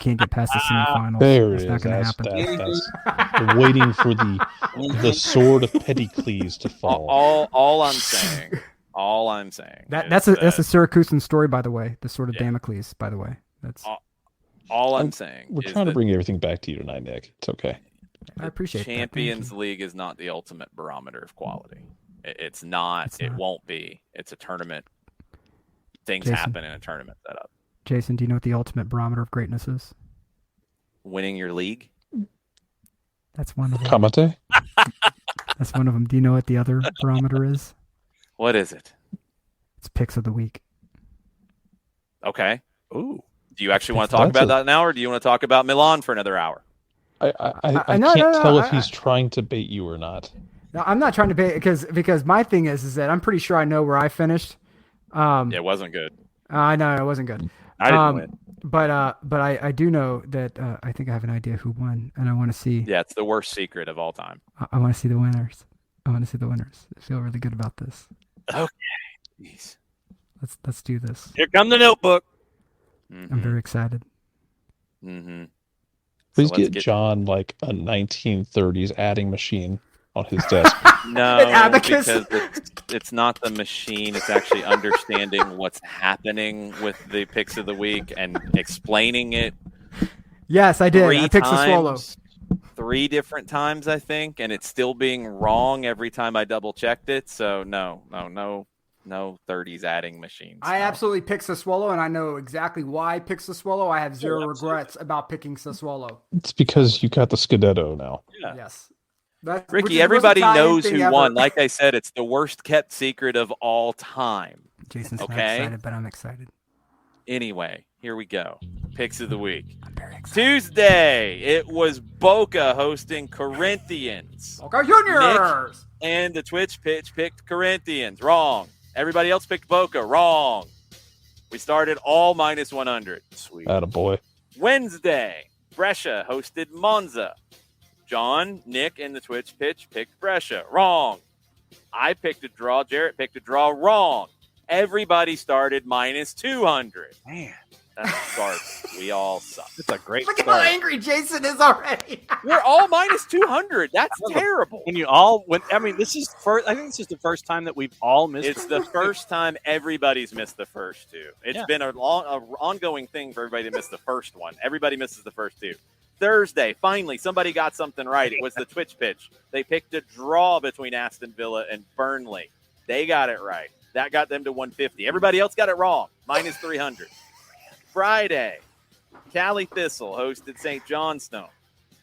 can't get past the semifinals. There it's it not is. going to happen. That's waiting for the sword of Pettycles to fall. All I'm saying. That's a Syracusan story, by the way. The sword of Damocles, by the way. That's all I'm saying. We're trying to bring everything back to you tonight, Nick. It's okay. I appreciate that. Champions League is not the ultimate barometer of quality. It's not. It won't be. It's a tournament. Things happen in a tournament setup. Jason, do you know what the ultimate barometer of greatness is? Winning your league. That's one of them. Kamate? That's one of them. Do you know what the other barometer is? What is it? It's picks of the week. Okay. Ooh. Do you actually want to talk about that now, or do you want to talk about Milan for another hour? I can't tell if he's trying to bait you or not. No, I'm not trying to bait because my thing is that I'm pretty sure I know where I finished. It wasn't good. I know it wasn't good. I didn't win. But I do know that I think I have an idea who won, and I want to see. Yeah, it's the worst secret of all time. I want to see the winners. I feel really good about this. Okay. Jeez. Let's do this. Here come the notebook. Mm-hmm. I'm very excited. Mm-hmm. Please get John like a 1930s adding machine on his desk. No, because it's not the machine. It's actually understanding what's happening with the picks of the week and explaining it. Yes, I did. I picked the swallow 3 different times, I think, and it's still being wrong every time I double checked it. So no 30s adding machines. I absolutely picked Sassuolo, and I know exactly why I picked Sassuolo. I have zero regrets about picking Sassuolo. It's because you got the Scudetto now. Yeah. Yes. Ricky, everybody knows who won. Like I said, it's the worst kept secret of all time. Jason's not excited, but I'm excited. Anyway, here we go. Picks of the week. I'm very excited. Tuesday, it was Boca hosting Corinthians. Boca Juniors! Nick and the Twitch pitch picked Corinthians. Wrong. Everybody else picked Boca. Wrong. We started all minus 100. Sweet. Attaboy. Wednesday, Brescia hosted Monza. John, Nick, and the Twitch pitch picked Brescia. Wrong. I picked a draw. Jarrett picked a draw. Wrong. Everybody started minus 200. Man, that's garbage. We all suck. That's a great Look start. at how angry Jason is already. We're all minus 200. That's terrible. When you all went, I mean, this is first. I think this is the first time that we've all missed. It's the first time everybody's missed the first 2. It's been an ongoing thing for everybody to miss the first one. Everybody misses the first 2. Thursday, finally, somebody got something right. It was the Twitch pitch. They picked a draw between Aston Villa and Burnley. They got it right. That got them to 150. Everybody else got it wrong. Minus 300. Friday, Cali Thistle hosted St. Johnstone.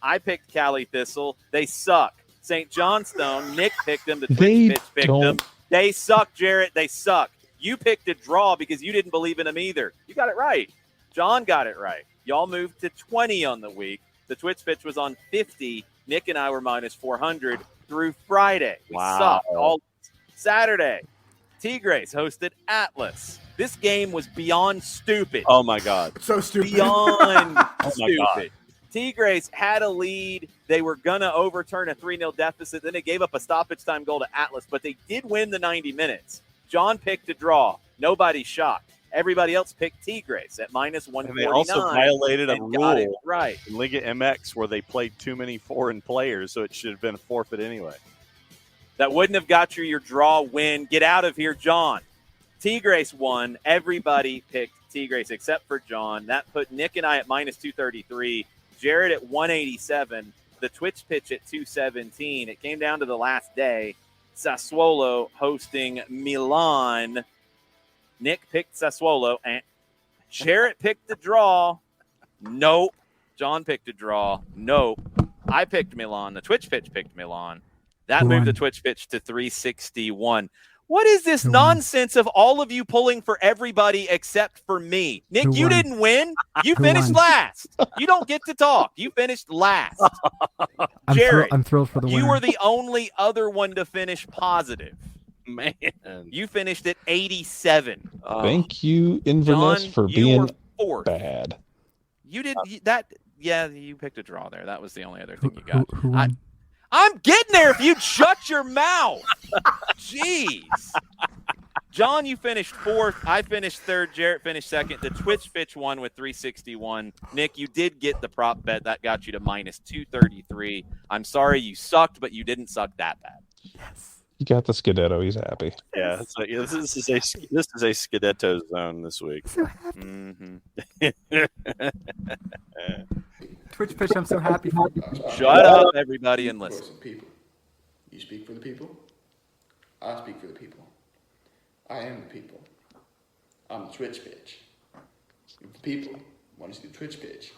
I picked Cali Thistle. They suck. St. Johnstone, Nick picked them. The Twitch pitch picked them. They suck, Jarrett. They suck. You picked a draw because you didn't believe in them either. You got it right. John got it right. Y'all moved to 20 on the week. The Twitch pitch was on 50. Nick and I were minus 400 through Friday. We sucked all Saturday. Tigres hosted Atlas. This game was beyond stupid. Oh, my God. So stupid. Beyond stupid. Tigres had a lead. They were going to overturn a 3-0 deficit. Then they gave up a stoppage time goal to Atlas, but they did win the 90 minutes. John picked a draw. Nobody's shocked. Everybody else picked Tigres at minus 149. And they also violated a rule right in Liga MX where they played too many foreign players, so it should have been a forfeit anyway. That wouldn't have got you your draw win. Get out of here, John. Tigres won. Everybody picked Tigres except for John. That put Nick and I at minus 233. Jared at 187. The Twitch pitch at 217. It came down to the last day. Sassuolo hosting Milan. Nick picked Sassuolo. And Jarrett picked the draw. Nope. John picked a draw. Nope. I picked Milan. The Twitch pitch picked Milan. That Who moved won? the Twitch pitch to 361. What is this Who won? nonsense of all of you pulling for everybody except for me? Nick, Who you won? didn't win. You Who finished won? last. You don't get to talk. You finished last. Jared, I'm thrilled for the winner. you were the only other one to finish positive. Man. You finished at 87. Thank you, Inverness, John, for you being were fourth. bad. You did that. Yeah, you picked a draw there. That was the only other thing you got. Who won? I'm getting there if you'd shut your mouth. Jeez. John, you finished fourth. I finished third. Jarrett finished second. The Twitch pitch won with 361. Nick, you did get the prop bet. That got you to minus 233. I'm sorry you sucked, but you didn't suck that bad. Yes. He got the Scudetto. He's happy. Yeah, it's like, this is a Scudetto zone this week. So happy. Mm-hmm. Twitch pitch. I'm so happy for you. Shut up, everybody, and listen. People. You speak for the people. I speak for the people. I am the people. I'm the Twitch pitch. If the people want to see the Twitch pitch,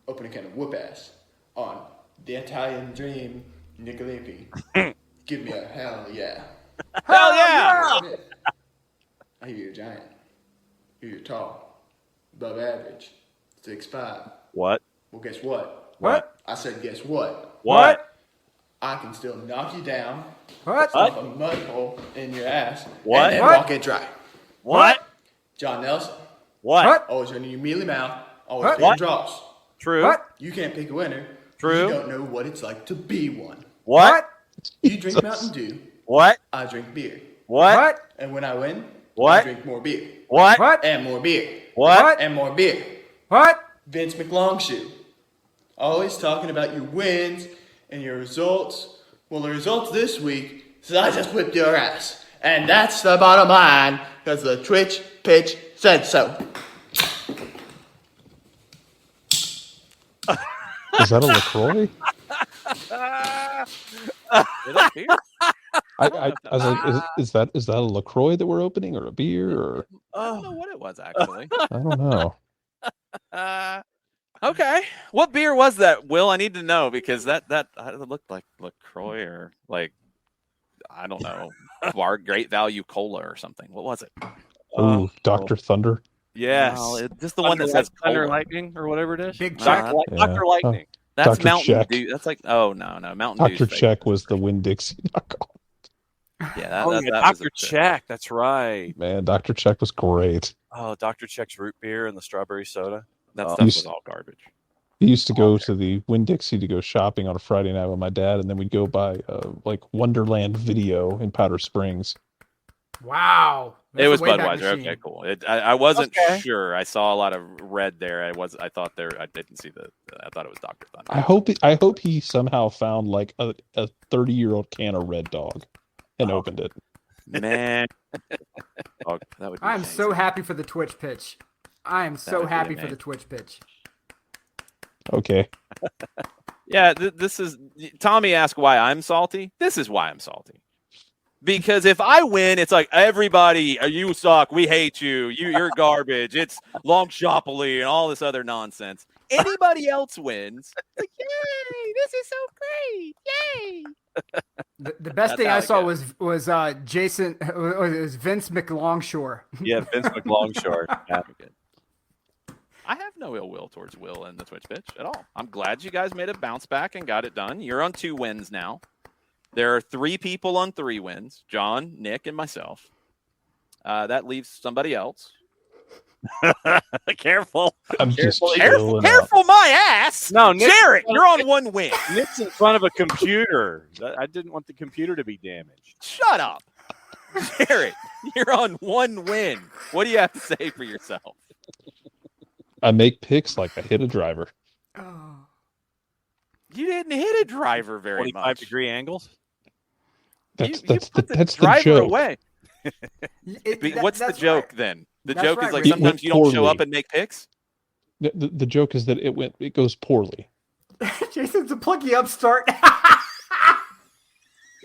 open a can of whoop ass on the Italian Dream Nicoletti. Give me a hell yeah. Hell yeah! I hear you're a giant. Hear you're tall. Above average. 6'5". What? Well, guess what? What? I said, guess what? What? I can still knock you down, What? stuff a mud hole in your ass, What? and then What? walk it dry. What? John Nelson, What? What? always running your mealy mouth, always What? taking What? draws. True. What? You can't pick a winner. True. You don't know what it's like to be one. What? You drink Mountain Dew, What? I drink beer. What? What? And when I win, What? I drink more beer. What? What? And more beer. What? And more beer. What? Vince McLongshoe. Always talking about your wins and your results. Well, the results this week is I just whipped your ass. And that's the bottom line, because the Twitch pitch said so. Is that a LaCroix? It appears. I was like, is that a LaCroix that we're opening, or a beer, or I don't know what it was, actually. I don't know. Okay. What beer was that, Will? I need to know, because that looked like LaCroix or like, I don't know, Bar Great Value Cola or something. What was it? Oh, Dr. Thunder. Yes. No, just the one that says Thunder Cola. Lightning or whatever it is. Big Dr. Check. Yeah. Dr. Lightning. That's Dr. Mountain Check. Dew. That's like, oh, no. Mountain Dew's Dr. fake. Check was the Winn-Dixie knockoff. Yeah, that Oh, was Dr. a- Check. That's right. Man, Dr. Check was great. Oh, Dr. Check's root beer and the strawberry soda. That Oh. stuff was all garbage. We used to go to the Winn-Dixie to go shopping on a Friday night with my dad, and then we'd go by like Wonderland Video in Powder Springs. Wow. It That's a was Wayback Budweiser. Machine. Okay, cool. I wasn't Okay. sure. I saw a lot of red there. I thought there. I didn't see I thought it was Dr. Thunder. I hope he somehow found like a 30-year-old can of Red Dog and opened it. Man, oh, that would. Be I am amazing. so happy for the Twitch pitch. I am so would be happy for amazing. the Twitch pitch. Okay. Yeah, this is. Tommy asked why I'm salty. This is why I'm salty. Because if I win, it's like everybody, you suck, we hate you, you're garbage, it's Longshoppily and all this other nonsense. Anybody else wins, it's like, yay, this is so great, yay. The best That's thing how I it saw goes. was Jason. It was Vince McLongshore. Yeah, Vince McLongshore. Yeah. Very good. I have no ill will towards Will and the Twitch pitch at all. I'm glad you guys made a bounce back and got it done. You're on 2 wins now. There are 3 people on 3 wins: John, Nick, and myself. That leaves somebody else. Careful. I'm just Careful, chilling out. Careful my ass! No, Nick- Jarrett, you're on 1 win. Nick's in front of a computer. I didn't want the computer to be damaged. Shut up. Jarrett, you're on 1 win. What do you have to say for yourself? I make picks like I hit a driver. Oh. You didn't hit a driver very 45 much. degree angles. That's You that's put the driver joke. away. What's the That's joke right. then? The That's joke right, is like Rick. It went sometimes you don't show poorly. up and make picks. The joke is that it goes poorly. Jason's a plucky upstart.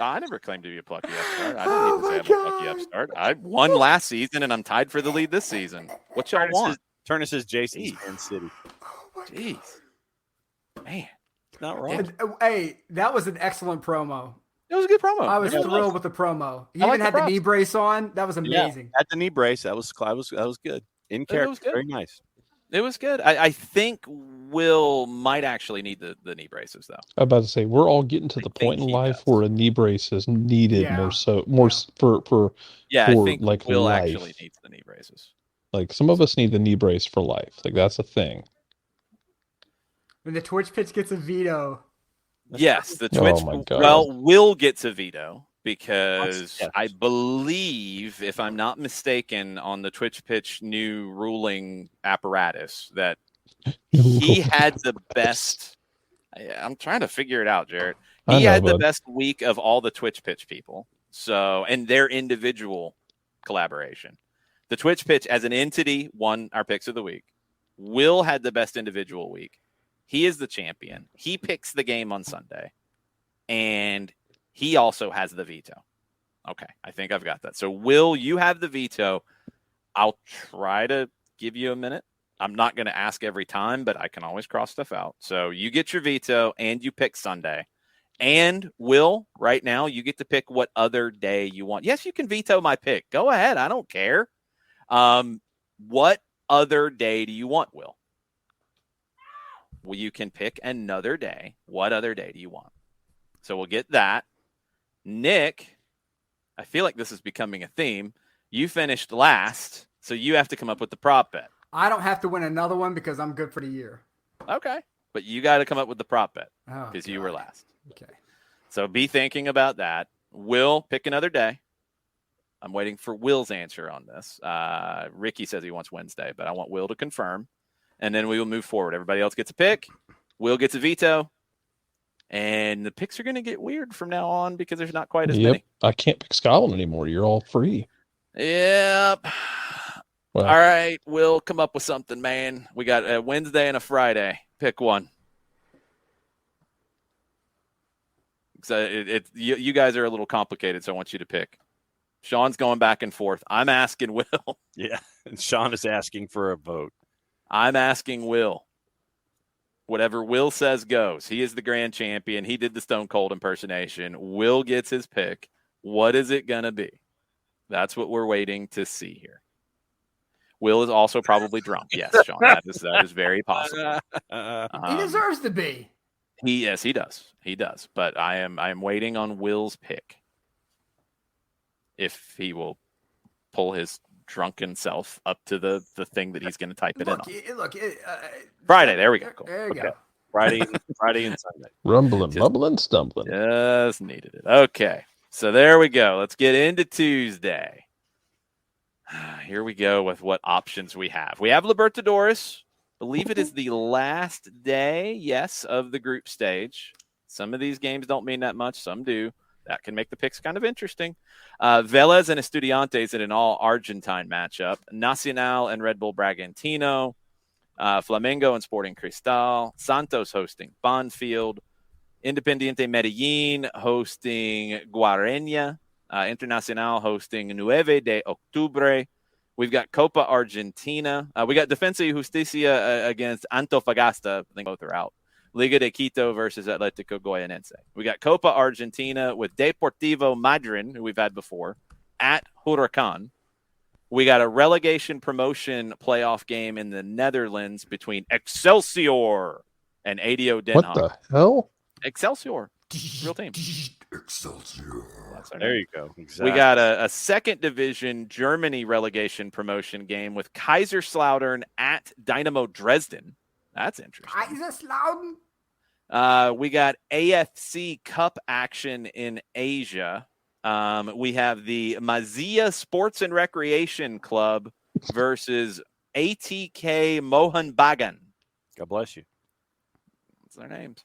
I never claimed to be a plucky upstart. I don't need to say I'm a plucky upstart. I won last season, and I'm tied for the lead this season. What y'all want? Turner says Jason's Jeez. Man City. Jeez. Man. Not wrong. Hey, that was an excellent promo. It was a good promo. I was thrilled with the promo. He I like even the had the props. knee brace on. That was amazing. At the knee brace, that was good. In character, was good. very nice. It was good. I think Will might actually need the knee braces, though. I'm about to say we're all getting to the think point in he life does. where a knee brace is needed Yeah. for Yeah, I for, think like, Will life. actually needs the knee braces. Like some of us need the knee brace for life. Like that's a thing. When the Twitch pitch gets a veto. Yes, the Oh, Twitch. my God. Well, Will gets a veto because Yes. I believe, if I'm not mistaken, on the Twitch pitch new ruling apparatus that he had the best. I'm trying to figure it out, Jared. I He know, had the bud. best week of all the Twitch pitch people. So, and their individual collaboration. The Twitch pitch as an entity won our picks of the week. Will had the best individual week. He is the champion. He picks the game on Sunday. And he also has the veto. Okay, I think I've got that. So, Will, you have the veto. I'll try to give you a minute. I'm not going to ask every time, but I can always cross stuff out. So, you get your veto and you pick Sunday. And Will, right now, you get to pick what other day you want. Yes, you can veto my pick. Go ahead. I don't care. What other day do you want, Will? Well, you can pick another day. What other day do you want? So we'll get that. Nick, I feel like this is becoming a theme. You finished last, so you have to come up with the prop bet. I don't have to win another one because I'm good for the year. Okay. But you got to come up with the prop bet Oh, because you were last. Okay. So be thinking about that. Will, pick another day. I'm waiting for Will's answer on this. Ricky says he wants Wednesday, but I want Will to confirm. And then we will move forward. Everybody else gets a pick. Will gets a veto. And the picks are going to get weird from now on because there's not quite as many. I can't pick Scotland anymore. You're all free. Yep. Well, All right. We'll come up with something, man. We got a Wednesday and a Friday. Pick one. So you guys are a little complicated, so I want you to pick. Sean's going back and forth. I'm asking Will. Yeah, and Sean is asking for a vote. I'm asking Will. Whatever Will says goes. He is the grand champion. He did the Stone Cold impersonation. Will gets his pick. What is it going to be? That's what we're waiting to see here. Will is also probably drunk. Yes, Sean, that is very possible. He deserves to be. He does. He does. But I am waiting on Will's pick. If he will pull his drunken self up to the thing that he's going to type it in on. Friday. There we go. Cool. There you go. Friday and Sunday. rumbling, bubbling, stumbling. Just needed it. Okay. So there we go. Let's get into Tuesday. Here we go with what options we have. We have Libertadores. I believe it is the last day, yes, of the group stage. Some of these games don't mean that much. Some do. That can make the picks kind of interesting. Vélez and Estudiantes in an all-Argentine matchup. Nacional and Red Bull Bragantino. Flamengo and Sporting Cristal. Santos hosting Banfield. Independiente Medellin hosting Guarena. Internacional hosting 9 de Octubre. We've got Copa Argentina. We got Defensa y Justicia against Antofagasta. I think both are out. Liga de Quito versus Atlético Goianense. We got Copa Argentina with Deportivo Madryn, who we've had before, at Huracan. We got a relegation promotion playoff game in the Netherlands between Excelsior and ADO Den Haag. What the hell? Excelsior. Real team. Excelsior. There you go. Exactly. We got a second division Germany relegation promotion game with Kaiserslautern at Dynamo Dresden. That's interesting. Kaiserslautern. We got AFC Cup action in Asia. We have the Mazia Sports and Recreation Club versus ATK Mohun Bagan. God bless you. What's their names?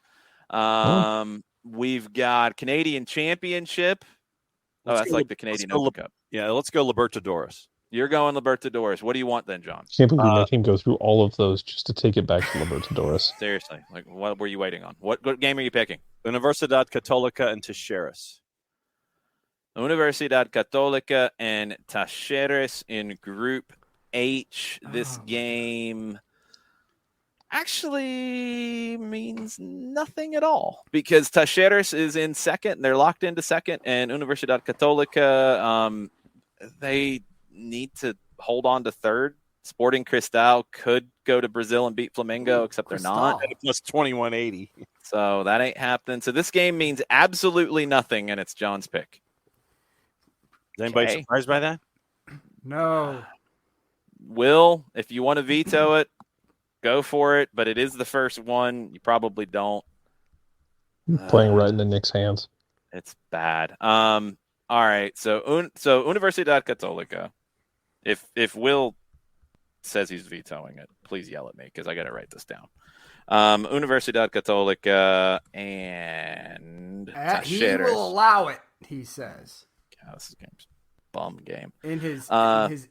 We've got Canadian Championship. That's like the Canadian Open Cup. Yeah, let's go Libertadores. You're going Libertadores. What do you want then, John? Can't believe we make him go through all of those just to take it back to Libertadores. Seriously, like what were you waiting on? What game are you picking? Universidad Católica and Tijeras. Universidad Católica and Talleres in Group H. This game actually means nothing at all because Talleres is in second. They're locked into second, and Universidad Católica, they need to hold on to third. Sporting Cristal could go to Brazil and beat Flamengo, except Cristal. they're not. Plus 2180. So that ain't happening. So this game means absolutely nothing, and it's John's pick. Is anybody Okay. surprised by that? No. Will, if you want to veto it, go for it. But it is the first one. You probably don't. Playing right in the Knicks' hands. It's bad. All right. So Universidad Católica. If Will says he's vetoing it, please yell at me because I got to write this down. Universidad Católica and He Talleres. will allow it, he says. God, this game's a bum game. In his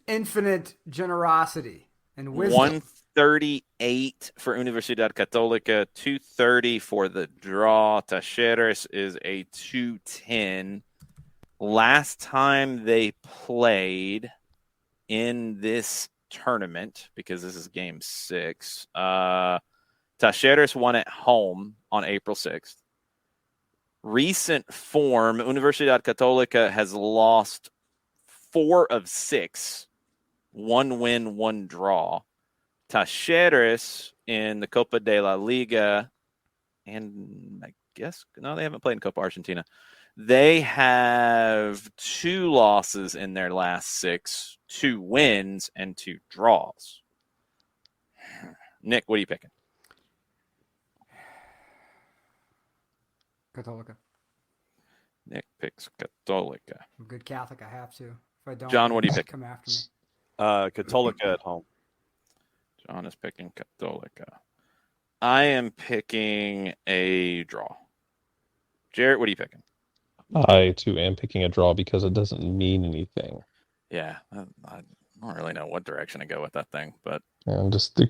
infinite generosity and wisdom. 138 for Universidad Católica, 230 for the draw. Talleres is a 210. Last time they played in this tournament, because this is game 6, Talleres won at home on April 6th. Recent form, Universidad Católica has lost 4 of 6, 1 win, 1 draw. Talleres in the Copa de la Liga, and I guess, no, they haven't played in Copa Argentina. They have 2 losses in their last 6, 2 wins, and 2 draws. Nick, what are you picking? Católica. Nick picks Católica. I'm a good Catholic. I have to. If I don't, John, what do you pick? Come after me. Católica at home. John is picking Católica. I am picking a draw. Jarrett, what are you picking? I, too, am picking a draw because it doesn't mean anything. Yeah, I don't really know what direction to go with that thing, but And just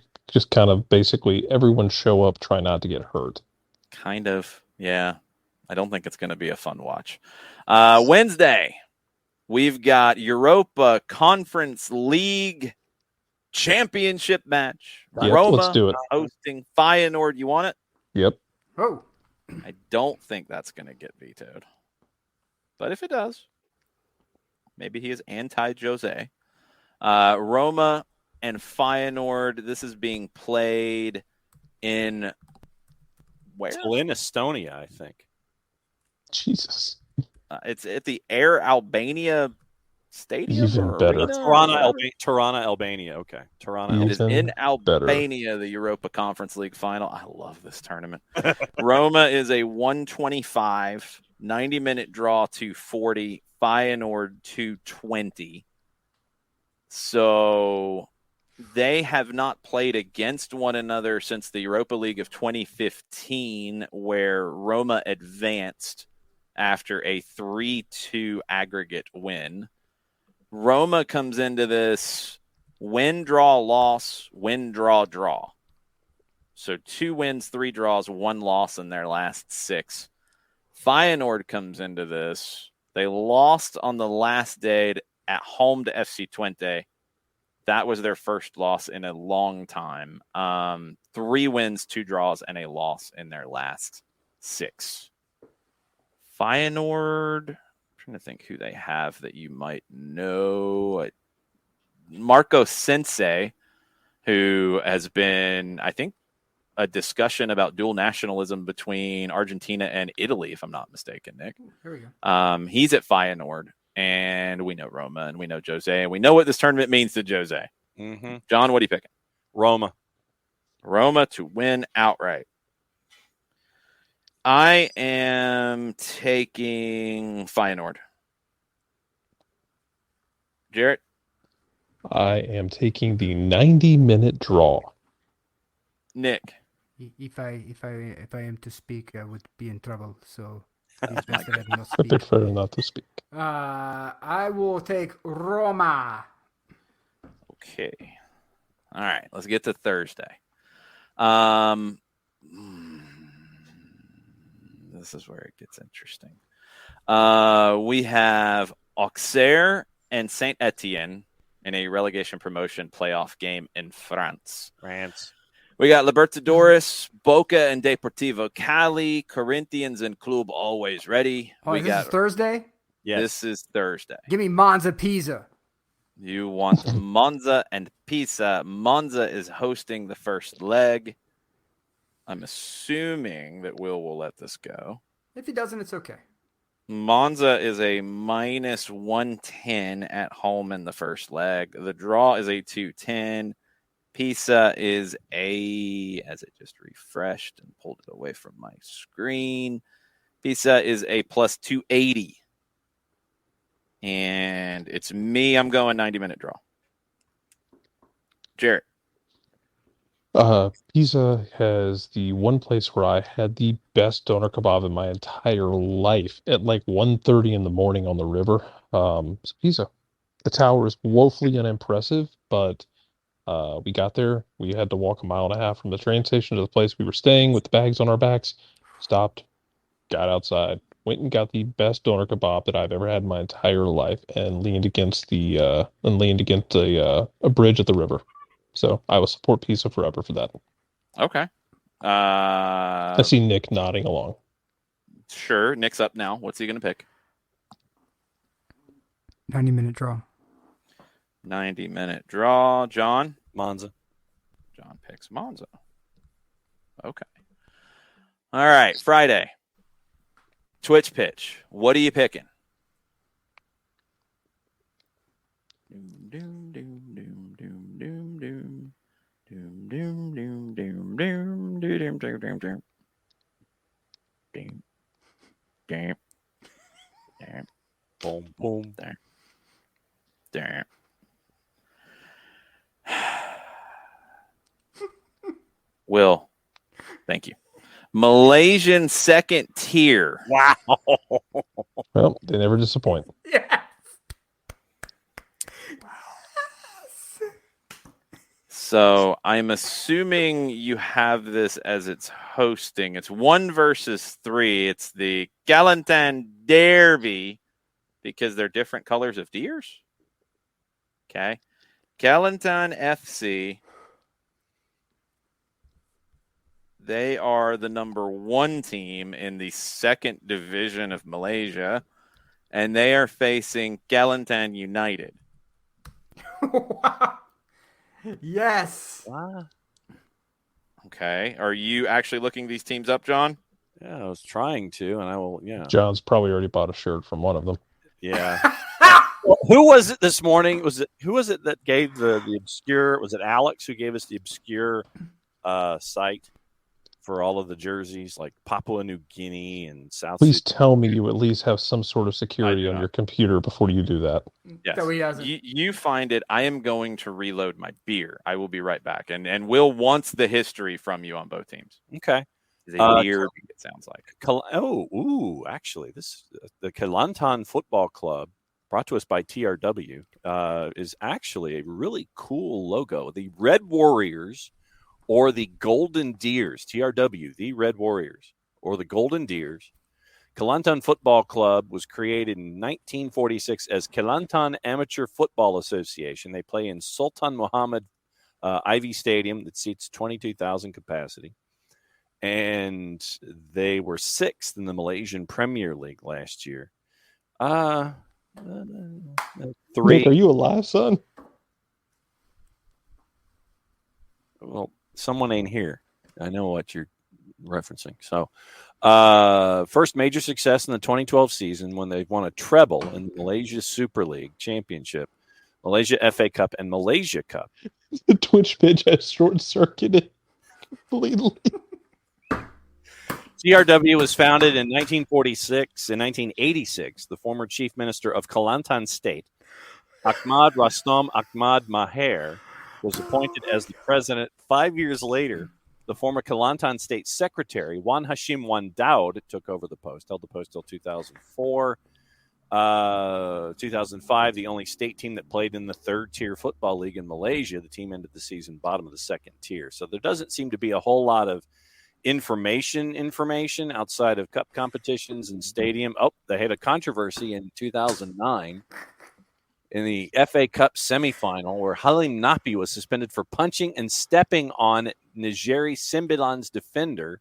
kind of basically everyone show up, try not to get hurt. kind of, yeah. I don't think it's going to be a fun watch. Wednesday, we've got Europa Conference League Championship match. Yep, Roma let's do it. hosting Feyenoord. You want it? Yep. Oh. I don't think that's going to get vetoed. But if it does, maybe he is anti-Jose. Roma and Feyenoord, this is being played in where? Tallinn, Estonia, I think. Jesus. It's at the Air Albania Stadium. Even or better. arena? Tirana, Albania. Okay. Tirana, It is Even in Albania, the Europa Conference League final. I love this tournament. Roma is a 125, 90-minute draw, 240. Feyenoord 220. So they have not played against one another since the Europa League of 2015, where Roma advanced after a 3-2 aggregate win. Roma comes into this win, draw, loss, win, draw, draw. So 2 wins, 3 draws, 1 loss in their last 6. Feyenoord comes into this. They lost on the last day at home to FC Twente. That was their first loss in a long time. 3 wins, 2 draws, and a loss in their last 6. Feyenoord, I'm trying to think who they have that you might know. Marco Sensei, who has been, I think, a discussion about dual nationalism between Argentina and Italy, if I'm not mistaken, Nick. Here we go. He's at Feyenoord, and we know Roma, and we know Jose, and we know what this tournament means to Jose. Mm-hmm. John, what are you picking? Roma. Roma to win outright. I am taking Feyenoord. Jarrett? I am taking the 90-minute draw. Nick? If I am to speak, I would be in trouble. So it's best that I not I speak. prefer not to speak. I will take Roma. Okay. All right. Let's get to Thursday. This is where it gets interesting. We have Auxerre and Saint Etienne in a relegation promotion playoff game in France. We got Libertadores, Boca and Deportivo Cali, Corinthians and Club Always Ready. Oh, this is Thursday? Yes. This is Thursday. Give me Monza Pisa. You want Monza and Pisa. Monza is hosting the first leg. I'm assuming that Will let this go. If he doesn't, it's okay. Monza is a minus 110 at home in the first leg. The draw is a 210. Pisa is as it just refreshed and pulled it away from my screen. Pisa is a plus 280. And it's me. I'm going 90-minute draw. Jarrett. Pisa has the one place where I had the best doner kebab in my entire life at like 1:30 in the morning on the river. So Pisa. The tower is woefully unimpressive, but we got there. We had to walk a mile and a half from the train station to the place we were staying with the bags on our backs. Stopped, got outside, went and got the best doner kebab that I've ever had in my entire life, and leaned against a bridge at the river. So I will support Pisa forever for that. Okay. I see Nick nodding along. Sure. Nick's up now. What's he going to pick? 90-minute draw. 90-minute draw. John? Monza. John picks Monza. Okay. All right. Friday. Twitch pitch. What are you picking? Doom, doom, doom, doom, doom, doom. Doom, doom, doom, doom, doom, doom, doom, doom, doom, doom. Doom, doom, doom. Boom, boom. There. There. Will, thank you. Malaysian second tier. Wow. Well, they never disappoint. Yeah. So I'm assuming you have this as it's hosting. It's 1 versus 3. It's the Galantan Derby because they're different colors of deers. Okay. Galantan FC. They are the number 1 team in the 2nd division of Malaysia, and they are facing Galantan United. Wow. Yes. Wow. Okay. Are you actually looking these teams up, John? Yeah, I was trying to, and I will. Yeah. John's probably already bought a shirt from one of them. Yeah. Well, who was it this morning? Who was it that gave the obscure? Was it Alex who gave us the obscure site for all of the jerseys, like Papua New Guinea and South? Please tell me you at least have some sort of security on not. your computer before you do that. Yes. So he hasn't. You find it. I am going to reload my beer. I will be right back. And Will wants the history from you on both teams. Okay. Is a beer, it sounds like. Actually, the Kelantan Football Club, brought to us by TRW, is actually a really cool logo. The Red Warriors or the Golden Deers, TRW, the Red Warriors or the Golden Deers. Kelantan Football Club was created in 1946 as Kelantan Amateur Football Association. They play in Sultan Muhammad Ivy Stadium that seats 22,000 capacity. And they were 6th in the Malaysian Premier League last year. 3. Nick, are you alive, son? Well, someone ain't here. I know what you're referencing. So, first major success in the 2012 season when they won a treble in the Malaysia Super League Championship, Malaysia FA Cup, and Malaysia Cup. The Twitch pitch has short-circuited completely. TRW was founded in 1946. In 1986, the former chief minister of Kelantan State, Ahmad Rastom Ahmad Maher, was appointed as the president. 5 years later, the former Kelantan State secretary, Wan Hashim Wan Daud, took over the post, held the post till 2004. 2005, the only state team that played in the 3rd-tier football league in Malaysia. The team ended the season bottom of the 2nd tier. So there doesn't seem to be a whole lot of information outside of cup competitions and stadium. Oh, they had a controversy in 2009 in the FA Cup semifinal where Halim Napi was suspended for punching and stepping on Nigeri Simbilan's defender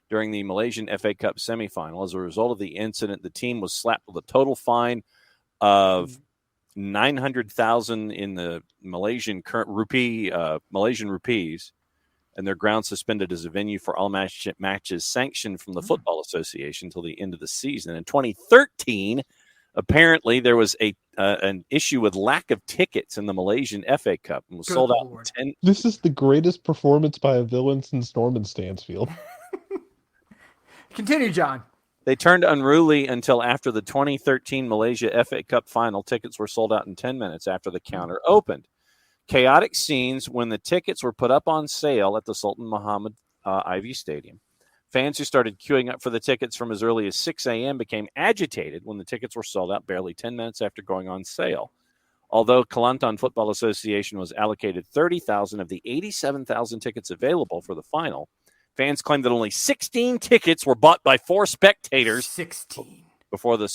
during the Malaysian FA Cup semifinal. As a result of the incident, the team was slapped with a total fine of 900,000 in the Malaysian rupees, and their ground suspended as a venue for all matches sanctioned from the Football Association until the end of the season. In 2013, apparently there was an issue with lack of tickets in the Malaysian FA Cup and was sold out in 10. This is the greatest performance by a villain since Norman Stansfield. Continue, John. They turned unruly until after the 2013 Malaysia FA Cup final. Tickets were sold out in 10 minutes after the counter opened. Chaotic scenes when the tickets were put up on sale at the Sultan Muhammad Ivy Stadium. Fans who started queuing up for the tickets from as early as 6 a.m. became agitated when the tickets were sold out barely 10 minutes after going on sale. Although Kelantan Football Association was allocated 30,000 of the 87,000 tickets available for the final, fans claimed that only 16 tickets were bought by 4 spectators 16 before the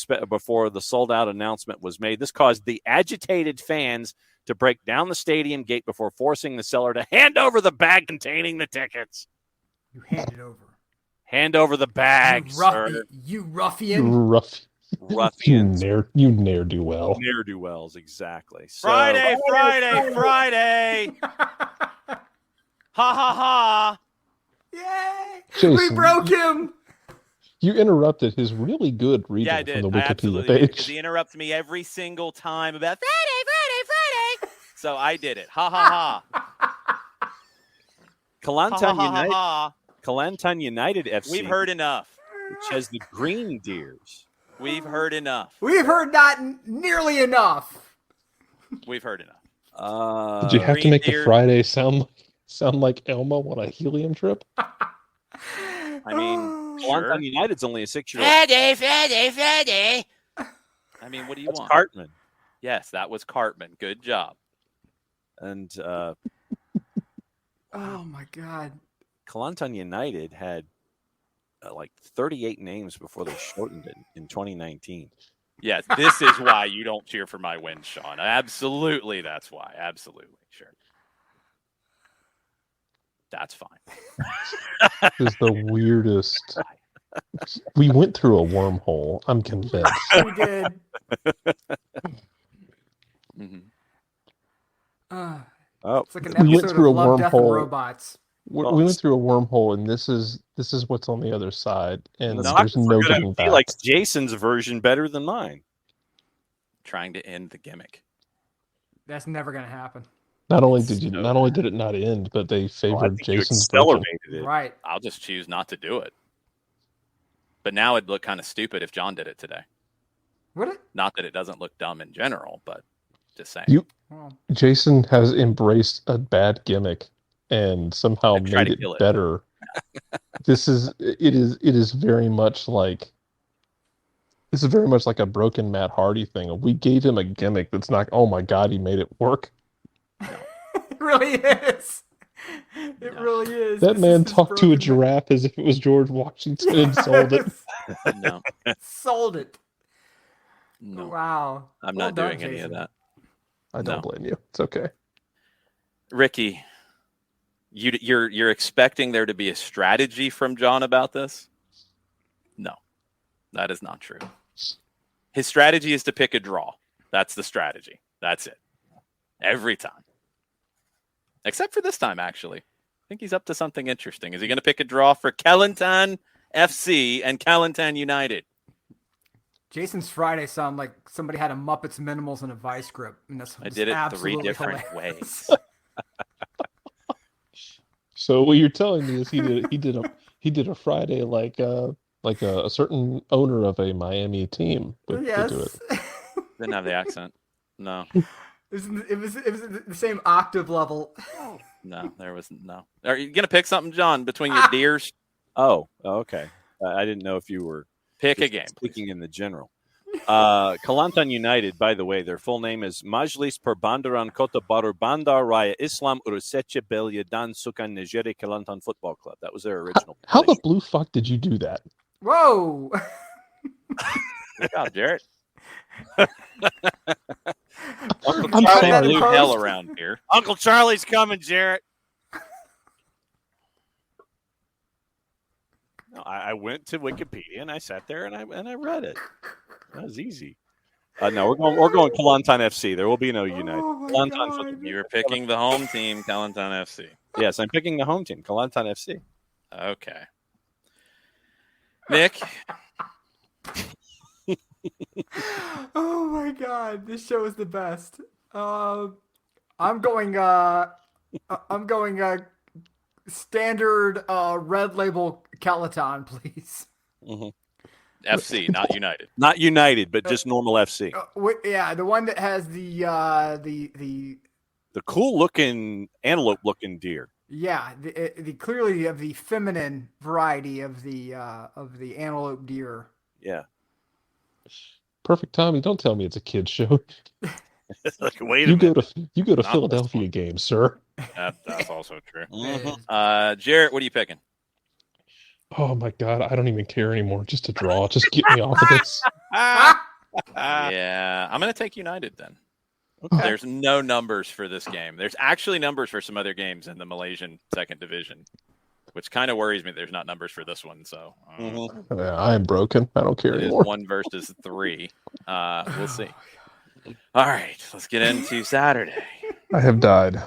sold-out announcement was made. This caused the agitated fans to break down the stadium gate before forcing the seller to hand over the bag containing the tickets. You hand it over. Hand over the bag, sir. You ruffian. Ruffians. You ne'er-do-well. Ne'er-do-wells, exactly. So, Friday. Ha ha ha. Yay! Jason, We broke him. You interrupted his really good reading Yeah, I did. from the I Wikipedia absolutely did, because page. he interrupts me every single time about Friday. So I did it. Ha ha ha. Kelantan United FC. We've heard enough. Which has the Green Deers. We've heard enough. We've heard not nearly enough. We've heard enough. Did you have to Green make Deer. the Friday sound like Elmo on a helium trip? I mean, Kelantan sure. United's only a 6-year-old. Friday. I mean, what do you That's want? Cartman. Yes, that was Cartman. Good job. And Oh my God. Kelantan United had like 38 names before they shortened it in 2019. Yes, this is why you don't cheer for my win, Sean. Absolutely, that's why. Absolutely, sure. That's fine. This is the weirdest. We went through a wormhole. I'm convinced. We did. Mm-hmm. It's like an We went episode through of a Love, Death, and wormhole. Robots. We went through a wormhole, and this is what's on the other side, and No, there's no getting he back. likes Jason's version better than mine. Trying to end the gimmick. That's never gonna happen. Not only did it not end, but they I favored think you Jason's version. accelerated it. Right. I'll just choose not to do it. But now it'd look kind of stupid if John did it today. Would it? Not that it doesn't look dumb in general, but just saying. Well, Jason has embraced a bad gimmick and somehow And tried made to kill it it. better. It is very much like a broken Matt Hardy thing. We gave him a gimmick that's not, oh my God, he made it work. it really is. It really is. That This man is his talked to a broken giraffe as if it was George Washington and sold it. Yes. No, Sold it. no. Wow. I'm Well not done, doing any of Jason. that. I don't blame you. It's okay. Ricky, you're expecting there to be a strategy from John about this? No, that is not true. His strategy is to pick a draw. That's the strategy. That's it. Every time. Except for this time, actually. I think he's up to something interesting. Is he going to pick a draw for Kelantan FC and Kelantan United? Jason's Friday sound like somebody had a Muppets Minimals and a vice grip. And that's I did it 3 absolutely different hilarious. ways. So what you're telling me is he did a Friday like a certain owner of a Miami team would Yes. do it. Didn't have the accent. No. It was the same octave level. No, there was no. Are you going to pick something, John, between your deers? Oh, okay. I didn't know if you were Pick a game. speaking in the general. Kelantan United, by the way, their full name is Majlis Perbandaran Kota Baru Bandar Raya Islam Uruseche Belia Dan Sukan Nigeri Kelantan Football Club. That was their original. How the blue fuck did you do that? Whoa! Good job, Jarrett. Uncle I'm Charlie sorry. Blue Post. hell around here. Uncle Charlie's coming, Jarrett. No, I went to Wikipedia and I sat there and I read it. That was easy. No, we're going Kelantan FC. There will be no United. Oh my Kelantan God. Football. You were picking the home team, Kelantan FC. Yes, I'm picking the home team, Kelantan FC. Okay. Nick, Oh my God, this show is the best. I'm going standard red label Calaton, please. FC, not United. Not United, but just normal FC. Yeah, the one that has the The cool looking antelope looking deer. yeah, the clearly of the feminine variety of the antelope deer. Yeah. Perfect timing. Don't tell me it's a kid's show. Like, wait a You minute. go to Not Philadelphia games, sir. That's also true. Mhm. Jarrett, what are you picking? Oh my God, I don't even care anymore. Just a draw. Just get me off of this. Yeah, I'm going to take United then. Okay. There's no numbers for this game. There's actually numbers for some other games in the Malaysian second division, which kind of worries me. There's not numbers for this one, so Mhm. Yeah, I am broken. I don't care it is anymore. 1 versus 3. We'll see. All right, let's get into Saturday. I have died.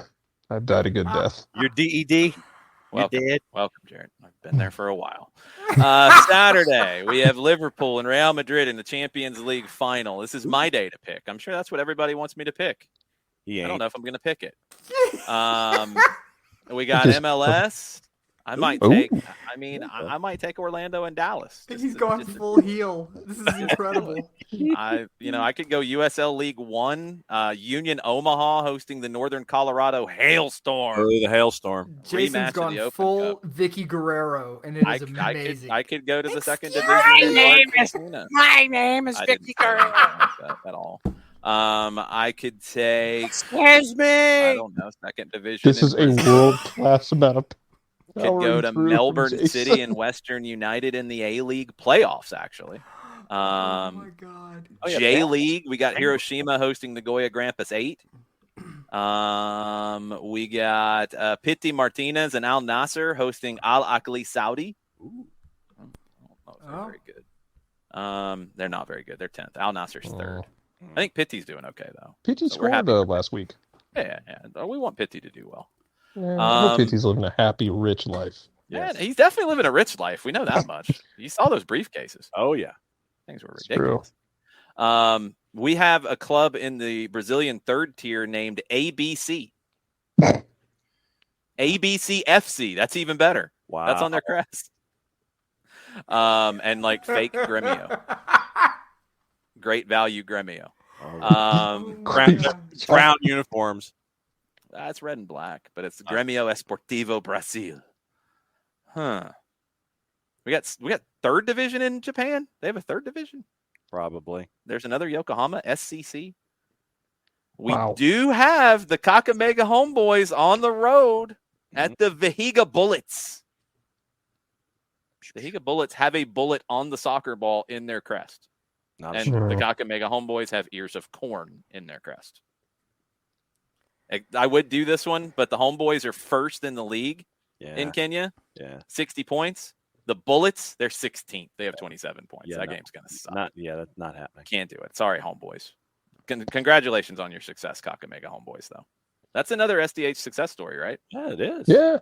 I've died a good death. You're DED. Welcome, You did. welcome, Jared. I've been there for a while. Saturday, we have Liverpool and Real Madrid in the Champions League final. This is my day to pick. I'm sure that's what everybody wants me to pick. He I don't ain't. know if I'm going to pick it. We got Just- MLS. I might Ooh. take. I mean, I might take Orlando and Dallas. He's going full heel. This is incredible. I could go USL League One. Union Omaha hosting the Northern Colorado Hailstorm. Early the hailstorm. Rematch Jason's of the gone Open full Cup. Vicky Guerrero, and it is amazing. I could go to the second Excuse division. me, in Argentina. My name is I Vicky didn't say Guerrero. anything like that at all. I could take. Excuse I me. don't know, second division. This in is a Brazil. world-class amount of Could go powering to through Melbourne from City Jason. and Western United in the A League playoffs. Actually, Oh my God. Oh, yeah, J yeah. League, we got Hiroshima hosting the Goya Grampus 8. We got Pitti Martinez and Al Nasser hosting Al Akli Saudi. Ooh. I don't know if they're very good. They're not very good. They're 10th. Al Nasser's 3rd. I think Pitti's doing okay though. Pitti So we're scored happy for last week. Yeah. We want Pitti to do well. Yeah, I hope Pitti's living a happy, rich life. Yeah, he's definitely living a rich life. We know that much. You saw those briefcases. Oh yeah. Things were It's ridiculous. We have a club in the Brazilian third tier named ABC. ABC FC. That's even better. Wow. That's on their crest. And like fake Gremio. Great value Gremio. Brown uniforms. That's red and black, but it's Gremio Esportivo Brasil. Huh. We got third division in Japan. They have a third division. Probably. There's another Yokohama SCC. We Wow. do have the Kakamega Homeboys on the road at the Vihiga Bullets. The Vihiga Bullets have a bullet on the soccer ball in their crest. Not And sure. the Kakamega Homeboys have ears of corn in their crest. I would do this one, but the Homeboys are first in the league in Kenya. Yeah. 60 points. The Bullets, they're 16th. They have 27 points. Yeah, That no. game's going to suck. That's not happening. Can't do it. Sorry, Homeboys. Congratulations on your success, Kakamega Homeboys, though. That's another SDH success story, right? Yeah, it is. Yeah.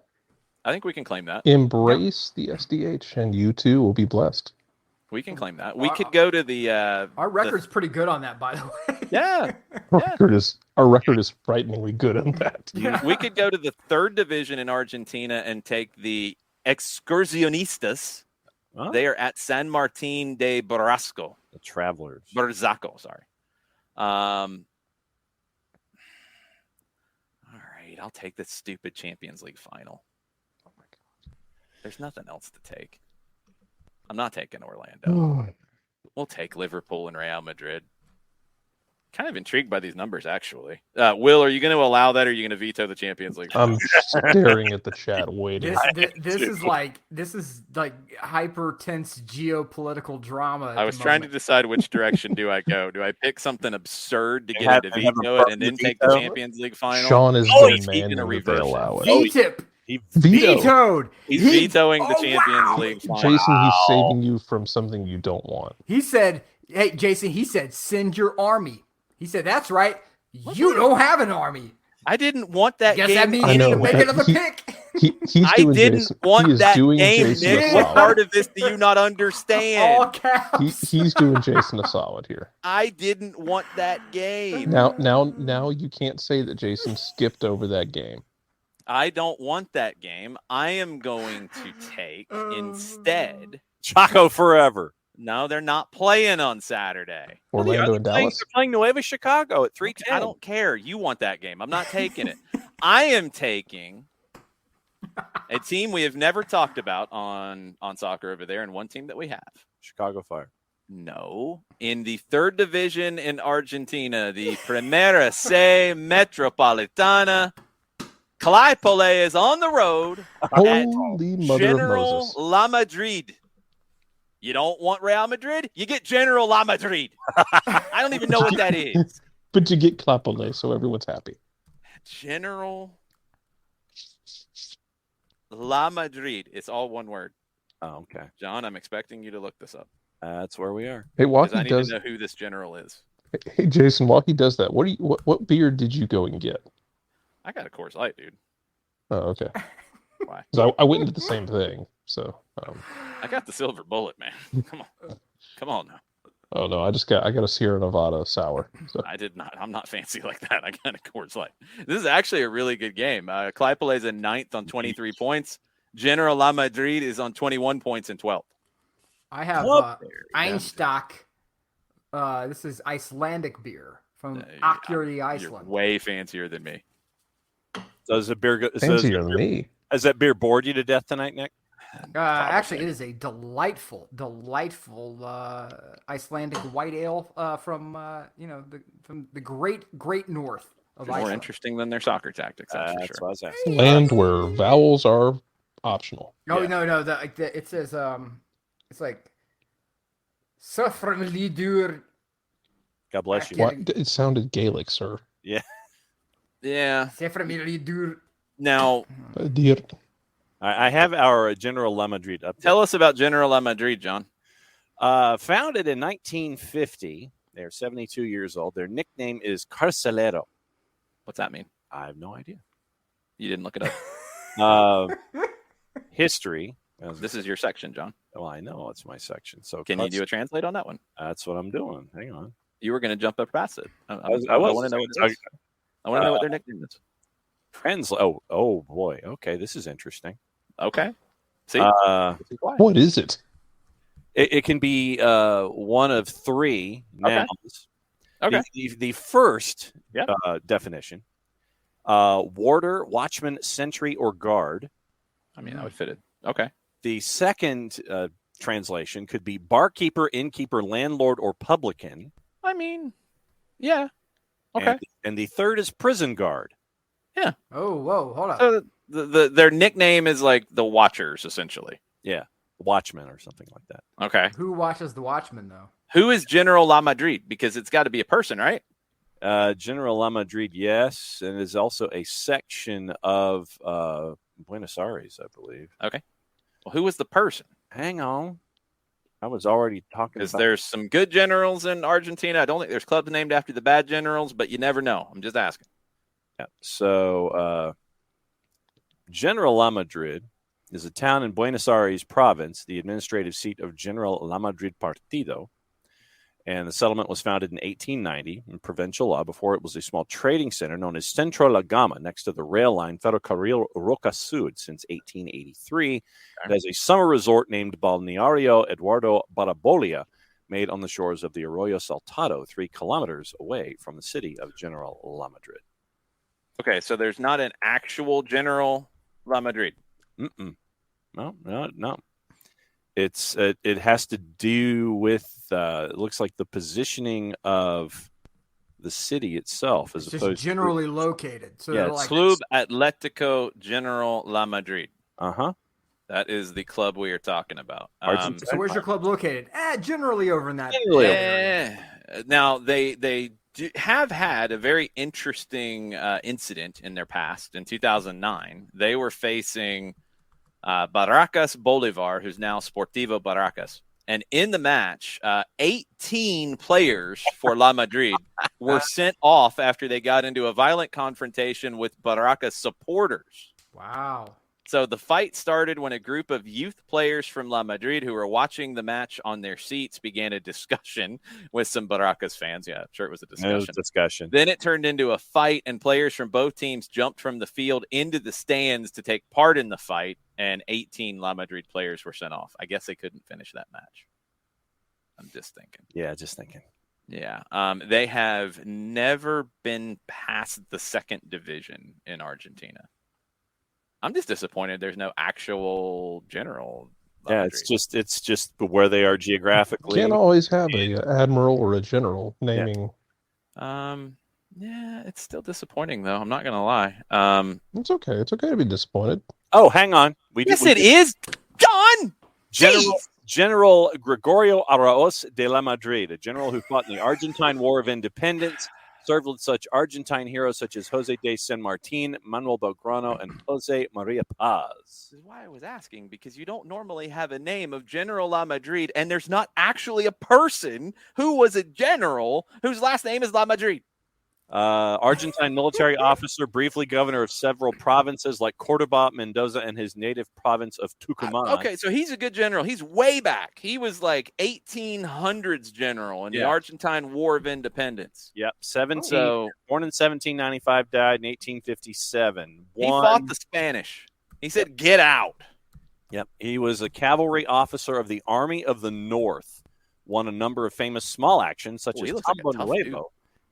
I think we can claim that. Embrace the SDH, and you too will be blessed. We can claim that. We could go to the Our record's pretty good on that, by the way. yeah. Our record is frighteningly good on that. We could go to the third division in Argentina and take the Excursionistas. Huh? They are at San Martin de Barrasco. The Travelers. Barzaco, sorry. All right, I'll take the stupid Champions League final. Oh my God. There's nothing else to take. I'm not taking Orlando. We'll take Liverpool and Real Madrid. Kind of intrigued by these numbers, actually. Will, are you going to allow that, or are you going to veto the Champions League? I'm staring at the chat, waiting. This is like hyper tense geopolitical drama. I was trying to decide which direction do I go. Do I pick something absurd to get him to veto it and then take the Champions League final? Sean is demanding that they allow it. VTIP. Veto. Vetoed. He's vetoing the Champions League final. Jason, he's saving you from something you don't want. He said, "Hey, Jason," he said, "Send your army." He said, "That's right. You don't have an army." I didn't want that Guess game. that means you need to make another pick. I didn't want that game, Nick. What part of this do you not understand? All caps. He's doing Jason a solid here. I didn't want that game. Now you can't say that Jason skipped over that game. I don't want that game. I am going to take instead Chaco forever. No, they're not playing on Saturday. Orlando and Dallas? They're playing Nueva Chicago at 3:10. I don't care. You want that game. I'm not taking it. I am taking a team we have never talked about on soccer over there, and one team that we have. Chicago Fire. No. In the third division in Argentina, the Primera C Metropolitana, Claypole is on the road Holy at Mother General of Moses. La Madrid. You don't want Real Madrid? You get General La Madrid. I don't even know what that is. But you get Clapole, so everyone's happy. General La Madrid. It's all one word. Oh, okay. John, I'm expecting you to look this up. That's where we are. Hey, while Because I he need does, to know who this general is. hey Jason, while he does that, what beer did you go and get? I got a Coors Light, dude. Oh, okay. Why? 'Cause I went into the same thing. So. I got the silver bullet, man. Come on now. Oh no, I got a Sierra Nevada sour. So. I did not. I'm not fancy like that. I got a Coors Light. This is actually a really good game. Claypole is in 9th on 23 points. General La Madrid is on 21 points and 12th. I have Einstock. This is Icelandic beer from Akureyri, Iceland. You're way fancier than me. Does the beer fancier than me? Has that beer bored you to death tonight, Nick? Actually, it is a delightful Icelandic white ale from the great north of More Iceland. interesting than their soccer tactics. That's for sure. What I was asking. Land where vowels are optional. No. It says it's like Sufremlidur. God bless you. What? It sounded Gaelic, sir. Yeah. Yeah. Sufremlidur. Now, Dear. I have our General La Madrid up. Tell us about General La Madrid, John. Founded in 1950. They're 72 years old. Their nickname is Carcelero. What's that mean? I have no idea. You didn't look it up. History. This is your section, John. Well, I know it's my section. So can you do a translate on that one? That's what I'm doing. Hang on. You were going to jump up past it. I was. want to know what it is. I want to know what their nickname is. Translate. Oh boy. Okay, this is interesting. Okay. See, what is it? It can be one of three nouns. Okay. The first definition: warder, watchman, sentry, or guard. I mean, that would fit it. Okay. The second translation could be barkeeper, innkeeper, landlord, or publican. I mean, yeah. Okay. And the third is prison guard. Yeah. Oh, whoa, hold on. So their nickname is like the Watchers, essentially. Yeah, watchman or something like that. Okay. Who watches the Watchmen, though? Who is General La Madrid? Because it's got to be a person, right? General La Madrid, yes, and is also a section of Buenos Aires, I believe. Okay. Well, who was the person? Hang on. I was already talking because there's some good generals in Argentina. I don't think there's clubs named after the bad generals, but you never know. I'm just asking. Yeah. So General La Madrid is a town in Buenos Aires province, the administrative seat of General La Madrid Partido. And the settlement was founded in 1890 in provincial law before it was a small trading center known as Centro La Gama next to the rail line Ferrocarril Roca Sud since 1883. It has a summer resort named Balneario Eduardo Barabolia, made on the shores of the Arroyo Saltado, 3 kilometers away from the city of General La Madrid. Okay, so there's not an actual General La Madrid. No. It has to do with it looks like the positioning of the city itself, as It's just opposed generally located. So Yeah, they're it's like, Club Atlético General La Madrid. to. That is the club we are talking about. Argentina. so where's your club located? Generally over in that Generally over area. Now they have had a very interesting incident in their past. In 2009, they were facing Barracas Bolivar, who's now Sportivo Barracas. And in the match, 18 players for La Madrid were sent off after they got into a violent confrontation with Barracas supporters. Wow. So the fight started when a group of youth players from La Madrid who were watching the match on their seats began a discussion with some Barracas fans. Yeah, I'm sure it was a discussion. Then it turned into a fight, and players from both teams jumped from the field into the stands to take part in the fight, and 18 La Madrid players were sent off. I guess they couldn't finish that match. I'm just thinking. Yeah, just thinking. Yeah. They have never been past the second division in Argentina. I'm just disappointed there's no actual general. Yeah, it's just where they are geographically. Can't always have a admiral or a general naming. Yeah, it's still disappointing though. I'm not gonna lie. It's okay. It's okay to be disappointed. Oh, hang on. It is. John! General Gregorio Araoz de la Madrid, a general who fought in the Argentine War of Independence, served with such Argentine heroes such as Jose de San Martin, Manuel Belgrano, and Jose Maria Paz. This is why I was asking, because you don't normally have a name of General La Madrid, and there's not actually a person who was a general whose last name is La Madrid. Argentine military officer, briefly governor of several provinces like Cordoba, Mendoza, and his native province of Tucumán. Okay, so he's a good general. He's way back. He was like 1800s general in the Argentine War of Independence. Yep, born in 1795, died in 1857. He fought the Spanish. He said, "Get out." Yep, he was a cavalry officer of the Army of the North. Won a number of famous small actions such as Campo Nuevo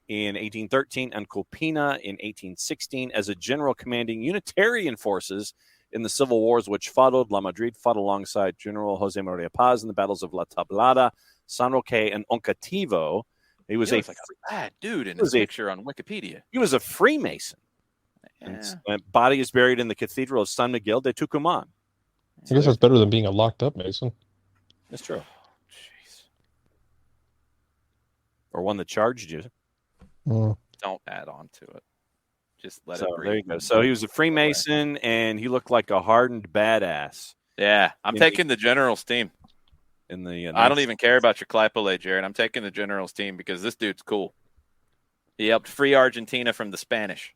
in 1813 and Copina in 1816 as a general commanding Unitarian forces in the civil wars which followed. La Madrid fought alongside General Jose Maria Paz in the battles of La Tablada, San Roque, and Oncativo. He was like a bad dude in his picture on Wikipedia. He was a Freemason. Yeah. And body is buried in the Cathedral of San Miguel de Tucumán. I guess that's better than being a locked up Mason. That's true. Jeez. Or one that charged you. Don't add on to it. Just let it breathe. There you go. So he was a Freemason, and he looked like a hardened badass. Yeah, I'm taking the Generals team. I don't even care about your Claypole, Jared. I'm taking the Generals team because this dude's cool. He helped free Argentina from the Spanish.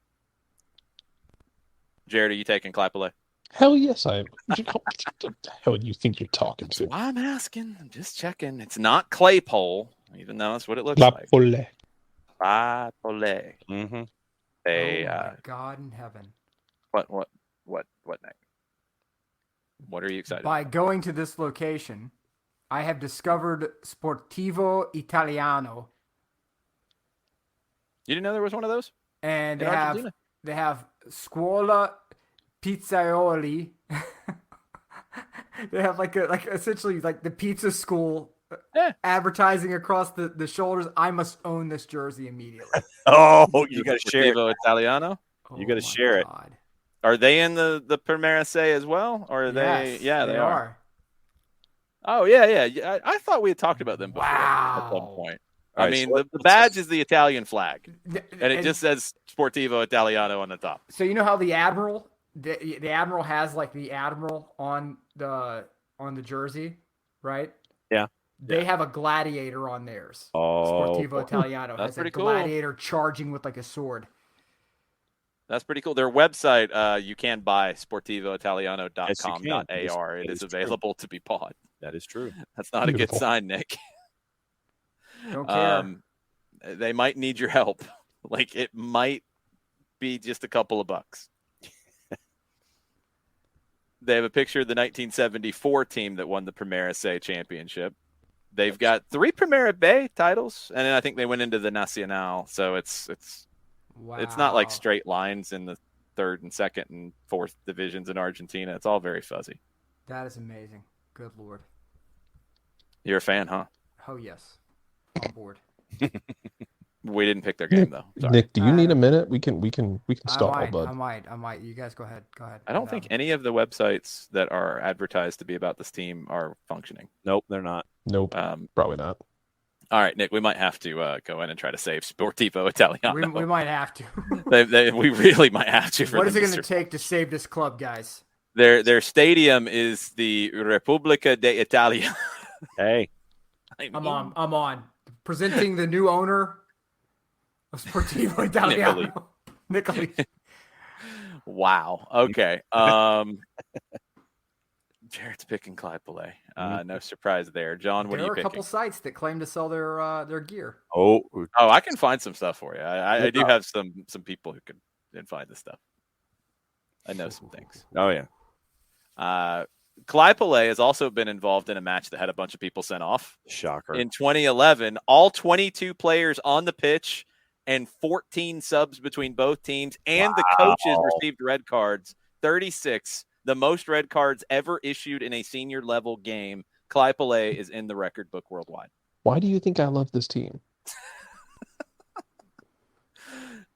Jared, are you taking Claypole? Hell yes, I am. What the hell do you think you're talking to? Well, I'm asking. I'm just checking. It's not Claypole, even though that's what it looks like. Claypole. Mm-hmm. My God in heaven. What next? What are you excited By about? going to this location, I have discovered Sportivo Italiano. You didn't know there was one of those? And they have Scuola Pizzaioli. They have like essentially like the pizza school advertising across the shoulders. I must own this jersey immediately. Oh, you got to share it. Italiano? You got to share it. Are they in the Primera C as well? Or are they? Yeah, they are. Oh, yeah. I thought we had talked about them before at some point. I mean, the badge is the Italian flag, and it just says Sportivo Italiano on the top. So you know how the Admiral, the Admiral has like the Admiral on the jersey, right? Yeah. They have a gladiator on theirs. Oh, Sportivo Italiano has a gladiator charging with like a sword. That's pretty cool. Their website, you can buy sportivoitaliano.com.ar. It is available to be bought. That is true. That's not a good sign, Nick. Don't care. They might need your help. Like, it might be just a couple of bucks. They have a picture of the 1974 team that won the Primera C championship. They've got 3 Primera B titles, and then I think they went into the Nacional. So it's not like straight lines in the 3rd and 2nd and 4th divisions in Argentina. It's all very fuzzy. That is amazing. Good Lord. You're a fan, huh? Oh yes, on board. We didn't pick their game though. Sorry. Nick, do you need a minute? We can stall, I bud. might. You guys go ahead. I don't think any of the websites that are advertised to be about this team are functioning. Nope, they're not. Nope, probably not. All right, Nick, we might have to go in and try to save Sportivo Italiano. We might have to. We really might have to. What is it going to take to save this club, guys? Their stadium is the Repubblica d'Italia. Hey, I'm on. Presenting the new owner of Sportivo Italiano, Nicoli. Wow. Okay. Jared's picking Clyde-Pelé. No surprise there. John, what are you picking? There are a couple sites that claim to sell their gear. Oh, I can find some stuff for you. I do have some people who can find this stuff. I know some things. Oh, yeah. Clyde-Pelé has also been involved in a match that had a bunch of people sent off. Shocker. In 2011, all 22 players on the pitch and 14 subs between both teams, and the coaches received red cards, 36, the most red cards ever issued in a senior level game. Clyde-Pelé is in the record book worldwide. Why do you think I love this team?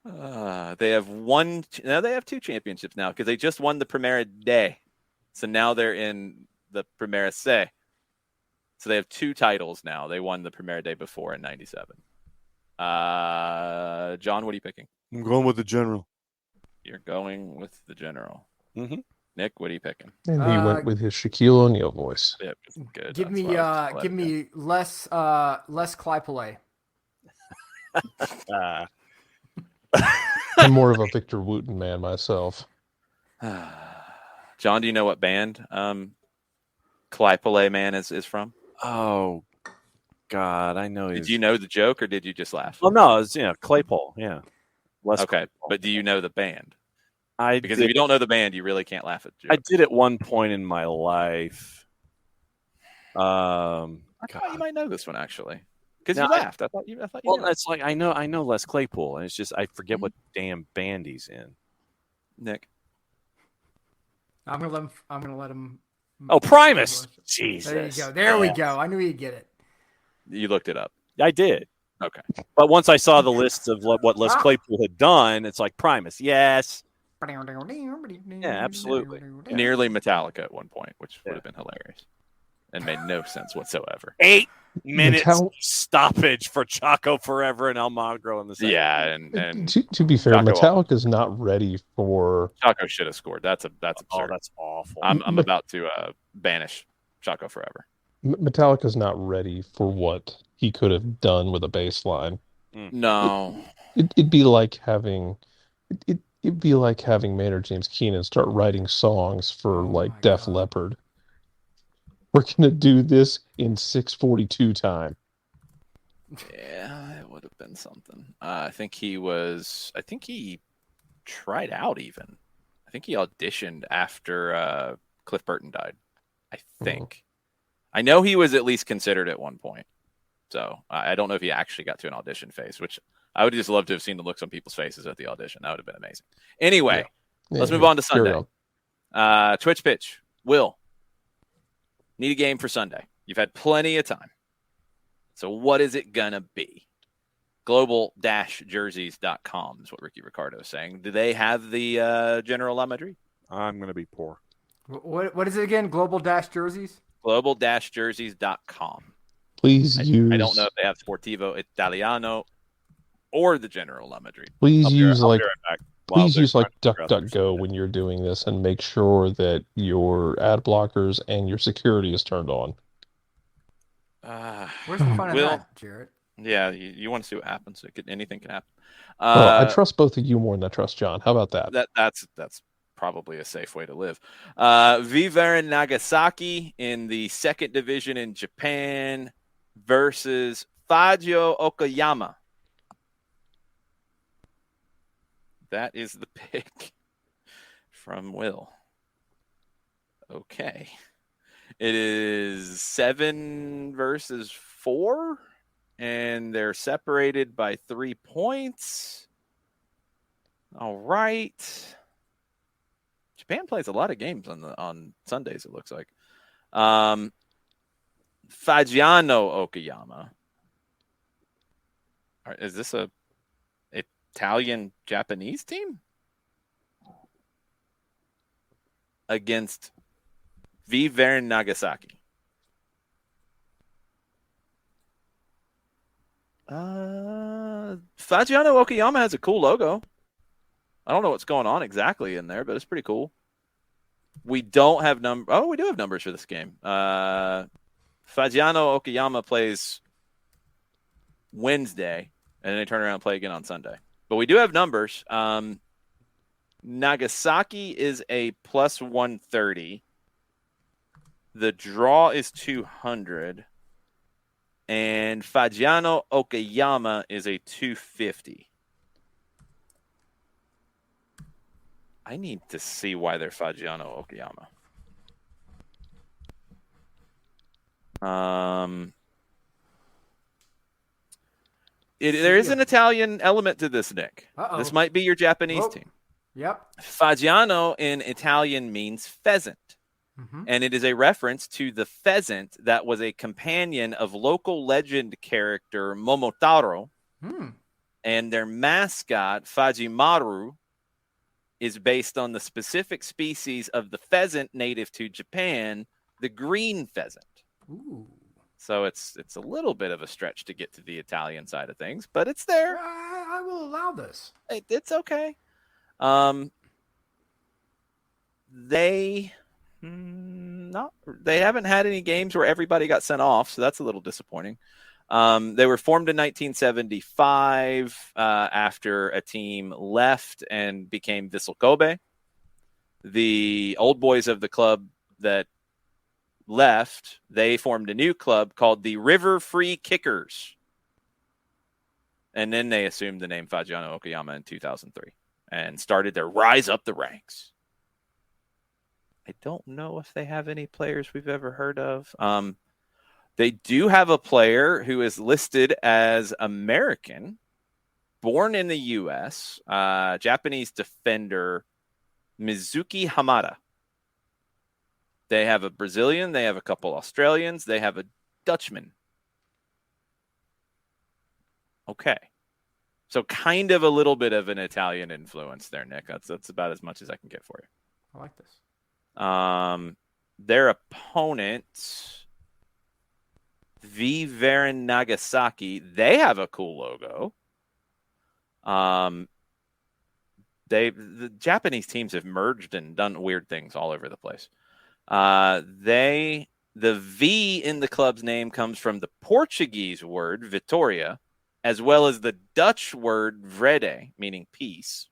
They have they have 2 championships now because they just won the Primera D. So now they're in the Primera C. So they have 2 titles now. They won the Primera D before in 97. John, what are you picking? I'm going with the General. You're going with the General. Mm-hmm. Nick, what are you picking? And he went with his Shaquille O'Neal voice. Yeah, good. Give me less Clyde-Pelé. I'm more of a Victor Wooten man myself. John, do you know what band Clyde-Pelé man is from? Oh, God, I know. Did you know the joke or did you just laugh? Oh, no, it's Claypole. Yeah. Okay, Claypole. but do you know the band? Because if if you don't know the band, you really can't laugh at the joke. I did at one point in my life. I thought you might know this one actually, because you laughed. I thought you. Well, knew. it's like I know Les Claypool, and it's just I forget what damn band he's in. Nick, I'm gonna let him. Oh, Primus. Jesus. There you go. There we go. I knew he'd get it. you looked it up. I did. Okay. But once I saw the list of what Les Claypool had done, it's like Primus. Yes. Yeah, absolutely. Nearly Metallica at one point, which would have been hilarious and made no sense whatsoever. 8 minutes stoppage for Chaco Forever and Almagro in the second. Yeah, and to be fair, Metallica's not ready for. Chaco should have scored. That's absurd. Oh, that's awful. I'm about to banish Chaco Forever. Metallica's not ready for what he could have done with a bass line. No, it'd be like having it'd be like having Maynard James Keenan start writing songs for Def Leppard. We're gonna do this in 6:42 time. Yeah, it would have been something. I think he tried out even. I think he auditioned after Cliff Burton died. I think. I know he was at least considered at one point. So I don't know if he actually got to an audition phase, which I would just love to have seen the looks on people's faces at the audition. That would have been amazing. Anyway, let's move on to Sunday. Twitch pitch. Will. Need a game for Sunday. You've had plenty of time. So what is it going to be? Global-jerseys.com is what Ricky Ricardo is saying. Do they have the General La Madrid? I'm going to be poor. What is it again? Global-jerseys? Global-jerseys.com. Please use. I don't know if they have Sportivo Italiano or the General La Madrid. Please use DuckDuckGo when you're doing this, and make sure that your ad blockers and your security is turned on. Where's the fun of that, Jarrett? Yeah, you want to see what happens. Anything can happen. I trust both of you more than I trust John. How about that? That's probably a safe way to live. Viveren Nagasaki in the 2nd division in Japan versus Fajio Okayama. That is the pick from Will. Okay. It is 7 versus 4, and they're separated by 3 points. All right. Japan plays a lot of games on Sundays, it looks like. Fagiano Okayama. Is this a Italian-Japanese team? Against Vivern Nagasaki. Fagiano Okayama has a cool logo. I don't know what's going on exactly in there, but it's pretty cool. We don't have we do have numbers for this game. Fagiano Okayama plays Wednesday, and then they turn around and play again on Sunday. But we do have numbers. Nagasaki is a plus 130. The draw is 200. And Fagiano Okayama is a 250. I need to see why they're Fagiano Okayama. There is an Italian element to this, Nick. Uh-oh. This might be your Japanese team. Yep. Fagiano in Italian means pheasant. Mm-hmm. And it is a reference to the pheasant that was a companion of local legend character Momotaro. And their mascot, Fajimaru, is based on the specific species of the pheasant native to Japan, the green pheasant. Ooh. So it's a little bit of a stretch to get to the Italian side of things, but it's there. I will allow this. It's okay. They haven't had any games where everybody got sent off, so that's a little disappointing. They were formed in 1975 after a team left and became Vissel Kobe. The old boys of the club that left, they formed a new club called the River Free Kickers. And then they assumed the name Fagiano Okayama in 2003 and started their rise up the ranks. I don't know if they have any players we've ever heard of. They do have a player who is listed as American, born in the U.S., Japanese defender Mizuki Hamada. They have a Brazilian. They have a couple Australians. They have a Dutchman. Okay. So kind of a little bit of an Italian influence there, Nick. That's about as much as I can get for you. I like this. Their opponent, Vivern Nagasaki, they have a cool logo. The Japanese teams have merged and done weird things all over the place. The V in the club's name comes from the Portuguese word Vitória, as well as the Dutch word vrede, meaning peace.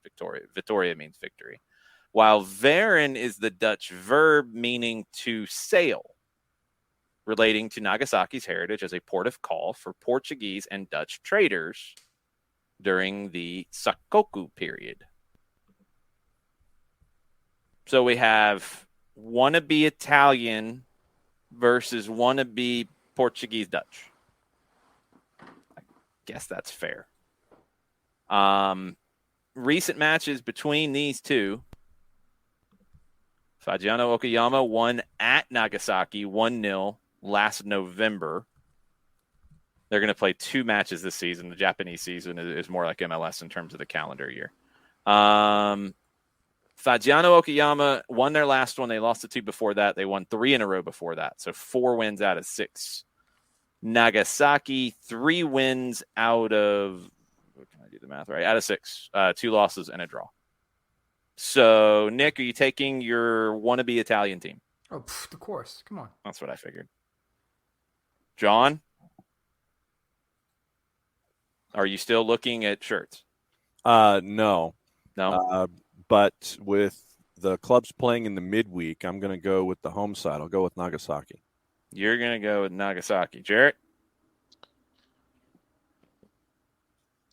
Vitória means victory. While varen is the Dutch verb meaning to sail, relating to Nagasaki's heritage as a port of call for Portuguese and Dutch traders during the Sakoku period. So we have wannabe Italian versus wannabe Portuguese Dutch. I guess that's fair. Recent matches between these two. Fagiano Okayama won at Nagasaki 1-0 last November. They're going to play 2 matches this season. The Japanese season is more like MLS in terms of the calendar year. Fagiano Okayama won their last one. They lost the 2 before that. They won 3 in a row before that. So 4 wins out of 6. Nagasaki, 3 wins out of, can I do the math right? Out of 6. 2 losses and a draw. So, Nick, are you taking your wannabe Italian team? Oh, of course. Come on. That's what I figured. John? Are you still looking at shirts? No. No? But with the clubs playing in the midweek, I'm going to go with the home side. I'll go with Nagasaki. You're going to go with Nagasaki. Jarrett?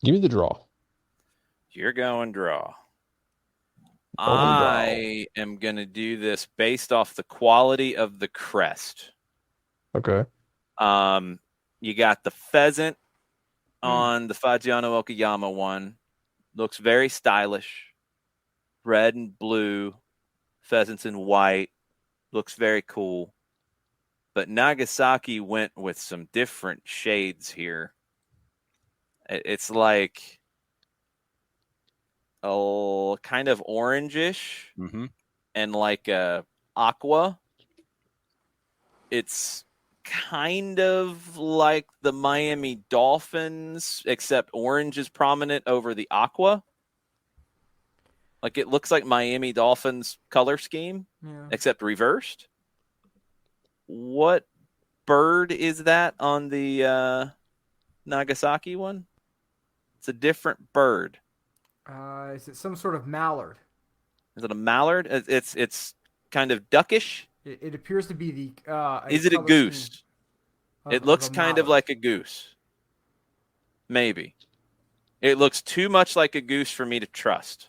Give me the draw. You're going draw. I am going to do this based off the quality of the crest. Okay. You got the pheasant on the Fagiano Okayama one. Looks very stylish. Red and blue. Pheasants in white. Looks very cool. but Nagasaki went with some different shades here. It's like kind of orangish and like aqua. It's kind of like the Miami Dolphins, except orange is prominent over the aqua. Like it looks like Miami Dolphins color scheme, except reversed. What bird is that on the Nagasaki one? It's a different bird. Is it some sort of mallard? Is it a mallard? It's kind of duckish. It appears to be the. Is it a goose? It looks kind of like a goose. Maybe. It looks too much like a goose for me to trust.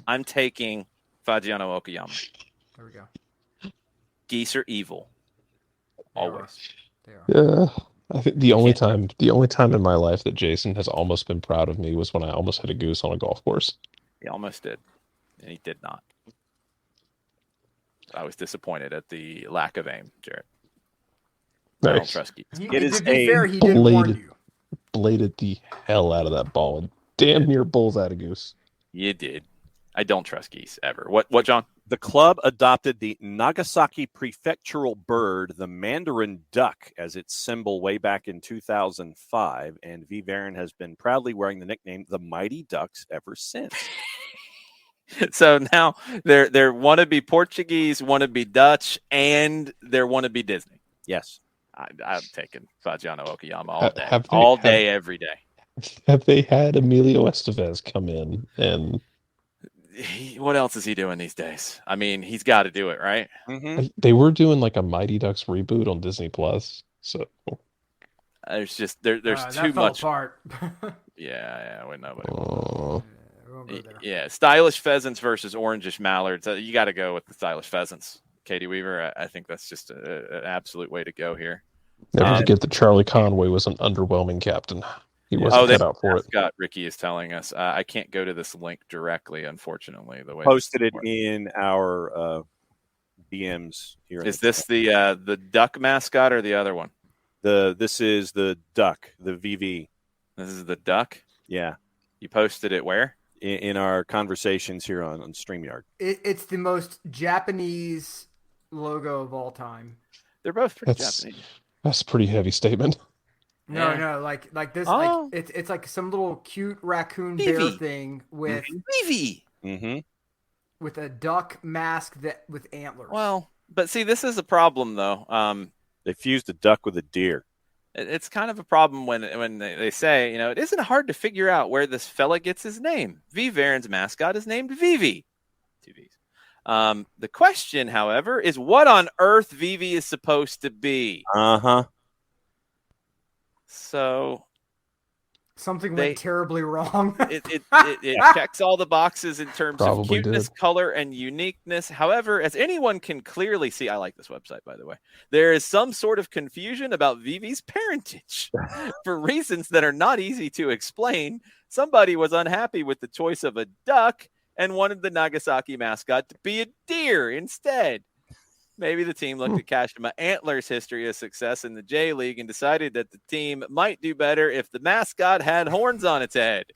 I'm taking Fagiano Okayama. There we go. Geese are evil. Always. They are. Yeah. I think the only time in my life that Jason has almost been proud of me was when I almost hit a goose on a golf course. He almost did, and he did not. I was disappointed at the lack of aim, Jared. Nice. I don't trust geese. To be fair, he did warn you. Bladed the hell out of that ball. Damn near bullseye goose. You did. I don't trust geese ever. What, John? The club adopted the Nagasaki prefectural bird, the mandarin duck, as its symbol way back in 2005, and Vivaren has been proudly wearing the nickname the Mighty Ducks ever since. So now they're wannabe Portuguese, wannabe Dutch, and they're wannabe Disney. Yes. I'm taking Fagiano Okayama all day, every day. Have they had Emilio Estevez come in and... What else is he doing these days? I mean, he's got to do it, right? Mm-hmm. They were doing like a Mighty Ducks reboot on Disney Plus, so there's just there's that too fell much. apart. Yeah, nobody. Oh. Yeah, stylish pheasants versus orangish mallards. You got to go with the stylish pheasants, Katie Weaver. I think that's just an absolute way to go here. Never forget that Charlie Conway was an underwhelming captain. He wasn't cut out for it. Scott Ricky is telling us. I can't go to this link directly, unfortunately. The way posted it in our DMs here. Is this the duck mascot or the other one? This is the duck, the VV. This is the duck? Yeah. You posted it where? In our conversations here on StreamYard. It's the most Japanese logo of all time. They're both pretty Japanese. That's a pretty heavy statement. No, like this. Oh. Like it's like some little cute raccoon bear thing with with a duck mask with antlers. Well, but see, this is a problem though. They fused a duck with a deer. It's kind of a problem when they say, it isn't hard to figure out where this fella gets his name. Vivaren's mascot is named Vivi. Two V's. The question, however, is what on earth Vivi is supposed to be. So something went terribly wrong. it checks all the boxes in terms of cuteness, color, and uniqueness. However, as anyone can clearly see, I like this website, by the way, there is some sort of confusion about Vivi's parentage. For reasons that are not easy to explain, somebody was unhappy with the choice of a duck and wanted the Nagasaki mascot to be a deer instead. Maybe the team looked at Kashima Antlers' history of success in the J League and decided that the team might do better if the mascot had horns on its head.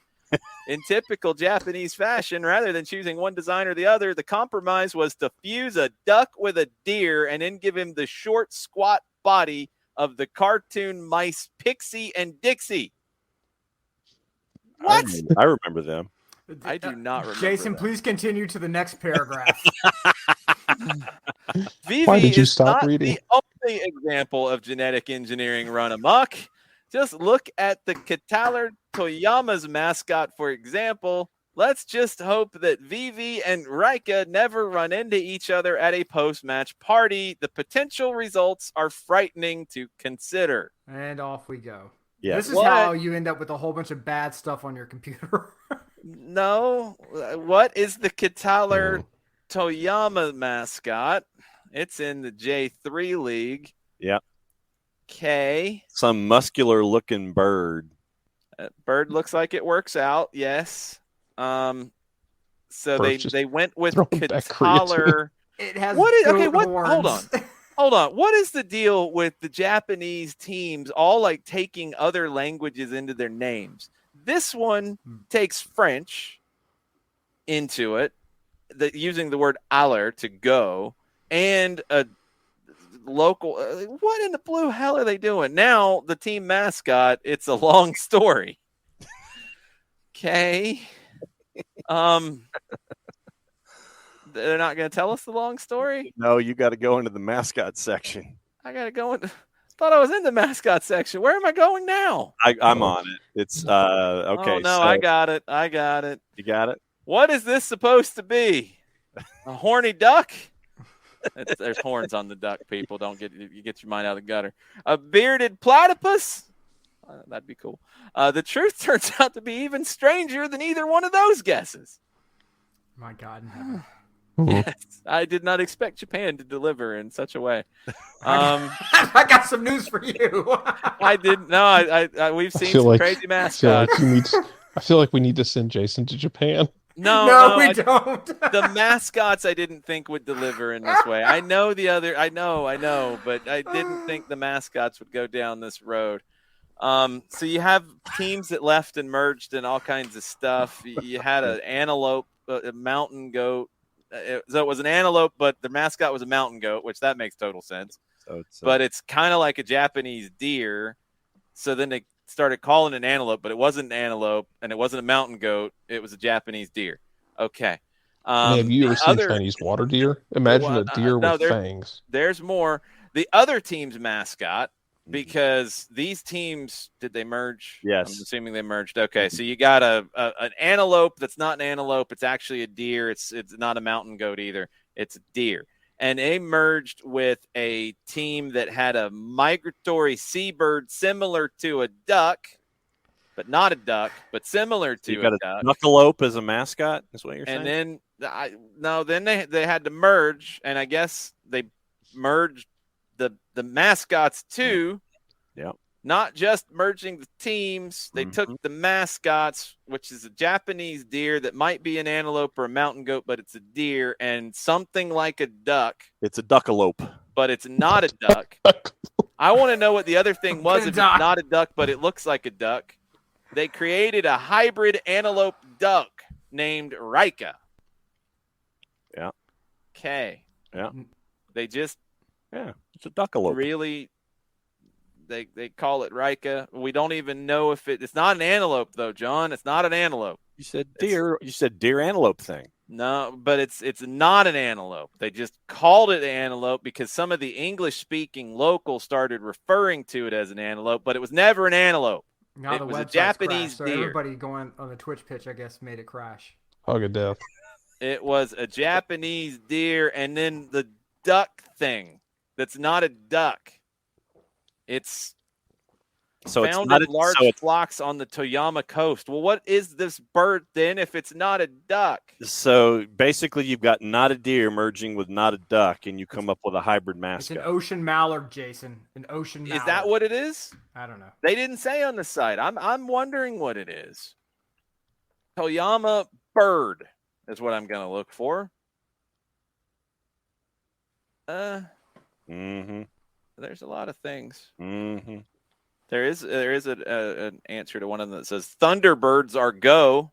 In typical Japanese fashion, rather than choosing one design or the other, the compromise was to fuse a duck with a deer and then give him the short, squat body of the cartoon mice Pixie and Dixie. What? I remember them. I do not remember. Jason, please continue to the next paragraph. Vivi Why did you is stop not reading? the only example of genetic engineering run amok. Just look at the Kataller Toyama's mascot, for example. Let's just hope that Vivi and Raika never run into each other at a post-match party. The potential results are frightening to consider. And off we go. Yeah. This is how you end up with a whole bunch of bad stuff on your computer. No. What is the Kataller Toyama mascot? It's in the J3 league. Yeah. Okay. Some muscular looking bird. Bird looks like it works out. Yes. So they went with Kataller. It has What? horns. Hold on. Hold on. What is the deal with the Japanese teams all like taking other languages into their names? This one takes French into it, using the word aller to go, and a local. What in the blue hell are they doing? Now the team mascot, it's a long story. Okay. They're not going to tell us the long story? No, you got to go into the mascot section. I got to go in. Thought I was in the mascot section. Where am I going now? I'm on it. It's okay. Oh, no, so I got it. You got it? What is this supposed to be? A horny duck? There's horns on the duck, people. You get your mind out of the gutter. A bearded platypus? That'd be cool. The truth turns out to be even stranger than either one of those guesses. My God. Yes, I did not expect Japan to deliver in such a way. I got some news for you. I didn't know. We've seen some crazy mascots. I feel like we need to send Jason to Japan. No, we don't. The mascots I didn't think would deliver in this way. I know, but I didn't think the mascots would go down this road. So you have teams that left and merged and all kinds of stuff. You had an antelope, a mountain goat. So it was an antelope, but the mascot was a mountain goat, which that makes total sense. But it's kind of like a Japanese deer. So then they started calling it an antelope, but it wasn't an antelope, and it wasn't a mountain goat. It was a Japanese deer. Okay. Have you ever seen Chinese water deer? Imagine a deer with fangs. There's more. The other team's mascot, because these teams, did they merge? Yes. I'm assuming they merged. Okay, so you got an antelope that's not an antelope. It's actually a deer. It's not a mountain goat either. It's a deer. And they merged with a team that had a migratory seabird similar to a duck, but not a duck, but similar to a duck. Knuckleope as a mascot is what you're saying? And then they had to merge, and I guess they merged the mascots too. Yeah. Not just merging the teams. They took the mascots, which is a Japanese deer that might be an antelope or a mountain goat, but it's a deer, and something like a duck. It's a duckalope. But it's not a duck. I want to know what the other thing was if it's not a duck, but it looks like a duck. They created a hybrid antelope duck named Rika. Yeah. Okay. Yeah. They just it's a duckalope. Really, they call it Rika. We don't even know if it's not an antelope though, John. It's not an antelope. You said deer. You said deer antelope thing. No, but it's not an antelope. They just called it an antelope because some of the English-speaking locals started referring to it as an antelope, but it was never an antelope. Now it was a Japanese crashed, deer. So everybody going on the Twitch pitch, I guess, made it crash. Hug of death. It was a Japanese deer, and then the duck thing. That's not a duck. It's found in large flocks on the Toyama coast. Well, what is this bird then if it's not a duck? So basically you've got not a deer merging with not a duck, and you come up with a hybrid mascot. It's an ocean mallard, Jason. An ocean mallard. Is that what it is? I don't know. They didn't say on the site. I'm wondering what it is. Toyama bird is what I'm going to look for. There's a lot of things. There is an answer to one of them that says Thunderbirds are go.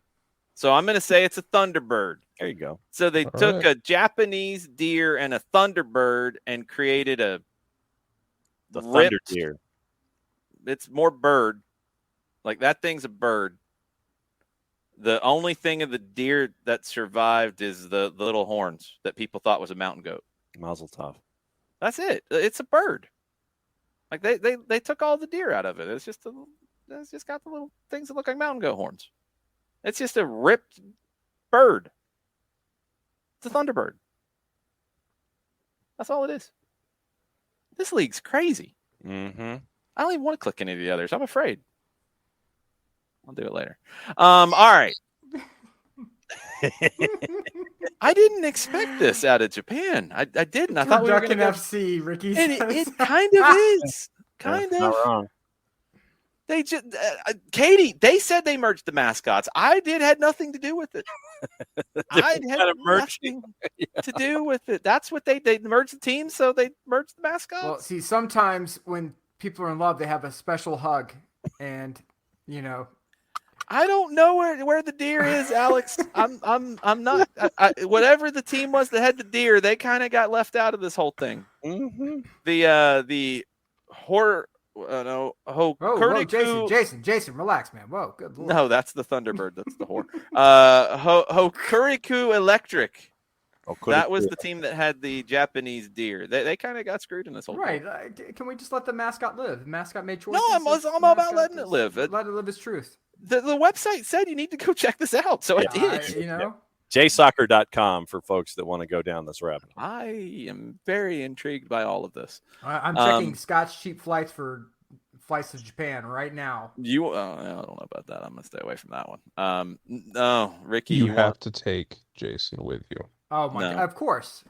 So I'm going to say it's a Thunderbird. There you go. So they took a Japanese deer and a Thunderbird and created the thunder deer. It's more bird. Like that thing's a bird. The only thing of the deer that survived is the little horns that people thought was a mountain goat. Mazel tov. That's it. It's a bird. Like they took all the deer out of it. It's just got the little things that look like mountain goat horns. It's just a ripped bird. It's a Thunderbird. That's all it is. This league's crazy. I don't even want to click any of the others. I'm afraid. I'll do it later. All right. I didn't expect this out of Japan. I didn't. I thought we were going to go FC, Ricky. And it kind of is. Kind of. Not wrong. They just Katie. They said they merged the mascots. I had nothing to do with it. I had kind of merged nothing to do with it. That's what they merged the teams, so they merged the mascots. Well, see, sometimes when people are in love, they have a special hug, and you know. I don't know where the deer is, Alex. I'm not. Whatever the team was that had the deer, they kind of got left out of this whole thing. Mm-hmm. The horror. No, Whoa, Jason, relax, man. Whoa, good lord. No, that's the Thunderbird. That's the whore. Hokuriku Electric. That was the team that had the Japanese deer. They kind of got screwed in this whole right. thing. Can we just let the mascot live? The mascot made choices. No, I'm all about letting it live. Let it live its truth. The website said you need to go check this out, so I did. JSoccer.com for folks that want to go down this rabbit hole. I am very intrigued by all of this. I'm checking Scott's cheap flights for flights to Japan right now. I don't know about that. I'm gonna stay away from that one. No, Ricky, you have to take Jason with you. Oh my God! Of course,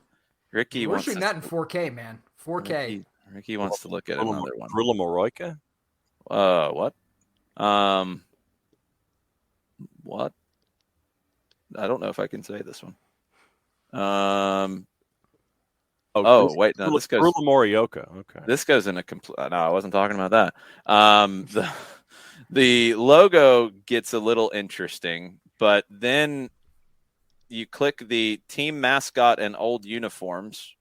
Ricky. We're shooting that in 4K, man. 4K. Ricky wants to look at another one. Brula Moroica? What? What? I don't know if I can say this one. Wait, no, this goes. Brula Morioka. Okay. This goes in a complete. No, I wasn't talking about that. The logo gets a little interesting, but then you click the team mascot and old uniforms,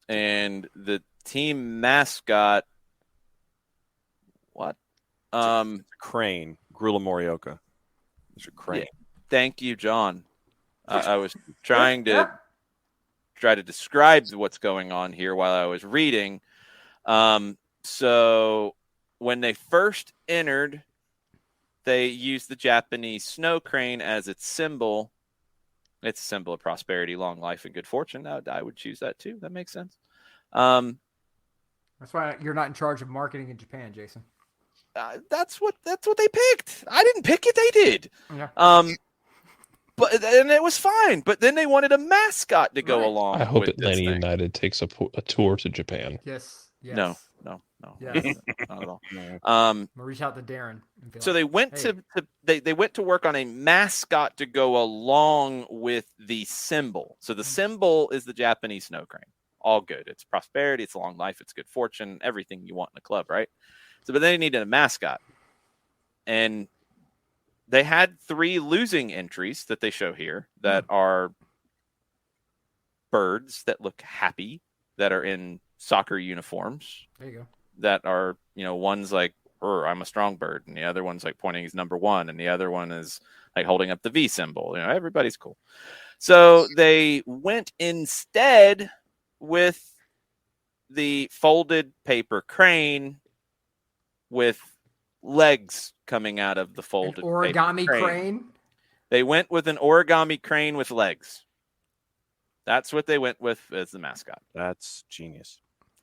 and the team mascot. What? Crane. Brula Morioka. It's a crane. Yeah. Thank you, John. I was trying to describe what's going on here while I was reading. So when they first entered, they used the Japanese snow crane as its symbol. It's a symbol of prosperity, long life, and good fortune. I would choose that too. That makes sense. That's why you're not in charge of marketing in Japan, Jason. That's what they picked. I didn't pick it. They did. Yeah. And it was fine. But then they wanted a mascot to go along. I hope with Atlanta United takes a tour to Japan. Yes. No. Yes. Not at all. We'll reach out to Darren. So they went they went to work on a mascot to go along with the symbol. So the symbol is the Japanese snow crane. All good. It's prosperity. It's long life. It's good fortune. Everything you want in a club, right? So, but they needed a mascot, and they had 3 losing entries that they show here that are birds that look happy, that are in soccer uniforms. There you go. That are, one's like, I'm a strong bird, and the other one's like pointing he's number 1, and the other one is like holding up the V symbol. Everybody's cool. So they went instead with the folded paper crane with legs coming out of the folded origami crane. They went with an origami crane with legs. That's what they went with as the mascot. That's genius.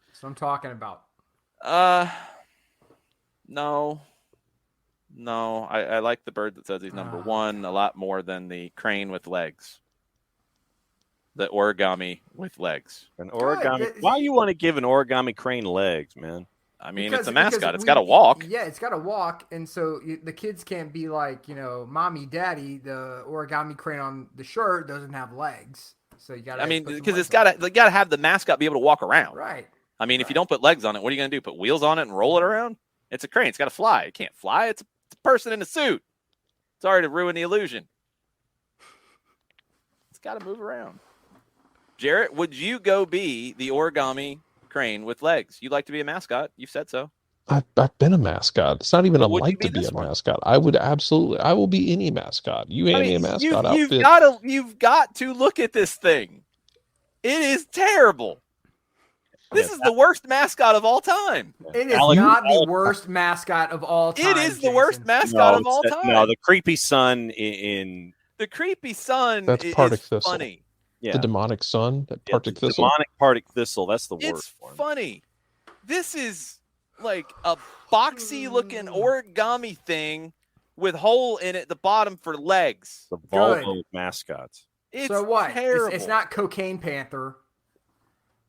That's what I'm talking about. No. I like the bird that says he's number 1 a lot more than the crane with legs. The origami with legs. An origami. Why you want to give an origami crane legs, man? I mean, it's a mascot. It's got to walk. Yeah, it's got to walk. And so the kids can't be like, mommy, daddy, the origami crane on the shirt doesn't have legs. So you got to. I mean, because they got to have the mascot be able to walk around. Right. I mean, if you don't put legs on it, what are you going to do? Put wheels on it and roll it around? It's a crane. It's got to fly. It can't fly. It's a person in a suit. Sorry to ruin the illusion. It's got to move around. Jarrett, would you go be the origami crane with legs? You'd like to be a mascot. You've said so. I've been a mascot. It's not even like to be a mascot. I will be any mascot. You hand me a mascot outfit. You've got to look at this thing. It is terrible. This is the worst mascot of all time. It is not the worst mascot of all time. It is the worst mascot of all time. No, the creepy sun in the creepy sun. That's is funny. Yeah. The demonic sun, that Partick Thistle. Demonic Partick Thistle, that's the worst It's one. Funny. This is like a boxy looking origami thing with hole in it at the bottom for legs. The Volvo mascots. It's so what? Terrible. It's not Cocaine Panther.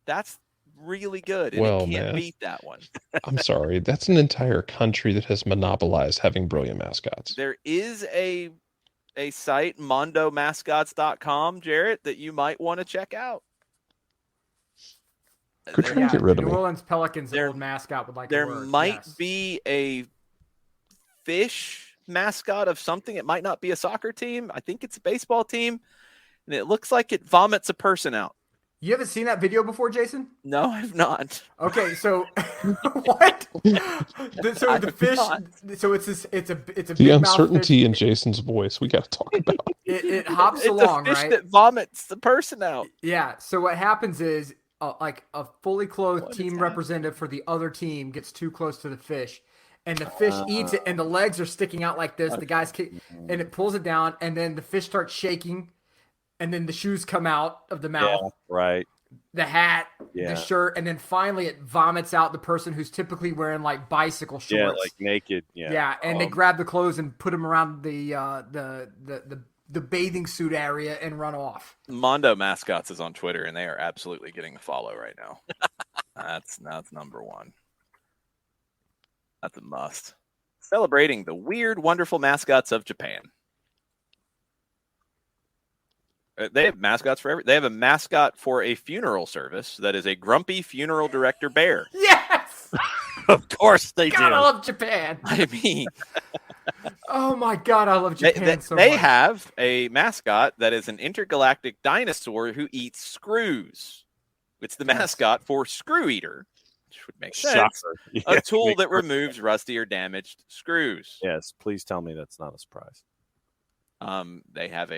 That's really good. And it can't beat that one. I'm sorry. That's an entire country that has monopolized having brilliant mascots. There is a a site, mondomascots.com, Jarrett, that you might want to check out. Quit trying to get rid of New me. Orleans Pelicans There- old mascot would like to There work. might Yes. be a fish mascot of something. It might not be a soccer team. I think it's a baseball team. And it looks like it vomits a person out. You haven't seen that video before, Jason? No, I've not. Okay, so what? So the I've fish. not. So it's this. It's a The big mouth uncertainty fish. in Jason's voice, we got to talk about. It hops It's along, a fish right? that vomits the person out. Yeah. So what happens is, like a fully clothed What is team happening? representative for the other team gets too close to the fish, and the fish eats it, and the legs are sticking out like this. The guy's kick, and it pulls it down, and then the fish starts shaking, and then the shoes come out of the mouth, Yeah, right. the hat, Yeah. the shirt, and then finally it vomits out the person who's typically wearing like bicycle shorts. Yeah, like naked. Yeah. Yeah, and they grab the clothes and put them around the bathing suit area and run off. Mondo Mascots is on Twitter, and they are absolutely getting a follow right now. That's number one. That's a must. Celebrating the weird, wonderful mascots of Japan. They have mascots for they have a mascot for a funeral service that is a grumpy funeral director bear. Yes, Of course they God, I do. love Japan. I mean, Oh my God, I love Japan they so much. have a mascot that is an intergalactic dinosaur who eats screws. It's the mascot for Screw Eater, which would make sense. Shocker. A Yes, tool makes that perfect removes rusty or damaged screws. Yes, please tell me that's not a surprise. They have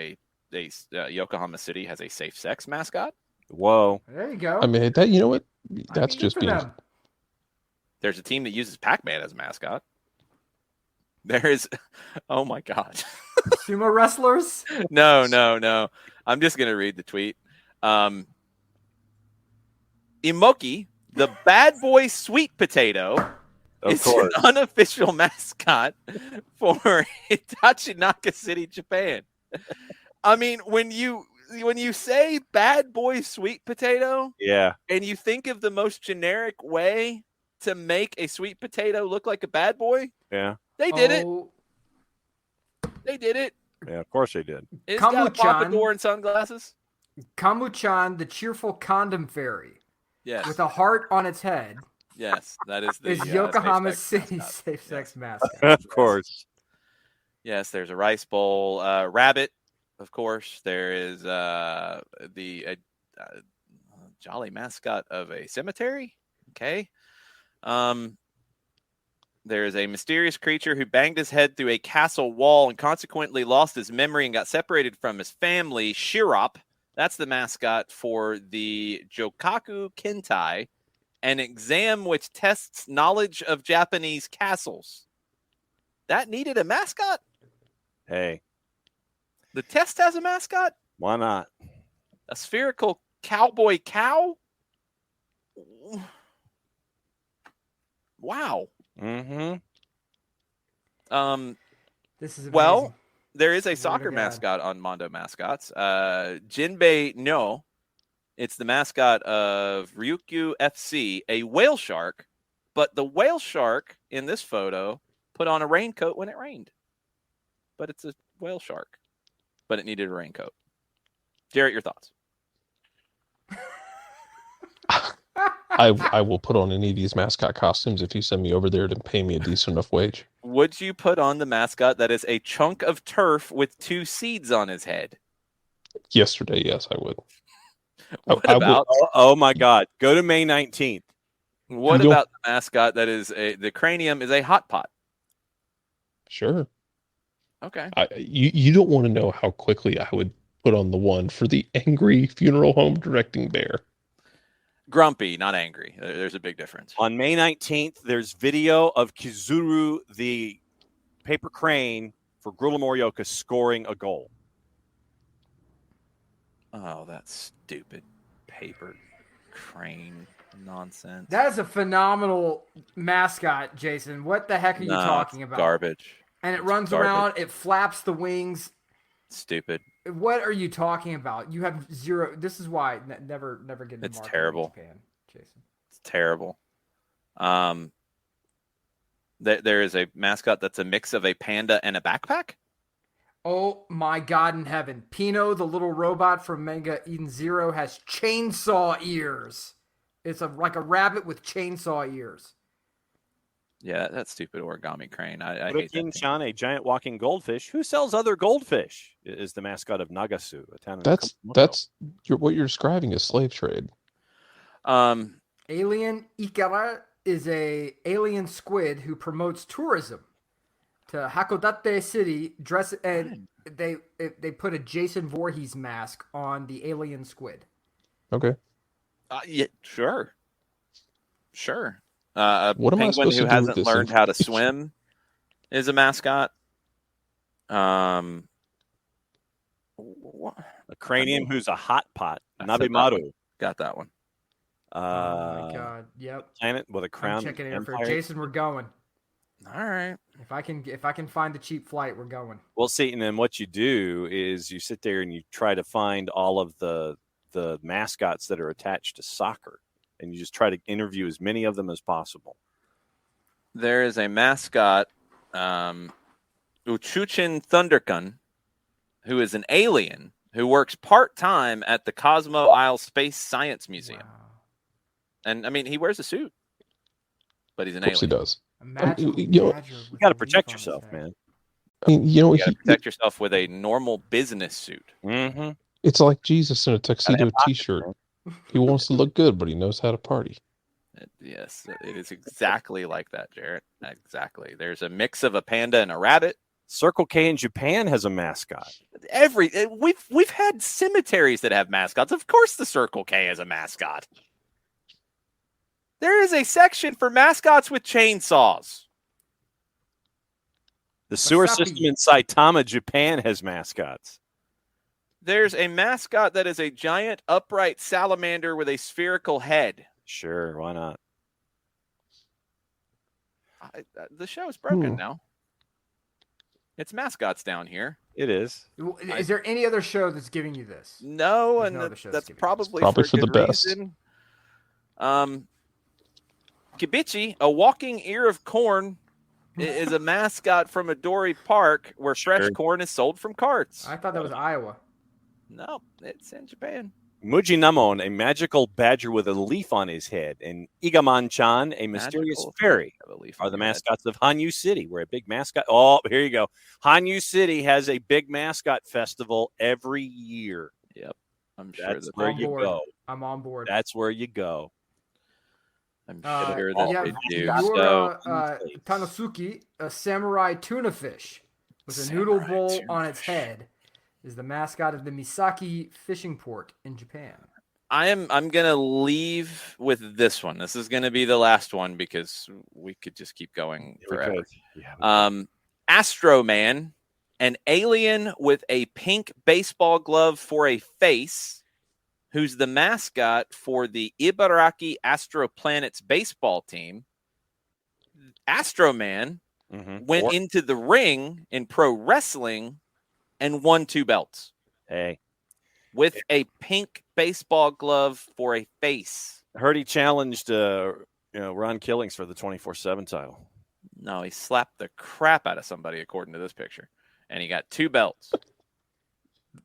Yokohama City has a safe sex mascot. Whoa. There you go. I mean, that, you know what? I That's mean, just good for being. them. There's a team that uses Pac-Man as a mascot. There is, oh my God. Sumo wrestlers. No. I'm just going to read the tweet. Imoki, the bad boy sweet potato, Of is course. an unofficial mascot for Hitachinaka City, Japan. I mean, when you say bad boy sweet potato Yeah. and you think of the most generic way to make a sweet potato look like a bad boy, Yeah. they did it. Oh, They did it. Yeah, of course they did. It's got a Kamu-chan. pompadour and sunglasses. Kamu-chan, the cheerful condom fairy, Yes. with a heart on its head, Yes, that is the is Yokohama safe sex City's mascot. safe sex mascot. Of course. Yes, there's a rice bowl rabbit, of course. There is the jolly mascot of a cemetery. Okay. There is a mysterious creature who banged his head through a castle wall and consequently lost his memory and got separated from his family. Shirop. That's the mascot for the Jokaku Kentai, an exam which tests knowledge of Japanese castles. That needed a mascot? Hey, The test has a mascot? why not? A spherical cowboy cow? Wow. Mm-hmm. This is amazing. Well, there is a Word soccer of God. mascot on Mondo Mascots. Jinbei no. It's the mascot of Ryukyu FC, a whale shark, but the whale shark in this photo put on a raincoat when it rained. But it's a whale shark, but it needed a raincoat. Jarrett, your thoughts? I will put on any of these mascot costumes if you send me over there to pay me a decent enough wage. Would you put on the mascot that is a chunk of turf with 2 seeds on his head? Yesterday, yes, I would. What I will- about Oh my God. Go to May 19th. what You don't- about the mascot that is the cranium is a hot pot? Sure. Okay. You don't want to know how quickly I would put on the one for the angry funeral home directing bear. Grumpy, not angry. There's a big difference. On May 19th, there's video of Kizuru, the paper crane for Gurula Morioka, scoring a goal. Oh, that stupid paper crane nonsense. That is a phenomenal mascot, Jason. What the heck are you No, talking it's about? Garbage. And it It's runs garbage. around, it flaps the wings. Stupid. What are you talking about? You have zero. This is why never get into It's marketing in terrible. Japan, Jason. It's terrible. There is a mascot that's a mix of a panda and a backpack. Oh my God in heaven. Pino, the little robot from Manga Eden Zero, has chainsaw ears. It's like a rabbit with chainsaw ears. Yeah, that stupid origami crane. I hate that King thing. Chan, a giant walking goldfish. Who sells other goldfish? Is the mascot of Nagasu, a town in That's Kumamoto. what you're describing is slave trade. Alien Ikara is a alien squid who promotes tourism to Hakodate City. And they put a Jason Voorhees mask on the alien squid. Okay. Yeah, sure. What am I Penguin supposed who to do with hasn't this learned how to information? swim is a mascot. What? A cranium who's a hot pot. I said that one. Nabimaru. Got that one. Oh my God! Yep. Planet with a crown. I'm checking in for empire. Jason. We're going. All right. If I can find the cheap flight, we're going. Well, see, and then what you do is you sit there and you try to find all of the mascots that are attached to soccer, and you just try to interview as many of them as possible. There is a mascot, Uchuchin Thunderkun, who is an alien who works part-time at the Cosmo Isle Space Science Museum. Wow. And, I mean, he wears a suit, but he's an Of course he alien. does. You got to protect yourself, man. I mean, You got to protect yourself with a normal business suit. Mm-hmm. it's like Jesus in a tuxedo T-shirt. He wants to look good, but he knows how to party. Yes, it is exactly like that, Jarrett. Exactly. There's a mix of a panda and a rabbit. Circle K in Japan has a mascot. We've had cemeteries that have mascots. Of course, the Circle K is a mascot. There is a section for mascots with chainsaws. The sewer Wasabi. system in Saitama, Japan has mascots. There's a mascot that is a giant upright salamander with a spherical head. Sure, why not? The show is broken now. It's mascots down here. It is. Is there any other show that's giving you this? No, There's and no other shows that's giving you probably for the good best. reason. Kibichi, a walking ear of corn, is a mascot from Midori Park where fresh corn is sold from carts. I thought that was Iowa. No, it's in Japan. Mujinamon, a magical badger with a leaf on his head, and Igaman-chan, a mysterious Magical fairy, have a leaf are on the your head. mascots of Hanyu City, where a big mascot. Oh, here you go. Hanyu City has a big mascot festival every year. Yep, I'm sure That's that where On you board. go. I'm on board. That's where you go. I'm sure that yeah, they do. Yura, So, Tanosuke, a samurai tuna fish with a noodle bowl on its head, is the mascot of the Misaki fishing port in Japan. I'm gonna leave with this one. This is gonna be the last one because we could just keep going forever. Astro Man, an alien with a pink baseball glove for a face, who's the mascot for the Ibaraki Astro Planets baseball team. Astro Man went into the ring in pro wrestling and won 2 belts. Hey, with a pink baseball glove for a face. I heard he challenged Ron Killings for the 24/7 title. No, he slapped the crap out of somebody, according to this picture. And he got 2 belts.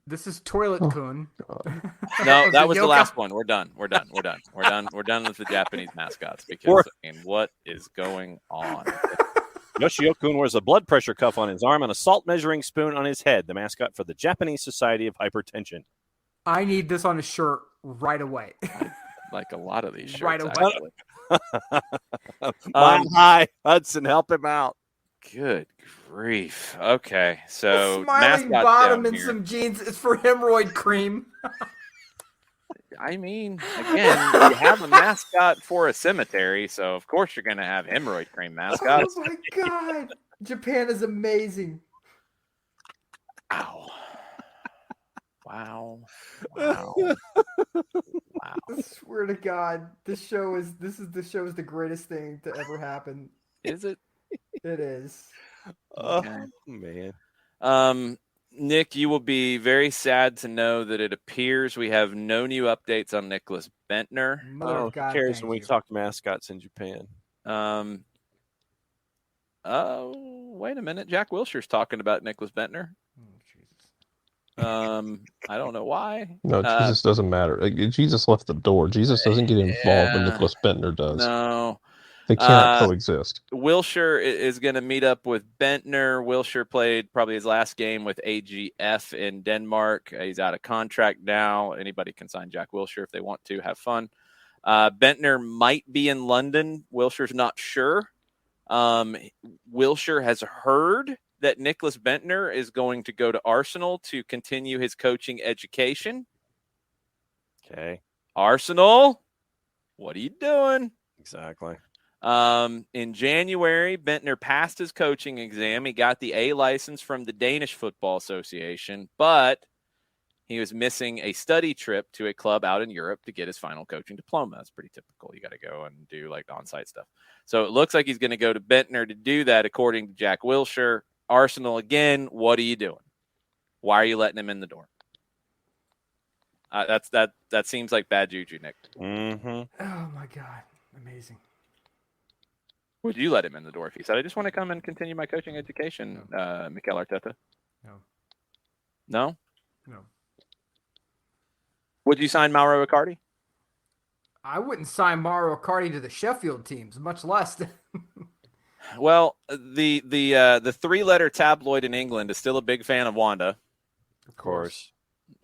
This is Toilet Kun. No, that was the last one. We're done with the Japanese mascots because, I mean, what is going on? Yoshio-kun wears a blood pressure cuff on his arm and a salt measuring spoon on his head, the mascot for the Japanese Society of Hypertension. I need this on a shirt right away. Like a lot of these shirts, Right away. actually. Hi, Hudson, help him out. Good grief. Okay, so Smiling mascots bottom down and here. some jeans is for hemorrhoid cream. I mean, again, you have a mascot for a cemetery, so of course you're going to have hemorrhoid cream mascots. Oh my God. Japan is amazing. Ow. Wow. Wow. Wow. I swear to God, this show is the greatest thing to ever happen. Is it? It is. Okay. Man. Nick, you will be very sad to know that it appears we have no new updates on Nicholas Bentner. Mother of God, who cares thank when we you. talk mascots in Japan? Oh, wait a minute. Jack Wilshire's talking about Nicholas Bentner. Oh, I don't know why. No, Jesus doesn't matter. Jesus left the door. Jesus doesn't get involved when Yeah, Nicholas Bentner does. no. They cannot coexist. Wilshire is going to meet up with Bentner. Wilshire played probably his last game with AGF in Denmark. He's out of contract now. Anybody can sign Jack Wilshire if they want to. Have fun. Bentner might be in London. Wilshire's not sure. Wilshire has heard that Nicholas Bentner is going to go to Arsenal to continue his coaching education. Okay. Arsenal, what are you doing? Exactly. In January, Bentner passed his coaching exam. He got the A license from the Danish Football Association, but he was missing a study trip to a club out in Europe to get his final coaching diploma. That's pretty typical. You got to go and do like on-site stuff. So it looks like he's going to go to Bentner to do that, according to Jack Wilshire. Arsenal, again, what are you doing? Why are you letting him in the door? That seems like bad juju, Nick. Mm-hmm. Oh my God, amazing. Would you let him in the door if he said, I just want to come and continue my coaching education, Mikel Arteta? No. No? No. Would you sign Mauro Icardi? I wouldn't sign Mauro Icardi to the Sheffield teams, much less. Well, the three-letter tabloid in England is still a big fan of Wanda. Of course.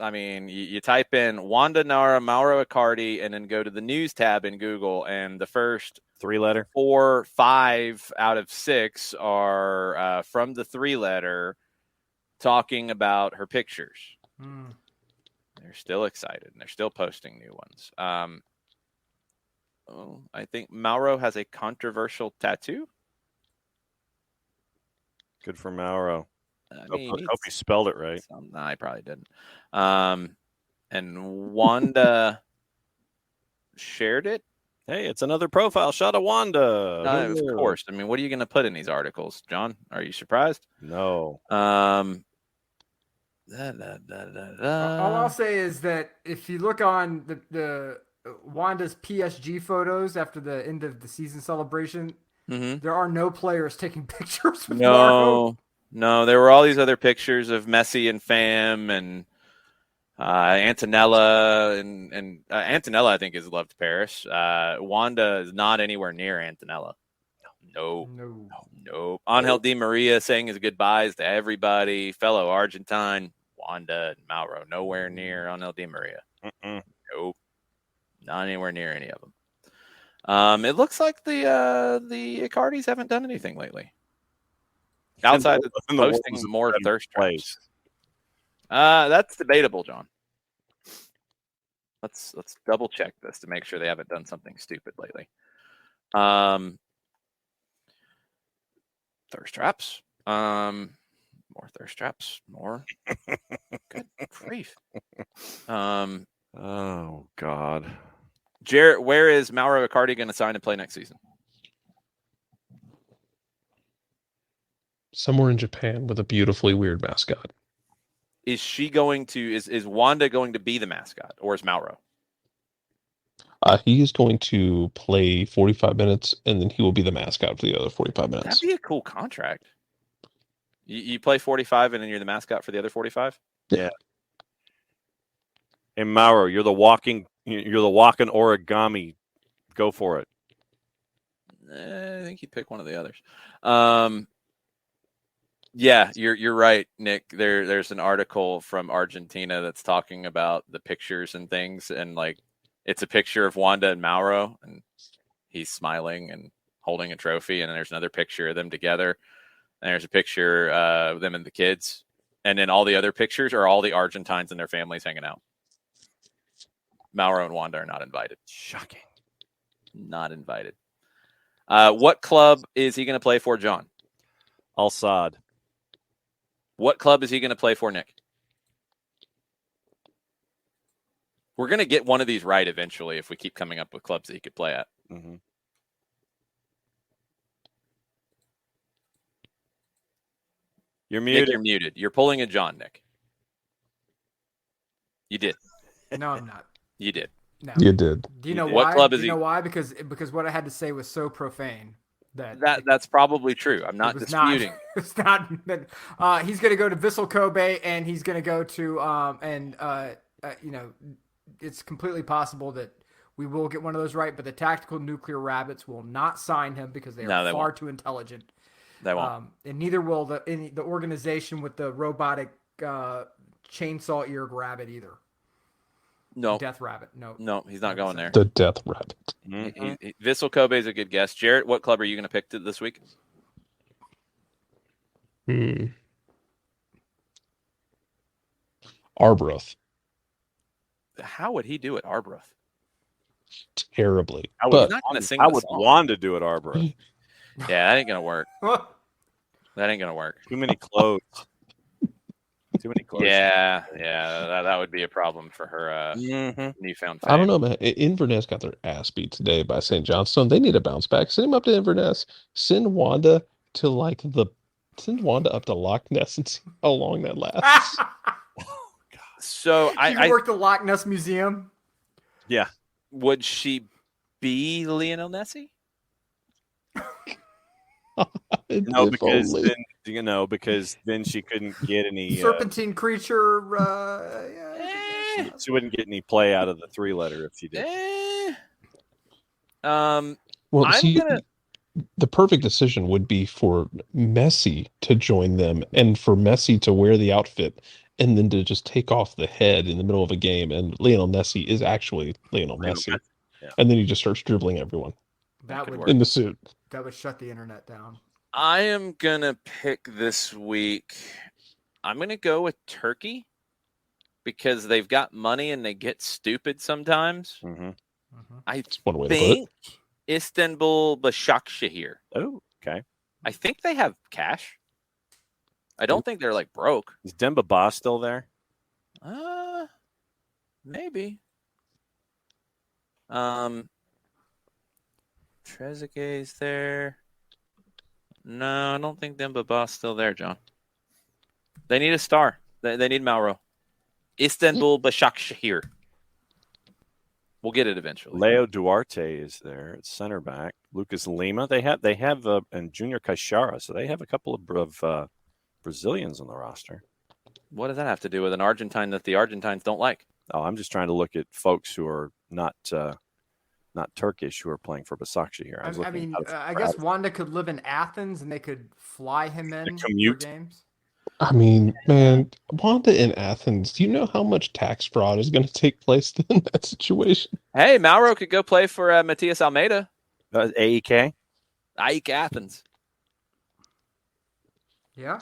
I mean, you type in Wanda Nara, Mauro Icardi, and then go to the news tab in Google, and the first three-letter 4, 5 out of 6 are from the three-letter talking about her pictures. They're still excited, and they're still posting new ones. I think Mauro has a controversial tattoo. Good for Mauro. I hope he spelled it right. No, I probably didn't. And Wanda shared it. Hey, it's another profile shot of Wanda. Of course. I mean, what are you going to put in these articles, John? Are you surprised? No. All I'll say is that if you look on the Wanda's PSG photos after the end of the season celebration, there are no players taking pictures with Mauro. No, there were all these other pictures of Messi and Fam and Antonella and Antonella, I think, has loved Paris. Wanda is not anywhere near Antonella. No. Angel Di Maria saying his goodbyes to everybody. Fellow Argentine, Wanda and Mauro, nowhere near Angel Di Maria. Nope, not anywhere near any of them. It looks like the Icardis haven't done anything lately. Outside of posting more thirst traps. That's debatable, John. Let's double check this to make sure they haven't done something stupid lately. Thirst traps. More thirst traps. More. Good grief. Oh God. Jarrett, where is Mauro Icardi going to sign and play next season? Somewhere in Japan with a beautifully weird mascot. Is she going to? Is Wanda going to be the mascot, or is Mauro? He is going to play 45 minutes, and then he will be the mascot for the other 45 minutes. That'd be a cool contract. You play 45, and then you're the mascot for the other 45. Yeah. And Mauro, you're the walking origami. Go for it. I think he'd pick one of the others. Yeah, you're right, Nick. There's an article from Argentina that's talking about the pictures and things, and like it's a picture of Wanda and Mauro, and he's smiling and holding a trophy, and then there's another picture of them together, and there's a picture of them and the kids, and then all the other pictures are all the Argentines and their families hanging out. Mauro and Wanda are not invited. Shocking. Not invited. What club is he going to play for, John? Al Sadd. What club is he going to play for, Nick? We're going to get one of these right eventually if we keep coming up with clubs that he could play at. Mm-hmm. You're muted. Nick, you're muted. You're pulling a John, Nick. You did. No, I'm not. You did. No. You did. Do you know What why? club is Do you he? know why? Because what I had to say was so profane. That's probably true. I'm not disputing. It's not. He's going to go to Vissel Kobe, and he's going to go to it's completely possible that we will get one of those right, but the Tactical Nuclear Rabbits will not sign him because they are far too intelligent. They won't. And neither will the organization with the robotic chainsaw-eared rabbit either. No. Death Rabbit. No, he's not going there. The Death Rabbit. Mm-hmm. Vissel Kobe is a good guess. Jarrett, what club are you going to pick this week? Arbroath. How would he do it, Arbroath? Terribly. I But would want to do it, Arbroath. Yeah, that ain't going to work. That ain't going to work. Too many clothes. Too many clothes. Yeah, that would be a problem for her newfound fame. I don't know, man. Inverness got their ass beat today by St. Johnstone. They need a bounce back. Send him up to Inverness. Send Wanda up to Loch Ness and see how long that lasts. So I work the Loch Ness Museum. Yeah. Would she be Lionel Messi? No, because then she couldn't get any serpentine creature. She wouldn't get any play out of the 3-letter if she did. The perfect decision would be for Messi to join them and for Messi to wear the outfit and then to just take off the head in the middle of a game. And Lionel Messi is actually Lionel Messi. Yeah. And then he just starts dribbling everyone in the suit. That would shut the internet down. I am going to pick this week. I'm going to go with Turkey because they've got money and they get stupid sometimes. Mm-hmm. That's one way think to put it. Istanbul Başakşehir. Oh, okay. I think they have cash. I don't think they're like broke. Is Demba Ba still there? Maybe. Trezeguet's there. No, I don't think Demba Ba's still there, John. They need a star. They need Mauro. Istanbul Başakşehir. We'll get it eventually. Leo Duarte is there at center back. Lucas Lima. They have and Junior Caixara. So they have a couple of Brazilians on the roster. What does that have to do with an Argentine that the Argentines don't like? Oh, I'm just trying to look at folks who are not Turkish who are playing for Başakşehir. I guess Wanda could live in Athens and they could fly him in for games. I mean, man, Wanda in Athens, do you know how much tax fraud is going to take place in that situation? Hey, Mauro could go play for Matias Almeida. AEK? AEK Athens. Yeah.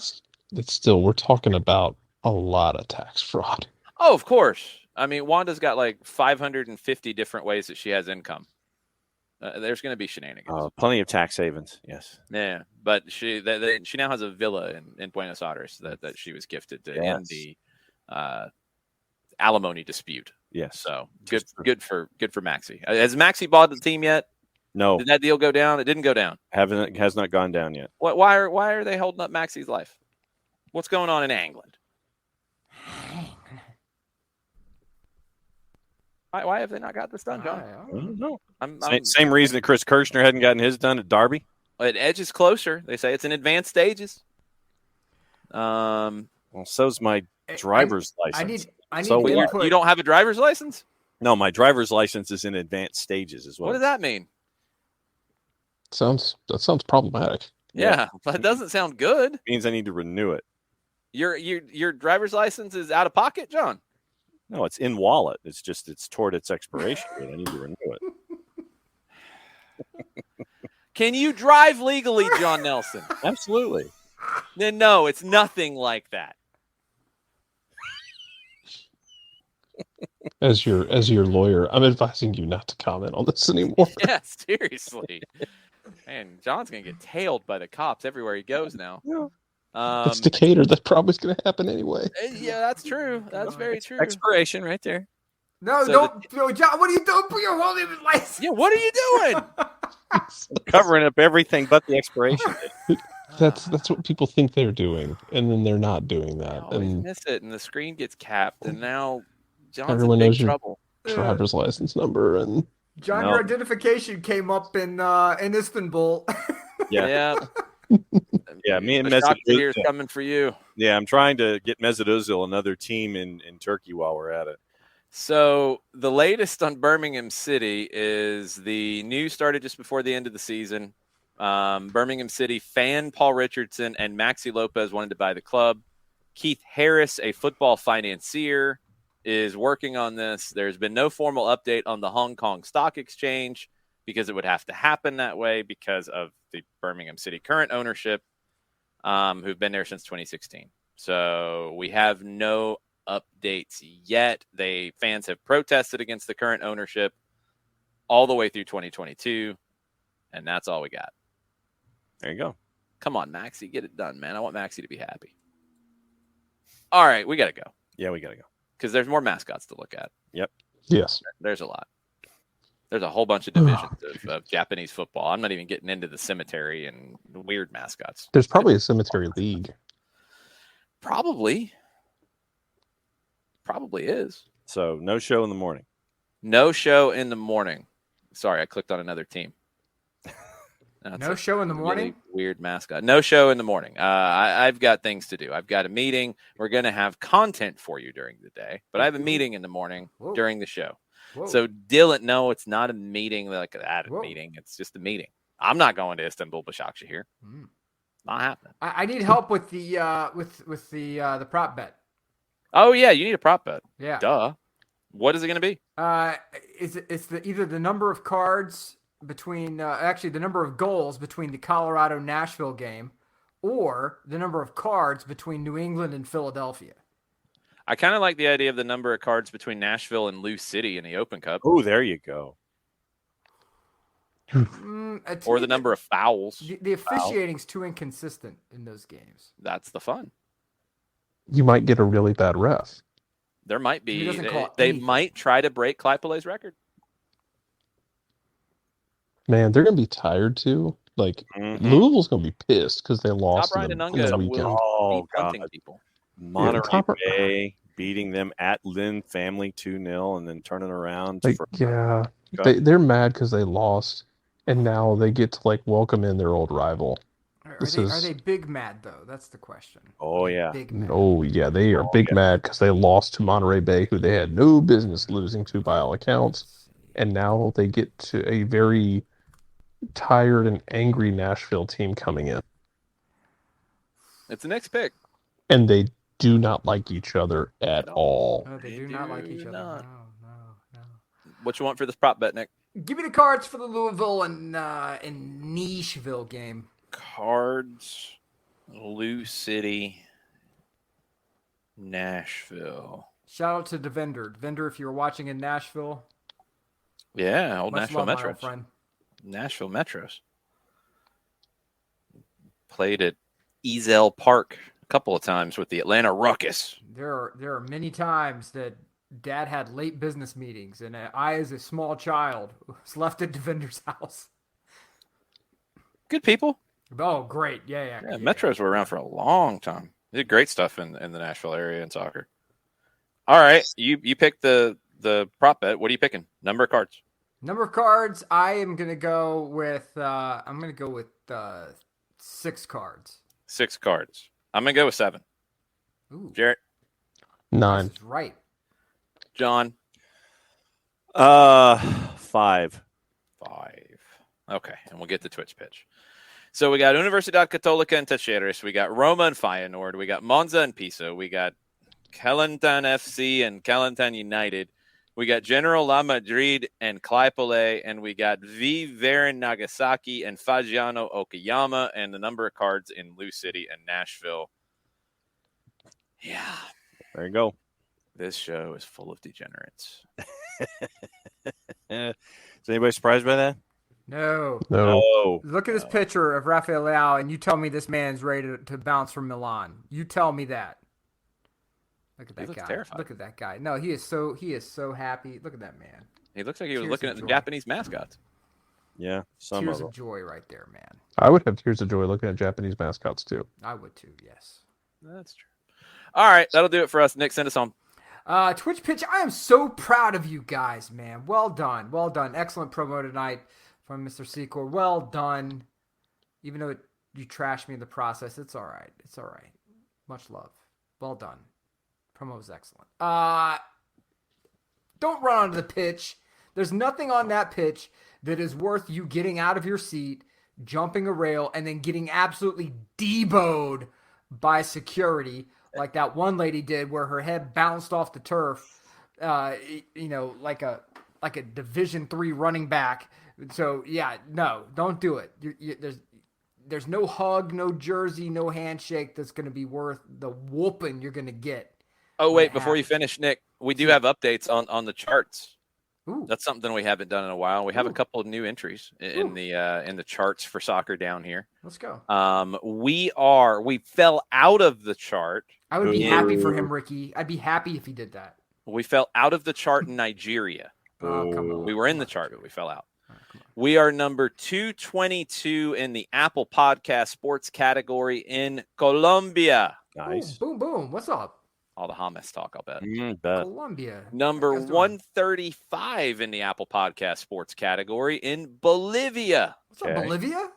It's still, we're talking about a lot of tax fraud. Oh, of course. I mean, Wanda's got like 550 different ways that she has income. There's going to be shenanigans. Plenty of tax havens, yes. Yeah, but she now has a villa in Buenos Aires that she was gifted to end the alimony dispute. Yes. So good for Maxi. Has Maxi bought the team yet? No. Did that deal go down? It didn't go down. Has not gone down yet. Why are they holding up Maxi's life? What's going on in England? Why have they not got this done, John? I don't know. Same reason that Chris Kirshner hadn't gotten his done at Derby. It edges closer. They say it's in advanced stages. Well, so's my driver's license. I need input. You don't have a driver's license? No, my driver's license is in advanced stages as well. What does that mean? That sounds problematic. Yeah, but it doesn't sound good. It means I need to renew it. Your driver's license is out of pocket, John? No, it's in wallet. It's toward its expiration date. I need to renew it. Can you drive legally, John Nelson? Absolutely. Then no, it's nothing like that. As your lawyer, I'm advising you not to comment on this anymore. Yeah, seriously. Man, John's gonna get tailed by the cops everywhere he goes now. Yeah. It's Decatur. That probably is going to happen anyway. Yeah, that's true. That's very true. Expiration right there. No, John, what are you doing? Put your holding license. Yeah, what are you doing? Covering up everything but the expiration date. That's what people think they're doing, and then they're not doing that. I always miss it, and the screen gets capped, and now John's everyone in big knows trouble. Your driver's license number, and John, your identification came up in Istanbul. Yeah. Yeah. Yeah, me and the Mesut doctor here is Özil. coming for you. Yeah, I'm trying to get Mesut Özil another team in Turkey while we're at it. So the latest on Birmingham City is the news started just before the end of the season. Birmingham City fan Paul Richardson and Maxi Lopez wanted to buy the club. Keith Harris, a football financier, is working on this. There's been no formal update on the Hong Kong Stock Exchange because it would have to happen that way because of the Birmingham City current ownership, who've been there since 2016. So we have no updates yet. Fans have protested against the current ownership all the way through 2022, and that's all we got. There you go. Come on, Maxi, get it done, man. I want Maxi to be happy. All right, we got to go. Yeah, we got to go. Because there's more mascots to look at. Yep. Yes. There's a lot. There's a whole bunch of divisions of Japanese football. I'm not even getting into the cemetery and weird mascots. There's probably a cemetery league. Probably is. So no show in the morning. No show in the morning. Sorry, I clicked on another team. That's No show in the morning? Really weird mascot. No show in the morning. I've got things to do. I've got a meeting. We're going to have content for you during the day, but I have a meeting in the morning during the show. Whoa. So Dylan, no, it's not a meeting like that. Whoa. Meeting. It's just a meeting. I'm not going to Istanbul Başakşehir. Not happening. I need help with the with the prop bet. Oh yeah, you need a prop bet. Yeah. Duh. What is it going to be? It's either the number of cards between actually the number of goals between the Colorado Nashville game, or the number of cards between New England and Philadelphia. I kind of like the idea of the number of cards between Nashville and Lou City in the Open Cup. Oh, there you go. Or the number of fouls. The officiating's too inconsistent in those games. That's the fun. You might get a really bad ref. There might He be. doesn't call They anything. might try to break Claypole's record. Man, they're gonna be tired too. Like Louisville's gonna be pissed because they lost Top in Ryan the Anunga weekend. will be God. punting people. Monterey Bay beating them at Lynn Family 2-0 and then turning around. Like, yeah, they're mad because they lost, and now they get to like welcome in their old rival. Are they big mad though? That's the question. Oh yeah. Big mad. Oh yeah, they are big mad because they lost to Monterey Bay, who they had no business losing to by all accounts, and now they get to a very tired and angry Nashville team coming in, It's the next pick. and they do not like each other at all. No, they do not like each other. not. No. What you want for this prop bet, Nick? Give me the cards for the Louisville and Nashville game. Cards, Lou City, Nashville. Shout out to Devender. Devender, if you were watching in Nashville. Yeah, old Much Nashville love, my old Metros. friend. Nashville Metros. Played at Ezel Park a couple of times with the Atlanta Ruckus. There are many times that Dad had late business meetings, and I, as a small child, was left at Devender's house. Good people. Oh, great! Yeah. Metros were around for a long time. They did great stuff in the Nashville area in soccer. All right, you picked the prop bet. What are you picking? Number of cards. Number of cards. I am gonna go with. 6 cards. 6 cards. I'm gonna go with 7. Ooh, Jarrett, 9. this is right. John, 5. 5. Okay, and we'll get the Twitch pitch. So we got Universidad Católica and Talleres. We got Roma and Feyenoord. We got Monza and Pisa. We got Kelantan FC and Kelantan United. We got General La Madrid and Claypole. And we got V. Varen Nagasaki and Fagiano Okayama. And the number of cards in Lou City and Nashville. Yeah. There you go. This show is full of degenerates. Is anybody surprised by that? No. Look at this picture of Rafael Leao, and you tell me this man's ready to bounce from Milan. You tell me that. Look at that looks guy. terrified. Look at that guy. No, he is so happy. Look at that man. He looks like he was Tears looking of at the joy. Japanese mascots. Yeah, some Tears of of them. joy right there, man. I would have tears of joy looking at Japanese mascots too. I would too, yes. That's true. All right, that'll do it for us. Nick, send us home. Twitch pitch, I am so proud of you guys, man. Well done. Excellent promo tonight from Mr. Secor. Well done. even though you trashed me in the process. It's all right. It's all right. Much love. Well done. Promo was excellent. Don't run onto the pitch. There's nothing on that pitch that is worth you getting out of your seat, jumping a rail, and then getting absolutely deboed by security like that one lady did where her head bounced off the turf, like a Division III running back. So, yeah, no, don't do it. There's no hug, no jersey, no handshake that's going to be worth the whooping you're going to get. Oh, wait, before you finish, Nick, we do have updates on the charts. Ooh. That's something we haven't done in a while. We have a couple of new entries in the charts for soccer down here. Let's go. We fell out of the chart. I would be happy for him, Ricky. I'd be happy if he did that. We fell out of the chart in Nigeria. Oh, come on. We were in the chart, but we fell out. We are number 222 in the Apple Podcast Sports category in Colombia. Nice. Boom, boom, boom. What's up? All the hummus talk, I'll bet. Colombia. Number 135 in the Apple Podcast Sports category in Bolivia. What's up, Bolivia?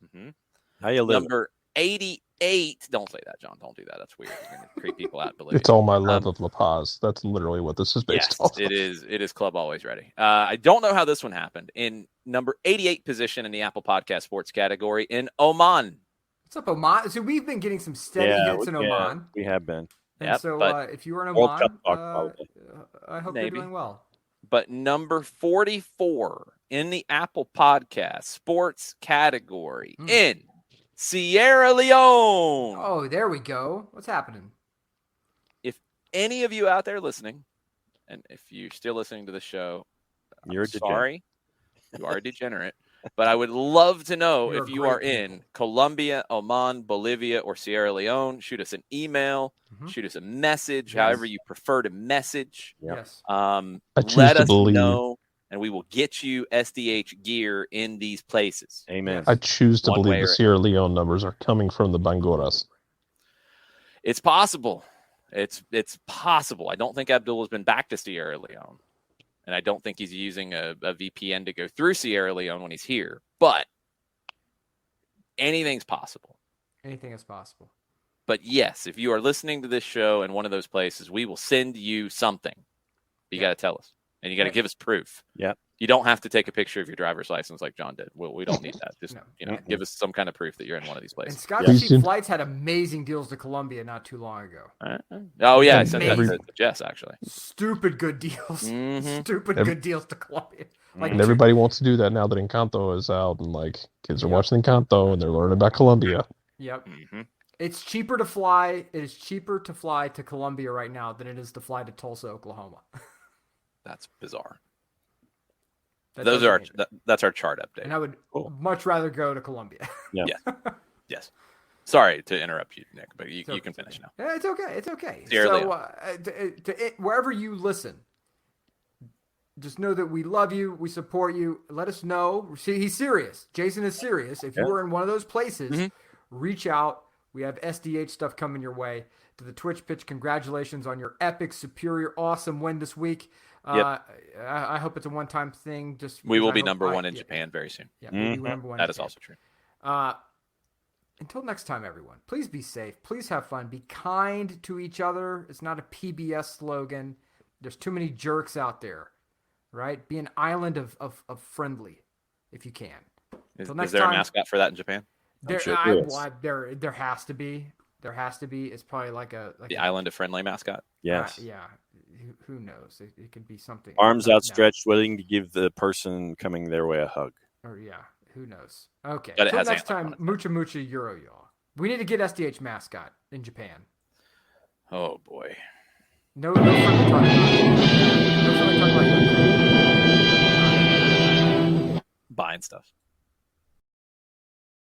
Mm-hmm. How you live? Number 88. Don't say that, John. Don't do that. That's weird. You're going to creep people out in Bolivia. It's all my love of La Paz. That's literally what this is based off. It is. It is Club Always Ready. I don't know how this one happened. In number 88 position in the Apple Podcast Sports category in Oman. What's up, Oman? So we've been getting some steady hits in Oman. We have been. And if you were in Oman, I hope you're doing well. But number 44 in the Apple Podcast Sports category in Sierra Leone. Oh, there we go. What's happening? If any of you out there listening, and if you're still listening to the show, you're sorry. You are a degenerate. But I would love to know if you are in Colombia, Oman, Bolivia, or Sierra Leone. Shoot us an email. Shoot us a message, however you prefer to message. Yes. Let us know, and we will get you SDH gear in these places. Amen. I choose to believe the Sierra Leone numbers are coming from the Bangoras. It's possible. It's possible. I don't think Abdul has been back to Sierra Leone. And I don't think he's using a VPN to go through Sierra Leone when he's here. But anything's possible. Anything is possible. But yes, if you are listening to this show in one of those places, we will send you something. You got to tell us. And you got to give us proof. Yep. You don't have to take a picture of your driver's license like John did. We don't need that. Just give us some kind of proof that you're in one of these places. And Scottish Cheap Flights had amazing deals to Colombia not too long ago. Oh yeah, I sent that to Jess actually. Stupid good deals. Stupid good deals to Colombia. And everybody wants to do that now that Encanto is out, and kids are watching Encanto and they're learning about Colombia. Yep. It's cheaper to fly. It is cheaper to fly to Colombia right now than it is to fly to Tulsa, Oklahoma. That's bizarre. That's our chart update. And I would much rather go to Colombia. Yes. Sorry to interrupt you, Nick, but you can finish now. Yeah, it's okay. It's okay. Wherever you listen, just know that we love you. We support you. Let us know. See, he's serious. Jason is serious. If you were in one of those places, reach out. We have SDH stuff coming your way. To the Twitch pitch, congratulations on your epic, superior, awesome win this week. I hope it's a one-time thing. We will be number one in Japan very soon. Yeah, we'll be number one. That is also true. Until next time, everyone, please be safe. Please have fun. Be kind to each other. It's not a PBS slogan. There's too many jerks out there, right? Be an island of friendly, if you can. Is there a mascot for that in Japan? There has to be. There has to be. It's probably like the island of friendly mascot. Yes. Yeah. Who knows? It could be something. Arms outstretched, willing to give the person coming their way a hug. Or who knows? Okay. But Until next time, mucha Euro, y'all. We need to get SDH mascot in Japan. Oh boy. No friendly talk about it. No friendly talk about it. Buying stuff.